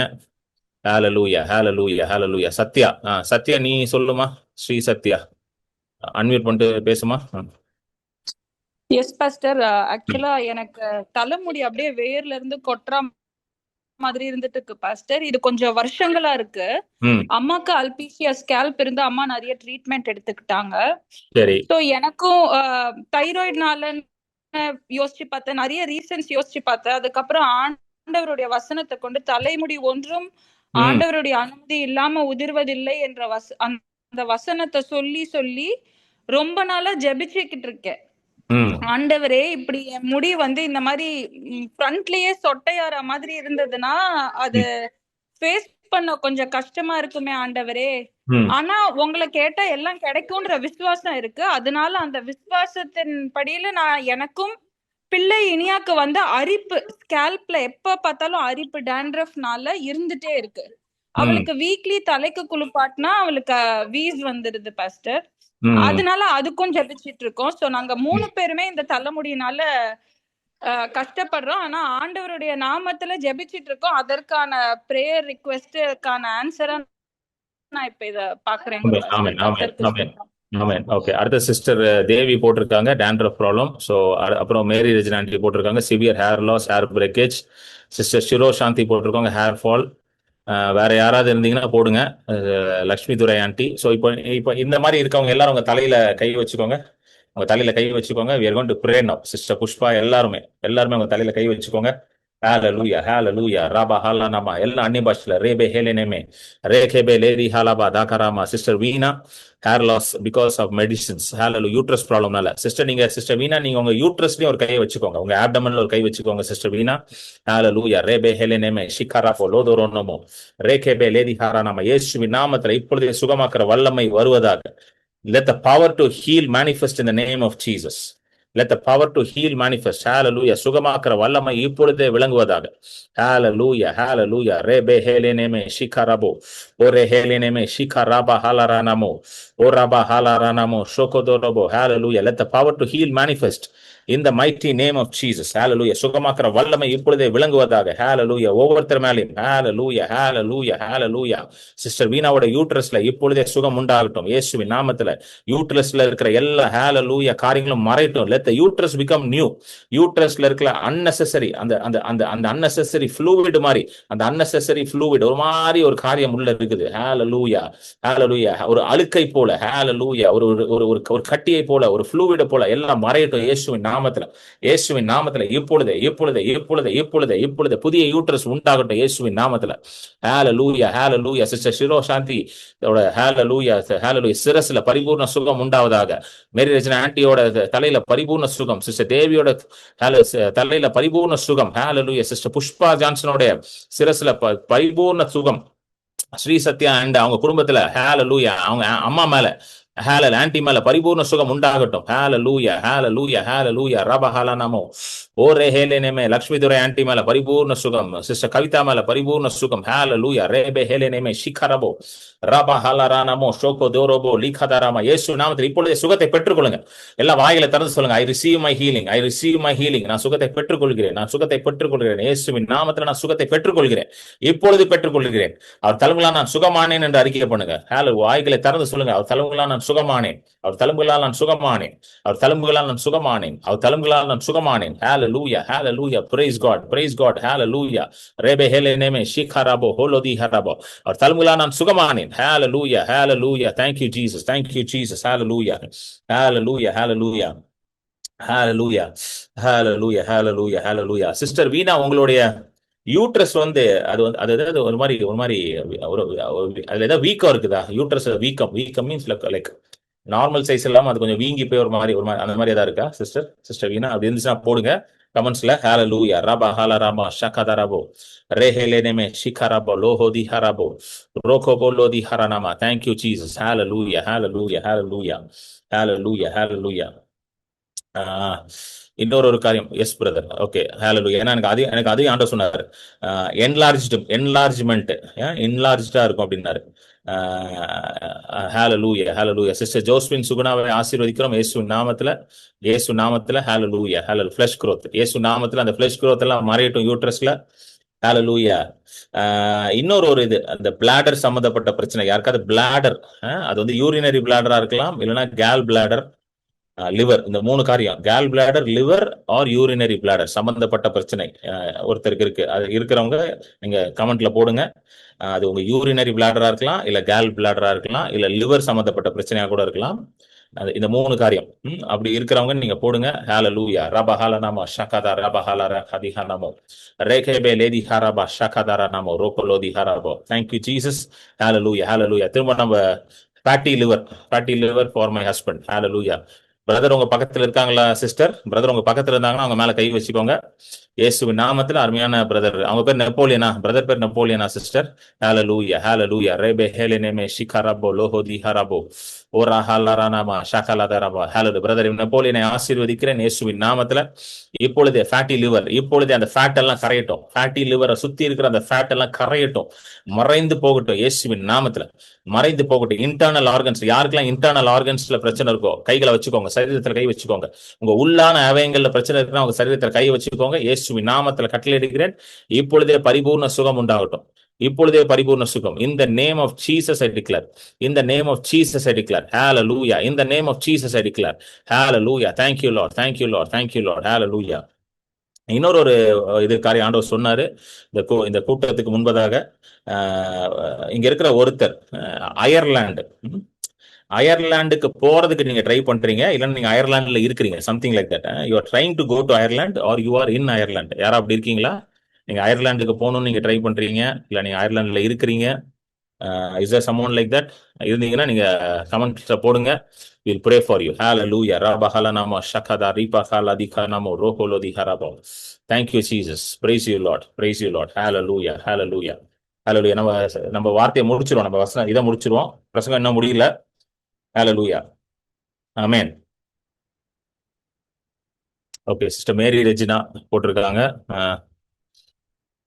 ஹalleluya ஹalleluya ஹalleluya. சத்யா. சத்யா நீ சொல்லுமா. ஸ்ரீ சத்யா அன்மியூட் பண்ணிட்டு பேசுமா. S pastor. ஆக்சுவலா எனக்கு தலைமுடி அப்படியே வேர்ல இருந்து கொட்டுற மாதிரி இருந்துட்டு இருக்கு பாஸ்டர். இது கொஞ்சம் வருஷங்களா இருக்கு. அம்மாக்கு அல்பீசியா ஸ்கேல்ப் இருந்து அம்மா நிறைய ட்ரீட்மெண்ட் எடுத்துக்கிட்டாங்க. சரி. ஸோ எனக்கும் தைராய்டுனால யோசிச்சு பார்த்தேன், நிறைய ரீசன்ஸ் யோசிச்சு பார்த்தேன். அதுக்கப்புறம் ஆண்டவருடைய வசனத்தை கொண்டு தலைமுடி ஒன்றும் ஆண்டவருடைய அனுமதி இல்லாம உதிர்வதில்லை என்ற அந்த வசனத்தை சொல்லி சொல்லி ரொம்ப நாளா ஜெபிச்சுக்கிட்டு இருக்கேன். ஆண்டவரே, இப்படி என் முடி வந்து இந்த மாதிரி ஃப்ரண்ட்லயே சொட்டையாற மாதிரி இருந்ததுன்னா அது ஃபேஸ் பண்ண கொஞ்சம் கஷ்டமா இருக்குமே ஆண்டவரே. ஆனா உங்களை கேட்டா எல்லாம் கிடைக்கும்ன்ற விசுவாசம் இருக்கு. அதனால அந்த விசுவாசத்தின் படியில நான் எனக்கும் பிள்ளை இனியாக்கு வந்து அரிப்பு, ஸ்கேல்ப்ல எப்ப பார்த்தாலும் அரிப்பு டாண்ட்ரஃப்னால இருந்துட்டே இருக்கு. அவளுக்கு வீக்லி தலைக்கு குளிப்பாட்டினா அவளுக்கு வீஸ் வந்துடுது பாஸ்டர். அதனால அதுக்கும் ஜெபிச்சிட்டு இருக்கோம். சோ நாங்க 3 பேருமே இந்த தலைமுடியினால கஷ்டப்படுறோம். ஆனா ஆண்டவருடைய நாமத்துல ஜெபிச்சிட்டு இருக்கோம். அதற்கான பிரேயர் ரிக்வெஸ்டுக்கான ஆன்சரா நான் இப்ப இத பாக்குறேன். ஓகே. அடுத்த சிஸ்டர் தேவி போட்டிருக்காங்க டாண்ட்ரஃப் ப்ராப்ளம். ஸோ அப்புறம் மேரி ரெஜினாண்டி போட்டிருக்காங்க severe hair loss, hair breakage. Sister ஷிரோ சாந்தி போட்டிருக்காங்க ஹேர் ஃபால். வேற யாராவது இருந்தீங்கன்னா போடுங்க. லக்ஷ்மி துரை ஆண்டி. ஸோ இப்போ இந்த மாதிரி இருக்கவங்க எல்லாரும் உங்க தலையில கை வச்சுக்கோங்க. உங்க தலையில கை வச்சுக்கோங்க. we are going to pray now. Sister Pushpa எல்லாருமே உங்க தலையில கை வச்சுக்கோங்க. ஹalleluya ஹalleluya. ரபா ஹலனாமா. எல்லா அந்நிய பாஷையில ரேபே ஹேலெனேமே ரேகேபே லேரி ஹாலாபா தாகராமா. Sister Veena hair loss because of medicines. Hallelujah. Uterus ப்ராப்ளம்னால சிஸ்டர் வீணா நீங்க உங்க யூட்ரஸ்லயும் ஒரு கையை வச்சுக்கோங்க. உங்க ஆப்டமன்ல ஒரு கை வச்சுக்கோங்க சிஸ்டர் வீணா. ஹalleluya. ரேபே ஹேலெனேமே ஷிகாராபோ லோதோரோனமோ ரேகேபே லேரி ஹாரானாமா. இயேசுவின் நாமத்துல இப்பொழுதே சுகமாக்குற வல்லமை வருவதாக. Let the power to heal manifest in the name of Jesus. Let the power to heal manifest. Hallelujah. சுகமாக்குற வல்லமை இப்பொழுதே விளங்குவதாக. Hallelujah hallelujah. ரேபே ஹேலெனேமே ஷிகாராபோ ஓரே ஹேலெனேமே ஷிகாராபா ஹாலாரானாமோ ஓராபா ஹாலாரானாமோ ஷோகோதோரபோ. Hallelujah. Let the power to heal manifest in the mighty name of Jesus. Hallelujah. சுகமாக்குற வல்லமை இப்பொழுதே விளங்குவதாக. Hallelujah. ஒவ்வொருத்தர் மேலேயும் Hallelujah hallelujah hallelujah. Sister வீணாவோட யூட்ரஸ்ல இப்பொழுதே சுகம் உண்டாகட்டும் இயேசுவின் நாமத்துல. யூட்ரஸ்ல இருக்கிற எல்லா Hallelujah காரியங்களும் மறையட்டும். Let the uterus become new. யூட்ரஸ்ல இருக்கிற unnecessary அந்த unnecessary fluid மாதிரி, அந்த unnecessary fluid ஒரு மாதிரி ஒரு காரியம் உள்ள இருக்குது. Hallelujah hallelujah. ஒரு அழுக்கை போல Hallelujah. ஒரு கட்டியை போல, ஒரு fluid போல எல்லாம் மறையட்டும் இயேசுவின் நாமத்துல, இயேசுவின் நாமத்துல இப்பொழுது இப்பொழுது இப்பொழுது இப்பொழுது இப்பொழுது புதிய யூட்ரஸ் உண்டாகட்டும் இயேசுவின் நாமத்துல. ஹalleluya ஹalleluya. சிஸ்டர் ஷிரோ சாந்தி ஹalleluya ஹalleluya. சிரஸ்ல பரிபூர்ண சுகம் உண்டாவதாக. மேரி ரஜினா ஆண்டியோட தலையில பரிபூர்ண சுகம். சிஸ்டர் தேவியோட தலையில பரிபூர்ண சுகம். ஹalleluya. சிஸ்டர் புஷ்பா ஜான்சனோட சிரஸ்ல பரிபூர்ண சுகம். ஸ்ரீ சத்யா அண்ட் அவங்க குடும்பத்துல ஹalleluya, அவங்க அம்மா மேல ஆன்டி மேல பரிபூர்ண சுகம் உண்டாகட்டும். ஹalleluya ஹalleluya ஹalleluya. ரபஹலனமோ ஓரே ஹேலேனேமே. லக்ஷ்மி துரை ஆன்டி மேல பரிபூர்ண சுகம். சிஸ்டர் கவிதா மேல பரிபூர்ண சுகம். ஹalleluya. ரேபே ஹேலேனேமே ஷிகரபோ ரபஹலரானமோ ஷோகோ தோரோபோ லிகதராமா. இயேசு நாமத்தில் இப்பொழுதே சுகத்தை பெற்றுக்கொள்ளுங்க. எல்லா வாயில திறந்து சொல்லுங்க, I receive my healing, I receive my healing. நான் சுகத்தை பெற்றுக்கொள்கிறேன், நான் சுகத்தை பெற்றுக்கொள்கிறேன். இயேசுவின் நாமத்துல நான் சுகத்தை பெற்றுக்கொள்கிறேன், இப்பொழுது பெற்றுக்கொள்கிறேன். அவர் தழும்புகளால் நான் சுகமானேன் என்று அறிக்கை பண்ணுங்க. வாய்களை திறந்து சொல்லுங்க, அவர் தழும்புகளால் நான் சுகமானேன், அவர் தழும்புகளால் நான் சுகமானேன், அவர் தழும்புகளால் நான் சுகமானேன், அவர் தழும்புகளால் நான் சுகமானேன். ஹalleluya ஹalleluya. praise god praise god. hallelujah. ரேபே ஹேலேனேமே ஷிகரபோ ஹோலோதி ஹரபோ. அவர் தழும்புகளால் நான் சுகமானேன். hallelujah hallelujah. thank you jesus, thank you jesus. hallelujah hallelujah hallelujah hallelujah hallelujah hallelujah hallelujah. Sister Veena, உங்களுடைய யூட்ரஸ் வந்து அது ஏதாவது ஒரு மாதிரி அதுல ஏதாவது வீக்கம் இருக்குதா? யூட்ரஸ் வீக்கம் மீன்ஸ் லைக் நார்மல் சைஸ் இல்லாம அது கொஞ்சம் வீங்கி போய் ஒரு மாதிரி அந்த மாதிரி ஏதாவது இருக்கா சிஸ்டர் வீணா? அப்படி இருந்துச்சுன்னா போடுங்க கமெண்ட்ஸ்ல. ஹalleluya ரபா ஹலராமா ஷகதரபோ ரேஹேலேனேமே ஷிகரபோ லோஹோதி ஹரபோ ரோகோபோ Lodhi ஹரனாமா. thank you jesus. hallelujah hallelujah hallelujah hallelujah hallelujah. இன்னொரு காரியம். Yes brother, okay. ஹalleluya. ஏன்னா எனக்கு அதையும் ஆண்டவர் சொன்னார், என்லார்ஜ்மெண்ட் என்லார்ஜ்டா இருக்கும் அப்படின்னாரு. ஹalleluya hallelujah. சிஸ்டர் ஜோஸ்பின் சுகுணாவை ஆசீர்வதிக்கிறோம் இயேசு நாமத்துல, இயேசு நாமத்துல. ஹalleluya hallelujah. ஃப்ளஷ் growth இயேசு நாமத்துல அந்த ஃப்ளஷ் growth எல்லாம் மறையட்டும் யூட்ரஸ்ல. ஹalleluya. இன்னொரு இது, அந்த பிளாடர் சம்பந்தப்பட்ட பிரச்சனை யாருக்காவது பிளாடர், அது வந்து யூரினரி பிளாடரா இருக்கலாம், இல்லைன்னா கேல் பிளாடர், லிவர், இந்த 3 காரியம், gall bladder, liver or urinary bladder சம்பந்தப்பட்ட பிரச்சனை ஒருத்தருக்கு இருக்கு. அது இருக்கிறவங்க நீங்க கமெண்ட்ல போடுங்க. அது உங்க யூரினரி பிளாடரா இருக்கலாம், இல்ல கேல் பிளாடரா இருக்கலாம், இல்ல லிவர் சம்பந்தப்பட்ட பிரச்சனையா கூட இருக்கலாம். இந்த 3 காரியம் அப்படி இருக்கிறவங்க நீங்க போடுங்க. ஹalleluya ரபஹலனமோ ஷகதா ரபஹலர ஹதிஹனமோ ரேகேபே லேதி ஹரபா ஷகதர நமோ ரோகோலோதி ஹரபோ. thank you jesus. hallelujah hallelujah. திரும்ப நம்ம fatty liver for my husband. hallelujah. Brother உங்க பக்கத்துல இருக்காங்களா சிஸ்டர்? பிரதர் உங்க பக்கத்துல இருந்தாங்கன்னா அவங்க மேல கை வச்சுக்கோங்க இயேசுவின் நாமத்துல. அருமையான பிரதர், அவங்க பேர் நெப்போலியனா? பிரதர் பேர் நெப்போலியனா சிஸ்டர்? ஹalleluya hallelujah. ரேபே ஹேலேனேமே ஷிகரபோ லோஹோதி ஹரபோ ஓரா ஹலரானாமா ஷகலதரபா. ஹalleluya. பிரதர் நெப்போலியனை ஆசீர்வதிக்கிறேன் இயேசுவின் நாமத்துல. இப்பொழுதே ஃபேட்டி லிவர், இப்பொழுதே அந்த ஃபேட் எல்லாம் கரையட்டும். ஃபேட்டி லிவரை சுத்தி இருக்கிற அந்த ஃபேட் எல்லாம் கரையட்டும், மறைந்து போகட்டும் இயேசுவின் நாமத்துல, மறைந்து போகட்டும். இன்டர்னல் ஆர்கன்ஸ், யாருக்கெல்லாம் இன்டர்னல் ஆர்கன்ஸ்ல பிரச்சனை இருக்கோ கைகளை வச்சுக்கோங்க, சரீரத்துல கை வச்சுக்கோங்க. உங்க உள்ளான அவயங்கள்ல பிரச்சனை இருக்குன்னா உங்க சரீரத்துல கை வச்சுக்கோங்க. இயேசுவின் நாமத்துல கட்டளையிடுகிறேன், இப்பொழுதே பரிபூர்ண சுகம் உண்டாகட்டும், இப்பொழுதே பரிபூர்ண சுகம். In the name of Jesus I declare, in the name of Jesus I declare. hallelujah. In the name of Jesus I declare. hallelujah. thank you lord, thank you lord, thank you lord. hallelujah. இன்னொரு இது காரியம் ஆண்டவர் சொன்னாரு இந்த கூட்டத்துக்கு முன்பதாக. இங்க இருக்கிற ஒருத்தர் அயர்லாண்டுக்கு போறதுக்கு நீங்க ட்ரை பண்றீங்க, இல்லைன்னா நீங்க அயர்லாந்துல இருக்கிறீங்க, something like that. You are trying to go to Ireland or you are in Ireland. யாரா அப்படி இருக்கீங்களா? நீங்க அயர்லாந்துக்கு போகணும்னு நீங்க ட்ரை பண்றீங்க, இல்ல நீங்க அயர்லாந்துல இருக்கிறீங்க. Is there someone like that? இருந்தீங்கன்னா நீங்க கமெண்ட்ஸ்ல போடுங்க. we'll pray for you. hallelujah rabahalanamo shakada ripahaladikhanamo roholodikharabo. thank you jesus. praise you lord, praise you lord. hallelujah hallelujah hallelujah. நம்ம வார்த்தையை முடிச்சிருவோம், நம்ம வசனம் இதை முடிச்சிருவோம், பிரசங்கம் இன்னும் முடியல. hallelujah amen. ஓகே, சிஸ்டர் மேரி ரெஜினா போட்டிருக்காங்க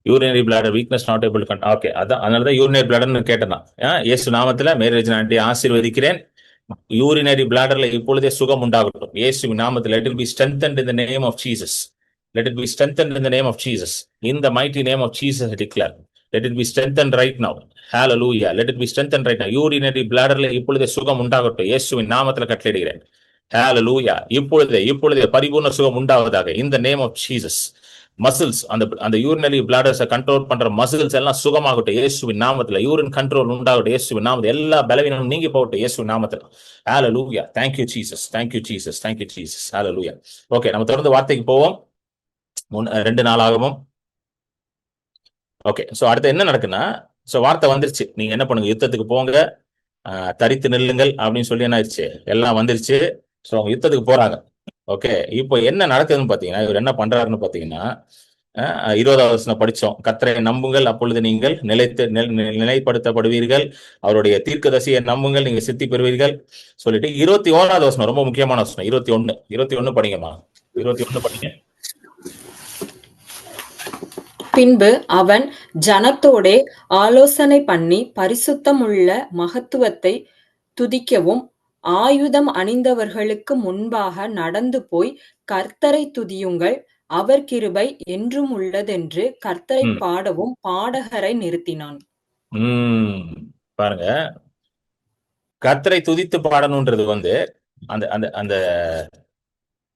urinary bladder weakness not able to. Okay, அதான் அதனாலதான் யூரினரி பிளாடர்னு கேட்டேன். இயேசு நாமத்துல மேரி ரெஜினா ஆண்டி ஆசீர்வதிக்கிறேன். யூரினரி பிளாடர்ல இப்பொழுதே சுகம் உண்டாகட்டும் இயேசுவின் நாமத்தில். let it be strengthened in the name of Jesus. let it be strengthened in the name of Jesus. in the mighty name of Jesus I declare, let it be strengthened right now. hallelujah. let it be strengthened right now. Urinary பிளாடர்ல இப்பொழுதே சுகம் உண்டாகட்டும் இயேசுவின் நாமத்துல கட்டளையிடுகிறேன். hallelujah. இப்பொழுதே பரிபூர்ண சுகம் உண்டாவதாக in the name of Jesus. Muscles, அந்த யூரினரி பிளாடர்ஸை கண்ட்ரோல் பண்ற மசில்ஸ் எல்லாம் சுகமாகட்டும் இயேசுவின் நாமத்துல. யூரின் கண்ட்ரோல் உண்டாகட்டும் இயேசுவின் நாமத்துல. எல்லா பலவீனமும் நீங்கி போகட்டும் இயேசுவின் நாமத்துல. ஹalleluya. thank you jesus, thank you jesus, thank you jesus. Hallelujah. Okay, நம்ம தொடர்ந்து வார்த்தைக்கு போவோம். 2 நாளாகவும். ஓகே, சோ அடுத்து என்ன நடக்குன்னா, சோ வார்த்தை வந்துருச்சு, நீங்க என்ன பண்ணுங்க, யுத்தத்துக்கு போங்க, தரித்து நில்லுங்கள் அப்படின்னு சொல்லி என்ன ஆயிடுச்சு, எல்லாம் வந்துருச்சு. சோ அவங்க யுத்தத்துக்கு போறாங்க. ஓகே, இப்போ என்ன நடக்குதுன்னு பாத்தீங்கன்னா, இவர் என்ன பண்றாருன்னு பாத்தீங்கன்னா, 20வது வசனம் படிச்சோம். கர்த்தரை நம்புங்கள், அப்பொழுது நீங்கள் நிலைப்படுத்தப்படுவீர்கள். அவருடைய தீர்க்கதரிசியை நம்புங்கள், நீங்க சித்தி பெறுவீர்கள் சொல்லிட்டு 21வது வசனம் ரொம்ப முக்கியமான வசனம். 21 படிங்கம்மா. 21 படிங்க. பின்பு அவன் ஜனத்தோடே ஆலோசனை பண்ணி பரிசுத்தமுள்ள மகத்துவத்தை துதிக்கவும் ஆயுதம் அணிந்தவர்களுக்கு முன்பாக நடந்து போய் கர்த்தரை துதியுங்கள், அவர் கிருபை என்றும் உள்ளதென்று கர்த்தரை பாடவும் பாடகரை நிறுத்தினான். பாருங்க, கர்த்தரை துதித்து பாடணும்ன்றது அந்த அந்த அந்த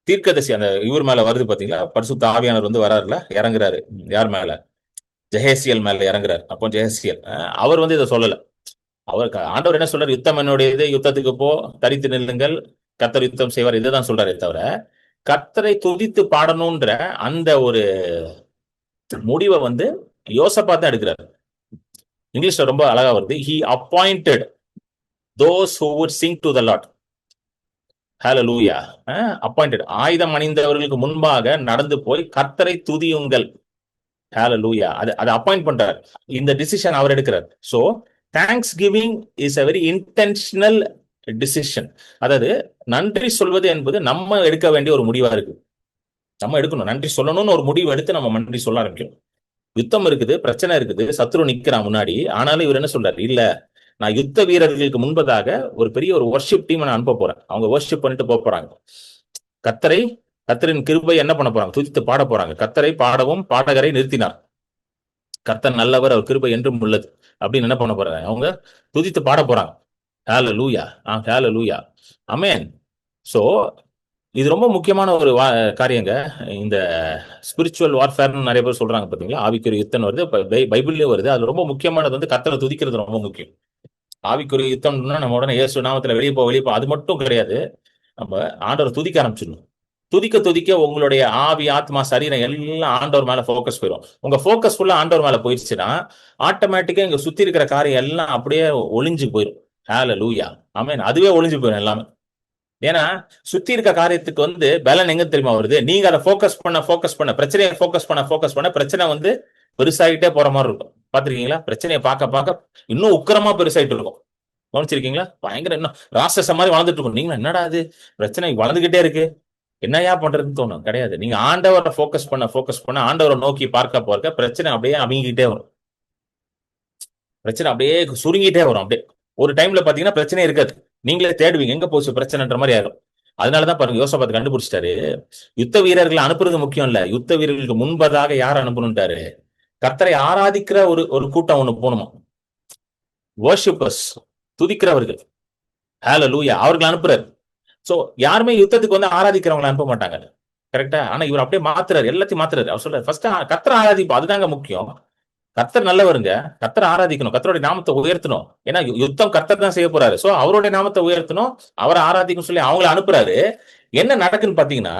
தீர்க்கதரிசி அந்த இவர் மேல வருது பாத்தீங்களா, பரிசுத்த ஆவியானவர் வராருல, இறங்குறாரு. யார் மேல? ஜெஹேசியல் மேல இறங்குறாரு. அப்போ ஜெஹேசியல் அவர் இதை சொல்லல. அவருக்கு ஆண்டவர் என்ன சொல்றாரு, யுத்தம் என்னுடையது, யுத்தத்துக்கு போ, தரித்து நில்லுங்கள், கர்த்தர் யுத்தம் செய்வார், இதுதான் சொல்றாரு. தவிர கர்த்தரை துதித்து பாடணும்ன்ற அந்த ஒரு முடிவை யோசப்பா தான் எடுக்கிறாரு. இங்கிலீஷ்ல ரொம்ப அழகா வருது, he appointed those who would sing to the Lord. Hallelujah. Appointed, ஆயுதம் அணிந்தவர்களுக்கு முன்பாக நடந்து போய் கர்த்தரை துதியுங்கள். ஹalleluya. அது அப்பாயிண்ட் பண்றார். இந்த டிசிஷன் அவர் எடுக்கிறார். So thanks giving is a very intentional decision. அதாவது நன்றி சொல்வது என்பது நம்ம எடுக்க வேண்டிய ஒரு முடிவா இருக்கு. நம்ம எடுக்கணும், நன்றி சொல்லணும்னு ஒரு முடிவு எடுத்து நம்ம நன்றி சொல்ல ஆரம்பிக்கணும். யுத்தம் இருக்குது, பிரச்சனை இருக்குது, சத்ரு நிக்கிறான் முன்னாடி. ஆனாலும் இவர் என்ன சொல்றாரு, இல்ல, நான் யுத்த வீரர்களுக்கு முன்பதாக ஒரு பெரிய ஒரு வர்ஷிப் டீம் நான் அனுப்ப போறேன். அவங்க வர்ஷிப் பண்ணிட்டு போறாங்க. கர்த்தரின் கிருபை என்ன பண்ண போறாங்க, துதித்து பாட போறாங்க. கர்த்தரை பாடவும் பாடகரை நிறுத்தினார். கர்த்தர் நல்லவர், அவர் கிருபை என்றும் உள்ளது அப்படின்னு என்ன பண்ண போறாங்க, அவங்க துதித்து பாட போறாங்க. ஹalleluya, ஹalleluya, ஆமென். சோ இது ரொம்ப முக்கியமான ஒரு காரியங்க. இந்த ஸ்பிரிச்சுவல் வார்ஃபேர்னு நிறைய பேர் சொல்றாங்க பாத்தீங்களா, ஆவிக்குரிய யுத்தம் வருது, பைபிள்லயும் வருது. அது ரொம்ப முக்கியமானது கர்த்தரை துதிக்கிறது ரொம்ப முக்கியம். ஆவிக்குரிய யுத்தம்னா நம்ம உடனே இயேசு நாமத்துல வெளியே போ, அது மட்டும் கிடையாது. நம்ம ஆண்டவர் துதிக்க ஆரம்பிச்சிடணும். துதிக்க உங்களுடைய ஆவி, ஆத்மா, சரீரம் எல்லாம் ஆண்டவர் மேல போக்கஸ் போயிடும். உங்க போக்கஸ் ஃபுல்லா ஆண்டவர் மேல போயிடுச்சுன்னா ஆட்டோமேட்டிக்கா இங்க சுத்தி இருக்கிற காரியம் எல்லாம் அப்படியே ஒளிஞ்சு போயிடும். ஹalleluya, ஆமென். அதுவே ஒளிஞ்சு போயிடும் எல்லாமே. ஏன்னா சுத்தி இருக்க காரியத்துக்கு பலன் எங்க தெரியுமா வருது, நீங்க அதை போக்கஸ் பண்ண பிரச்சனையை போக்கஸ் பண்ண பிரச்சனை பெருசாகிட்டே போற மாதிரி இருக்கும். பாத்திருக்கீங்களா? பிரச்சனையை பார்க்க இன்னும் உக்கிரமா பெருசாயிட்டு இருக்கும். கவனிச்சிருக்கீங்களா? பயங்கர இன்னும் ராட்சச மாதிரி வளர்ந்துட்டு இருக்கும். நீங்க என்னடா அது, பிரச்சனை வளர்ந்துகிட்டே இருக்கு, என்னையா பண்றதுன்னு தோணும். கிடையாது, நீங்க ஆண்டவரை போக்கஸ் பண்ண ஆண்டவரை நோக்கி பார்க்க பிரச்சனை அப்படியே அமுங்கிட்டே வரும். பிரச்சனை அப்படியே சுருங்கிட்டே வரும். அப்படியே ஒரு டைம்ல பாத்தீங்கன்னா பிரச்சனையே இருக்காது, நீங்களே தேடுவீங்க எங்க போச்சு பிரச்சனைன்ற மாதிரி ஆயிரும். அதனாலதான் பாருங்க, யோசபாத் கண்டுபிடிச்சிட்டாரு, யுத்த வீரர்களை அனுப்புறது முக்கியம் இல்ல, யுத்த வீரர்களுக்கு முன்பதாக யார் அனுப்பணும்ட்டாரு, கர்த்தரை ஆராதிக்கிற ஒரு கூட்டம் ஒண்ணு போகணுமா, வர்ஷிப்பர்ஸ், துதிக்கிறவர்கள். ஹalleluya, அவர்கள் அனுப்புறாரு. சோ யாருமே யுத்தத்துக்கு ஆராதிக்கிறவங்களை அனுப்ப மாட்டாங்க, கரெக்டா? ஆனா இவர் அப்படியே மாத்துறாரு, எல்லாத்தையும் மாத்துறாரு. அவர் சொல்றாரு, ஃபர்ஸ்ட் கர்த்தரை ஆராதிப்போம், அதுதாங்க முக்கியம். கர்த்தர் நல்லவருங்க, கர்த்தரை ஆராதிக்கணும், கர்த்தருடைய நாமத்தை உயர்த்தணும். ஏன்னா யுத்தம் கர்த்தர் தான் செய்ய போறாரு. சோ அவருடைய நாமத்தை உயர்த்தணும், அவரை ஆராதிக்கணும் சொல்லி அவங்களை அனுப்புறாரு. என்ன நடக்குன்னு பாத்தீங்கன்னா,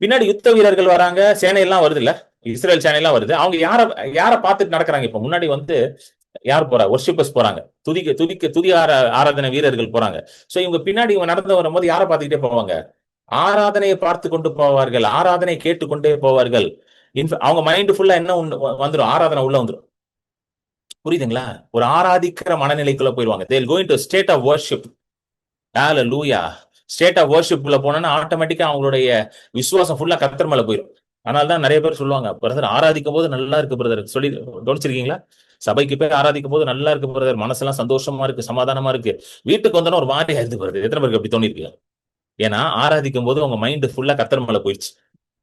பின்னாடி யுத்த வீரர்கள் வராங்க, சேனை எல்லாம் வருது இல்ல, இஸ்ரேல் சேனை எல்லாம் வருது. அவங்க யார பார்த்துட்டு நடக்கிறாங்க. இப்ப முன்னாடி யார் போறா, வர்ஷிப்பர்ஸ் போறாங்க, துதி ஆராதனை வீரர்கள் போறாங்க. சோ இவங்க பின்னாடி இவங்க நடந்து வரும்போது யாரை பார்த்துக்கிட்டே போவாங்க, ஆராதனையை பார்த்து கொண்டு போவார்கள், ஆராதனை கேட்டுக்கொண்டே போவார்கள். அவங்க மைண்ட் ஃபுல்லா என்ன வந்துடும், ஆராதனை உள்ள வந்துடும். புரியுதுங்களா? ஒரு ஆராதிக்கிற மனநிலைக்குள்ள போயிருவாங்க. they will go into a state of worship. hallelujah. State of worship உள்ள போனா ஆட்டோமேட்டிக்கா அவங்களுடைய விசுவாசம் ஃபுல்லா கர்த்தர் மேல போயிடும். அதனாலதான் நிறைய பேர் சொல்லுவாங்க, பிரதர் ஆராதிக்கும் போது நல்லா இருக்கு பிரதர் சொல்லி கவனிச்சிருக்கீங்களா? சபைக்கு போய் ஆராதிக்கும் போது நல்லா இருக்கு பிரதர், மனசெல்லாம் சந்தோஷமா இருக்கு, சமாதானமா இருக்கு. வீட்டுக்கு வந்தோன்னா ஒரு மாதிரி ஆயிடுது பிரதர். எத்தனை பேருக்கு அப்படி தோணிருக்கு? ஏன்னா ஆராதிக்கும் போது உங்க மைண்ட் ஃபுல்லா கர்த்தர் மேல போயிடுச்சு,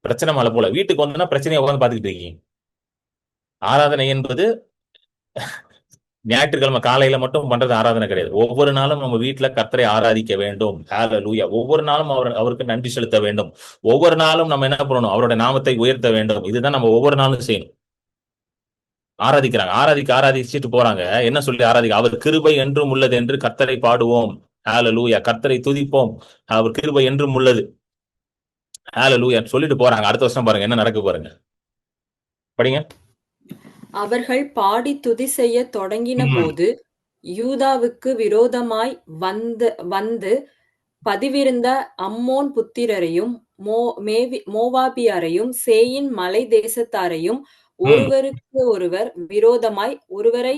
பிரச்சனை மேல போல. வீட்டுக்கு வந்தோன்னா பிரச்சனையை உட்காந்து பாத்துக்கிட்டு இருக்கீங்க. ஆராதனை என்பது ஞாயிற்றுக்கிழமை காலையில மட்டும் பண்றது ஆராதனை கிடையாது. ஒவ்வொரு நாளும் நம்ம வீட்டுல கர்த்தரை ஆராதிக்க வேண்டும். ஹalleluya. ஒவ்வொரு நாளும் அவருக்கு நன்றி செலுத்த வேண்டும். ஒவ்வொரு நாளும் நம்ம என்ன பண்ணணும்? அவருடைய நாமத்தை உயர்த்த வேண்டும். இதுதான் நம்ம ஒவ்வொரு நாளும் செய்யணும். ஆராதிக்கிறாங்க, ஆராதிச்சுட்டு போறாங்க. என்ன சொல்லி ஆராதிக்க? அவர் கிருபை என்றும் உள்ளது என்று கர்த்தரை பாடுவோம். ஹalleluya. கர்த்தரை துதிப்போம், அவர் கிருபை என்றும் உள்ளது. ஹalleluya சொல்லிட்டு போறாங்க. அடுத்த வருஷம் பாருங்க என்ன நடக்க பாருங்க. படிங்க. அவர்கள் பாடி துதி செய்ய தொடங்கின போது யூதாவுக்கு விரோதமாய் வந்து பதிவிருந்த அம்மோன் புத்திரரையும் மோவாபியரையும் சேயின் மலை தேசத்தாரையும் ஒருவருக்கு ஒருவர் விரோதமாய் ஒருவரை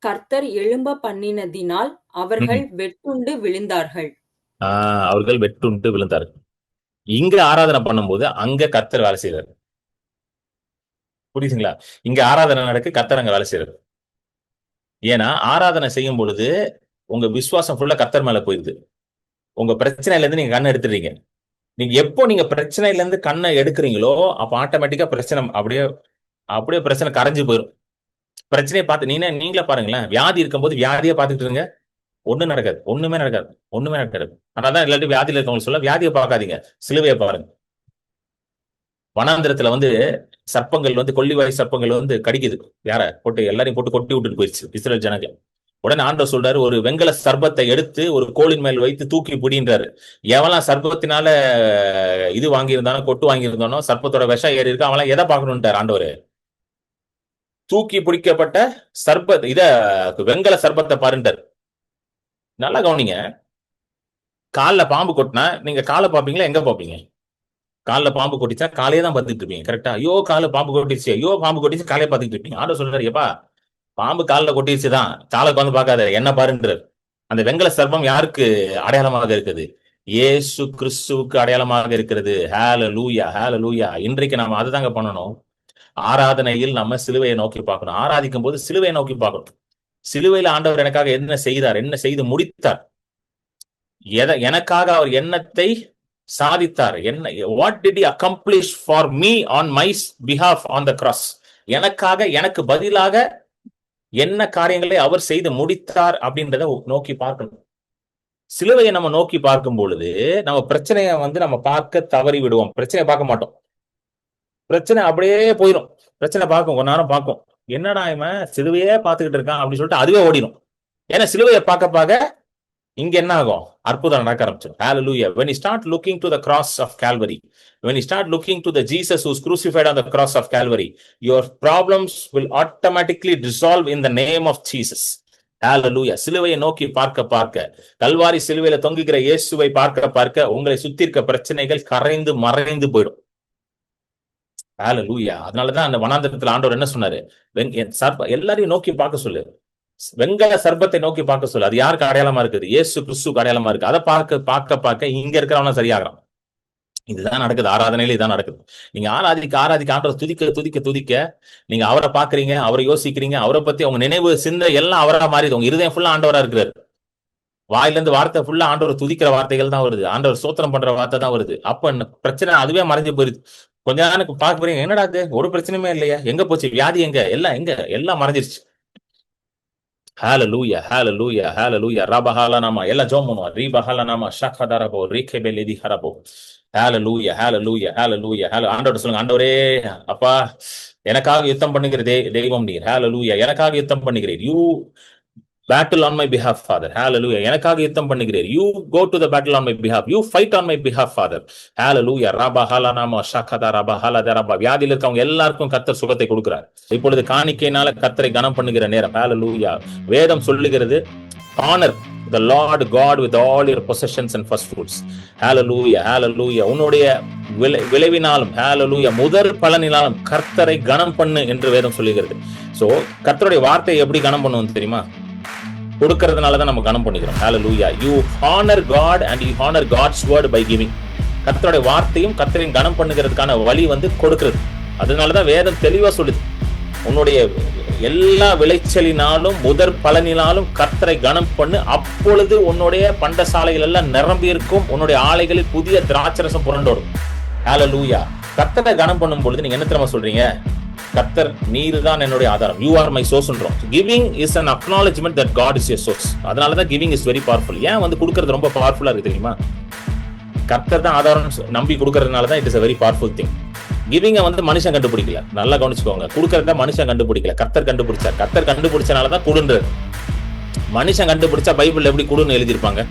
கர்த்தர் எழும்ப பண்ணினதினால் அவர்கள் வெட்டுண்டு விழுந்தார்கள். அவர்கள் வெட்டுண்டு விழுந்தார்கள். இங்க ஆராதனை பண்ணும்போது அங்க கர்த்தர் வேலை செய்யறாரு. புரியுதுங்களா? இங்க ஆராதனை நடக்கு, கர்த்தர் அங்க வேலை செய்யறாரு. ஏன்னா ஆராதனை செய்யும் பொழுது உங்க விசுவாசம் ஃபுல்லா கர்த்தர் மேல போயிருது. உங்க பிரச்சனையில இருந்து நீங்க கண்ணை எடுத்துறீங்க. நீங்க எப்போ நீங்க பிரச்சனையில இருந்து கண்ணை எடுக்கிறீங்களோ அப்ப ஆட்டோமேட்டிக்கா பிரச்சனை அப்படியே பிரச்சனை கரைஞ்சு போயிடும். பிரச்சனையை பார்த்து நீங்களே பாருங்களேன். வியாதி இருக்கும்போது வியாதியை பார்த்துட்டு இருங்க, ஒண்ணும் நடக்காது, ஒண்ணுமே நடக்காது. அதனாலதான் இல்லாட்டி வியாதியில இருக்கவங்க சொல்ல, வியாதியை பார்க்காதீங்க, சிலுவையை பாருங்க. வனாந்திரத்துல சர்ப்பங்கள் கொல்லிவாய் சர்ப்பங்கள் கடிக்குது. யார போட்டு எல்லாரையும் போட்டு கொட்டி விட்டுட்டு போயிடுச்சு இஸ்ரேல் ஜனங்கள். உடனே ஆண்டவர் சொல்றாரு, ஒரு வெங்கல சர்ப்பத்தை எடுத்து ஒரு கோலின் மேல் வைத்து தூக்கி பிடின்றாரு. எவெல்லாம் சர்ப்பத்தினால இது வாங்கியிருந்தானோ, கொட்டு வாங்கியிருந்தானோ, சர்ப்பத்தோட விஷம் ஏறி இருக்கு, அவெல்லாம் எதை பார்க்கணும்ட்டார் ஆண்டவர்? தூக்கி பிடிக்கப்பட்ட வெங்கல சர்ப்பத்தை பாருண்டார். நல்லா கவனிங்க. காலில் பாம்பு கொட்டினா நீங்க காலை பார்ப்பீங்களா? எங்க பார்ப்பீங்க? காலில் பாம்பு கொட்டிச்சா காலையே தான் பார்த்துட்டு இருப்பீங்க. கரெக்டா? ஐயோ காலில் பாம்பு கொட்டிச்சு, ஐயோ பாம்பு கொட்டிச்சு, காலையை பார்த்துட்டு இருப்பீங்க. ஆண்டவர் சொல்றாரு, எப்பா பாம்பு காலில் கொட்டிச்சுதான், காலை உட்காந்து பார்க்காத, என்ன பாருன்றார். அந்த வெங்கல சர்ப்பம் யாருக்கு அடையாளமாக இருக்குது? இயேசு கிறிஸ்துவுக்கு அடையாளமாக இருக்கிறது. ஹalleluya, ஹalleluya. இன்றைக்கு நாம அதுதாங்க பண்ணணும். ஆராதனையில் நம்ம சிலுவையை நோக்கி பார்க்கணும். ஆராதிக்கும் போது சிலுவையை நோக்கி பார்க்கணும். சிலுவையில் ஆண்டவர் எனக்காக என்ன செய்தார், என்ன செய்து முடித்தார், எனக்காக அவர் என்னத்தை சாதித்தார், என்ன what did he accomplish for me on my behalf on the cross? எனக்காக, எனக்கு பதிலாக என்ன காரியங்களை அவர் செய்து முடித்தார் அப்படின்றத நோக்கி பார்க்கணும். சிலுவையை நம்ம நோக்கி பார்க்கும் பொழுது நம்ம பிரச்சனையை நம்ம பார்க்க தவறி விடுவோம். பிரச்சனையை பார்க்க மாட்டோம். பிரச்சனை அப்படியே போயிடும். பிரச்சனை பார்க்கும், கொஞ்ச நேரம் பார்க்கும், என்னடா இவன் சிலுவையே பார்த்துக்கிட்டு இருக்கான் அப்படின்னு சொல்லிட்டு அதுவே ஓடிடும். ஏன்னா சிலுவையை பார்க்க இங்க என்ன ஆகும்? அற்புதம் நடக்க ஆரம்பிச்சிடும். Hallelujah. When you start looking to the cross of Calvary, when you start looking to the Jesus who's crucified on the cross of Calvary, your problems will automatically dissolve in the name of Jesus. Hallelujah. சிலுவையை நோக்கி பார்க்க கல்வாரி சிலுவையில தொங்குகிற இயேசுவை பார்க்க உங்களை சுத்தி இருக்க பிரச்சனைகள் கரைந்து மறைந்து போயிடும். Hallelujah. அதனாலதான் அந்த வனாந்தரத்துல ஆண்டவர் என்ன சொன்னாரு? எல்லாரையும் நோக்கி பார்க்க சொல்லு, வெங்கல சர்ப்பத்தை நோக்கி பார்க்க சொல்லு. அது யாருக்கு அடையாளமா இருக்குது? இயேசு கிறிஸ்துவுக்கு அடையாளமா இருக்கு. அதை பார்க்க இங்க இருக்கிறவனா சரியாகிறான். இதுதான் நடக்குது. ஆராதனையில இதான் நடக்குது. நீங்க ஆராதிக்க ஆண்டவர் துதிக்க நீங்க அவரை பாக்குறீங்க, அவரை யோசிக்கிறீங்க, அவரை பத்தி உங்க நினைவு சிந்தை எல்லாம் அவரா மாறிது. உங்க இருதயம் ஃபுல்லா ஆண்டவரா இருக்கிறாரு. வாயில இருந்து வார்த்தை ஃபுல்லா ஆண்டவர் துதிக்கிற வார்த்தைகள் தான் வருது. ஆண்டவர் சோத்திரம் பண்ற வார்த்தை தான் வருது. அப்ப பிரச்சனை அதுவே மறைஞ்சு போயிருது. கொஞ்ச நேரம் பார்க்க போறீங்க, என்னடா அது ஒரு பிரச்சனையுமே இல்லையா, எங்க போச்சு வியாதி, எல்லாம் மறைஞ்சிருச்சு. Hallelujah, hallelujah, hallelujah. Rabahalanama ella jomono ribahalanama shakhadarabo rikebeledi harabo. Hallelujah, hallelujah, hallelujah. ஆண்டவரே சொல்லுங்க, ஆண்டவரே அப்பா எனக்காக யுத்தம் பண்ணுகிற தெய்வம் நீர். Hallelujah. எனக்காக யுத்தம் பண்ணுகிறீர். You battle on my behalf, Father. Hallelujah. எனக்காக யுத்தம் பண்ணுகிறீர். You go to the battle on my behalf. You fight on my behalf, Father. Hallelujah. rabahalanama shakhadarabo. வியாதியில் இருக்கவங்க எல்லாருக்கும் கர்த்தர் சுகத்தை கொடுக்கிறார். இப்பொழுது காணிக்கையினால கர்த்தரை கனம் பண்ணுகிற நேரம். Hallelujah. வேதம் சொல்லுகிறது, honor the Lord God with all your possessions and first fruits. Hallelujah, hallelujah. உன்னுடைய விளைவினாலும், hallelujah, முதற் பலனினாலும் கர்த்தரை கனம் பண்ணு என்று வேதம் சொல்லுகிறது. சோ கர்த்தருடைய வார்த்தையை எப்படி கனம் பண்ணுவோம் தெரியுமா? கொடுக்கறதுனாலதான் நம்ம கனம் பண்ணிக்கிறோம். Hallelujah. You honor God and you honor God's word by giving. கர்த்தருடைய வார்த்தையும் கர்த்தரையும் கனம் பண்ணுகிறதுக்கான வழி கொடுக்கிறது. அதனாலதான் வேதம் தெளிவா சொல்லுது, உன்னுடைய எல்லா விளைச்சலினாலும் முதற் பலனினாலும் கர்த்தரை கனம் பண்ணு, அப்பொழுது உன்னுடைய பண்டசாலைகள் எல்லாம் நிரம்பி இருக்கும், உன்னுடைய ஆலைகளில் புதிய திராட்சரசம் புரண்டோடும். Hallelujah. கர்த்தரை கனம் பண்ணும் பொழுது நீங்க என்ன தெரியுமா சொல்றீங்க? கர்த்தர் நீர் தான் என்னுடைய ஆதாரம், யூ ஆர் மை சோர்ஸ்ன்றோம். Giving is an acknowledgement that God is your source. அதனாலதான் கிவிங் இஸ் வெரி பவர்ஃபுல். ஏன் வந்து கொடுக்கறது ரொம்ப பவர்ஃபுல்லா இருக்கு தெரியுமா? கர்த்தர் தான் ஆதாரம் நம்பி கொடுக்கறதுனால தான் it is a very powerful thing. கிவிங்க வந்து மனுஷன் கண்டுபிடிக்கல, நல்லா கவனிச்சுக்கோங்க. கொடுக்கறத மனுஷன் கண்டுபிடிக்கல, கர்த்தர் கண்டுபிடிச்சார். கர்த்தர் கண்டுபிடிச்சனாலதான் கொடுன்றது. மனுஷன் கண்டுபிடிச்சா பைபிள்ல எப்படி கொடுன்னு எழுதியிருப்பாங்க?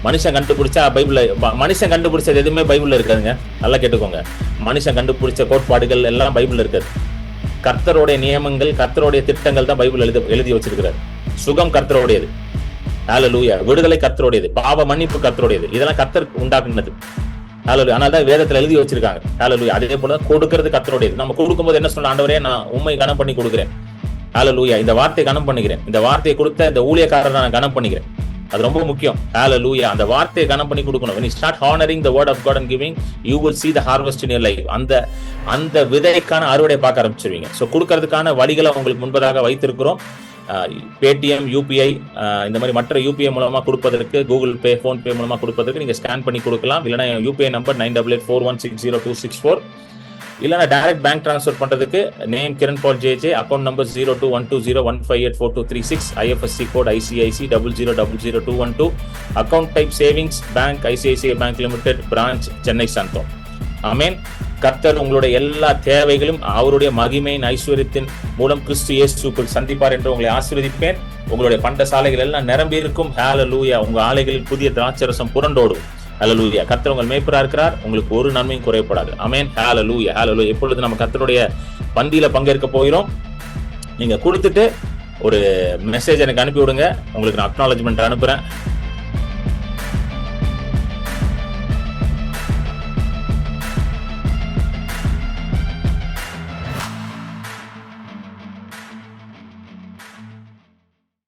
மனுஷன் கண்டுபிடிச்சா பைபிள்ல, மனுஷன் கண்டுபிடிச்சது எதுவுமே பைபிள்ல இருக்காதுங்க, நல்லா கேட்டுக்கோங்க. மனுஷன் கண்டுபிடிச்ச கோட்பாடுகள் எல்லாம் பைபிள்ல இருக்காது. கர்த்தருடைய நியமங்கள், கர்த்தருடைய திட்டங்கள் தான் பைபிள் எழுதி வச்சிருக்கிறார். சுகம் கர்த்தருடையது, ஹல்லேலூயா. விடுதலை கர்த்தருடையது, பாவ மன்னிப்பு கர்த்தருடையது. இதெல்லாம் கர்த்தர் உண்டாக்குனது, ஹல்லேலூயா. அதனால வேதத்துல எழுதி வச்சிருக்காங்க, ஹல்லேலூயா. அதே போல கொடுக்கிறது கர்த்தருடையது. நம்ம கொடுக்கும்போது என்ன சொல்ற? ஆண்டவரே, நான் உண்மை கனம் பண்ணி கொடுக்குறேன், ஹல்லேலூயா. இந்த வார்த்தையை கனம் பண்ணிக்கிறேன், இந்த வார்த்தையை கொடுத்த இந்த ஊழியக்காரரை நான் கனம் பண்ணிக்கிறேன். அது ரொம்ப முக்கியம், ஹல்லேலூயா. அந்த வார்த்தையை கனம் பண்ணி கொடுக்கணும். when you start honoring the word of God and giving, you will see the harvest in your life. அந்த விதைக்கான அறுவடை பார்க்க ஆரம்பிச்சிருவீங்க. சோ கொடுக்கிறதுக்கான வழிகளை உங்களுக்கு முன்பதாக வைத்திருக்கிறோம். பேடிஎம், யூபிஐ, இந்த மாதிரி மற்ற யூபிஐ மூலமா கொடுப்பதற்கு, கூகுள் பே, போன் பே மூலமா கொடுப்பதற்கு நீங்க ஸ்கேன் பண்ணி கொடுக்கலாம். இல்லைன்னா யூபிஐ நம்பர் 9884160264. இல்லைன்னா டைரக்ட் பேங்க் ட்ரான்ஸ்ஃபர் பண்றதுக்கு name Kiran Paul J, account number 021201584236, IFSC code ICIC 00000212, account type savings bank, ICICI bank limited, branch Chennai Santhome. Amen. கர்த்தர் உங்களுடைய எல்லா தேவைகளும் அவருடைய மகிமையின் ஐஸ்வர்யத்தின் மூலம் கிறிஸ்து இயேசுக்குள் சந்திப்பார் என்று உங்களை ஆசீர்வதிப்பேன். உங்களுடைய பண்ட சாலைகள் எல்லாம் நிரம்பி இருக்கும், ஹல்லேலூயா. உங்க ஆலைகளில் புதிய திராட்சரசம் புரண்டோடும், ஹல்லேலூயா. கர்த்தர் உங்கள் மேய்ப்பரா இருக்கிறார், உங்களுக்கு ஒரு நன்மையும் குறையப்படாது. ஆமென், ஹல்லேலூயா, ஹல்லேலூயா. இப்பொழுது நம்ம கர்த்தருடைய பந்தியில பங்கேற்க போகிறோம். நீங்க கொடுத்துட்டு ஒரு மெசேஜ் எனக்கு அனுப்பி விடுங்க, உங்களுக்கு நான் அக்னாலஜ்மெண்ட் அனுப்புறேன்.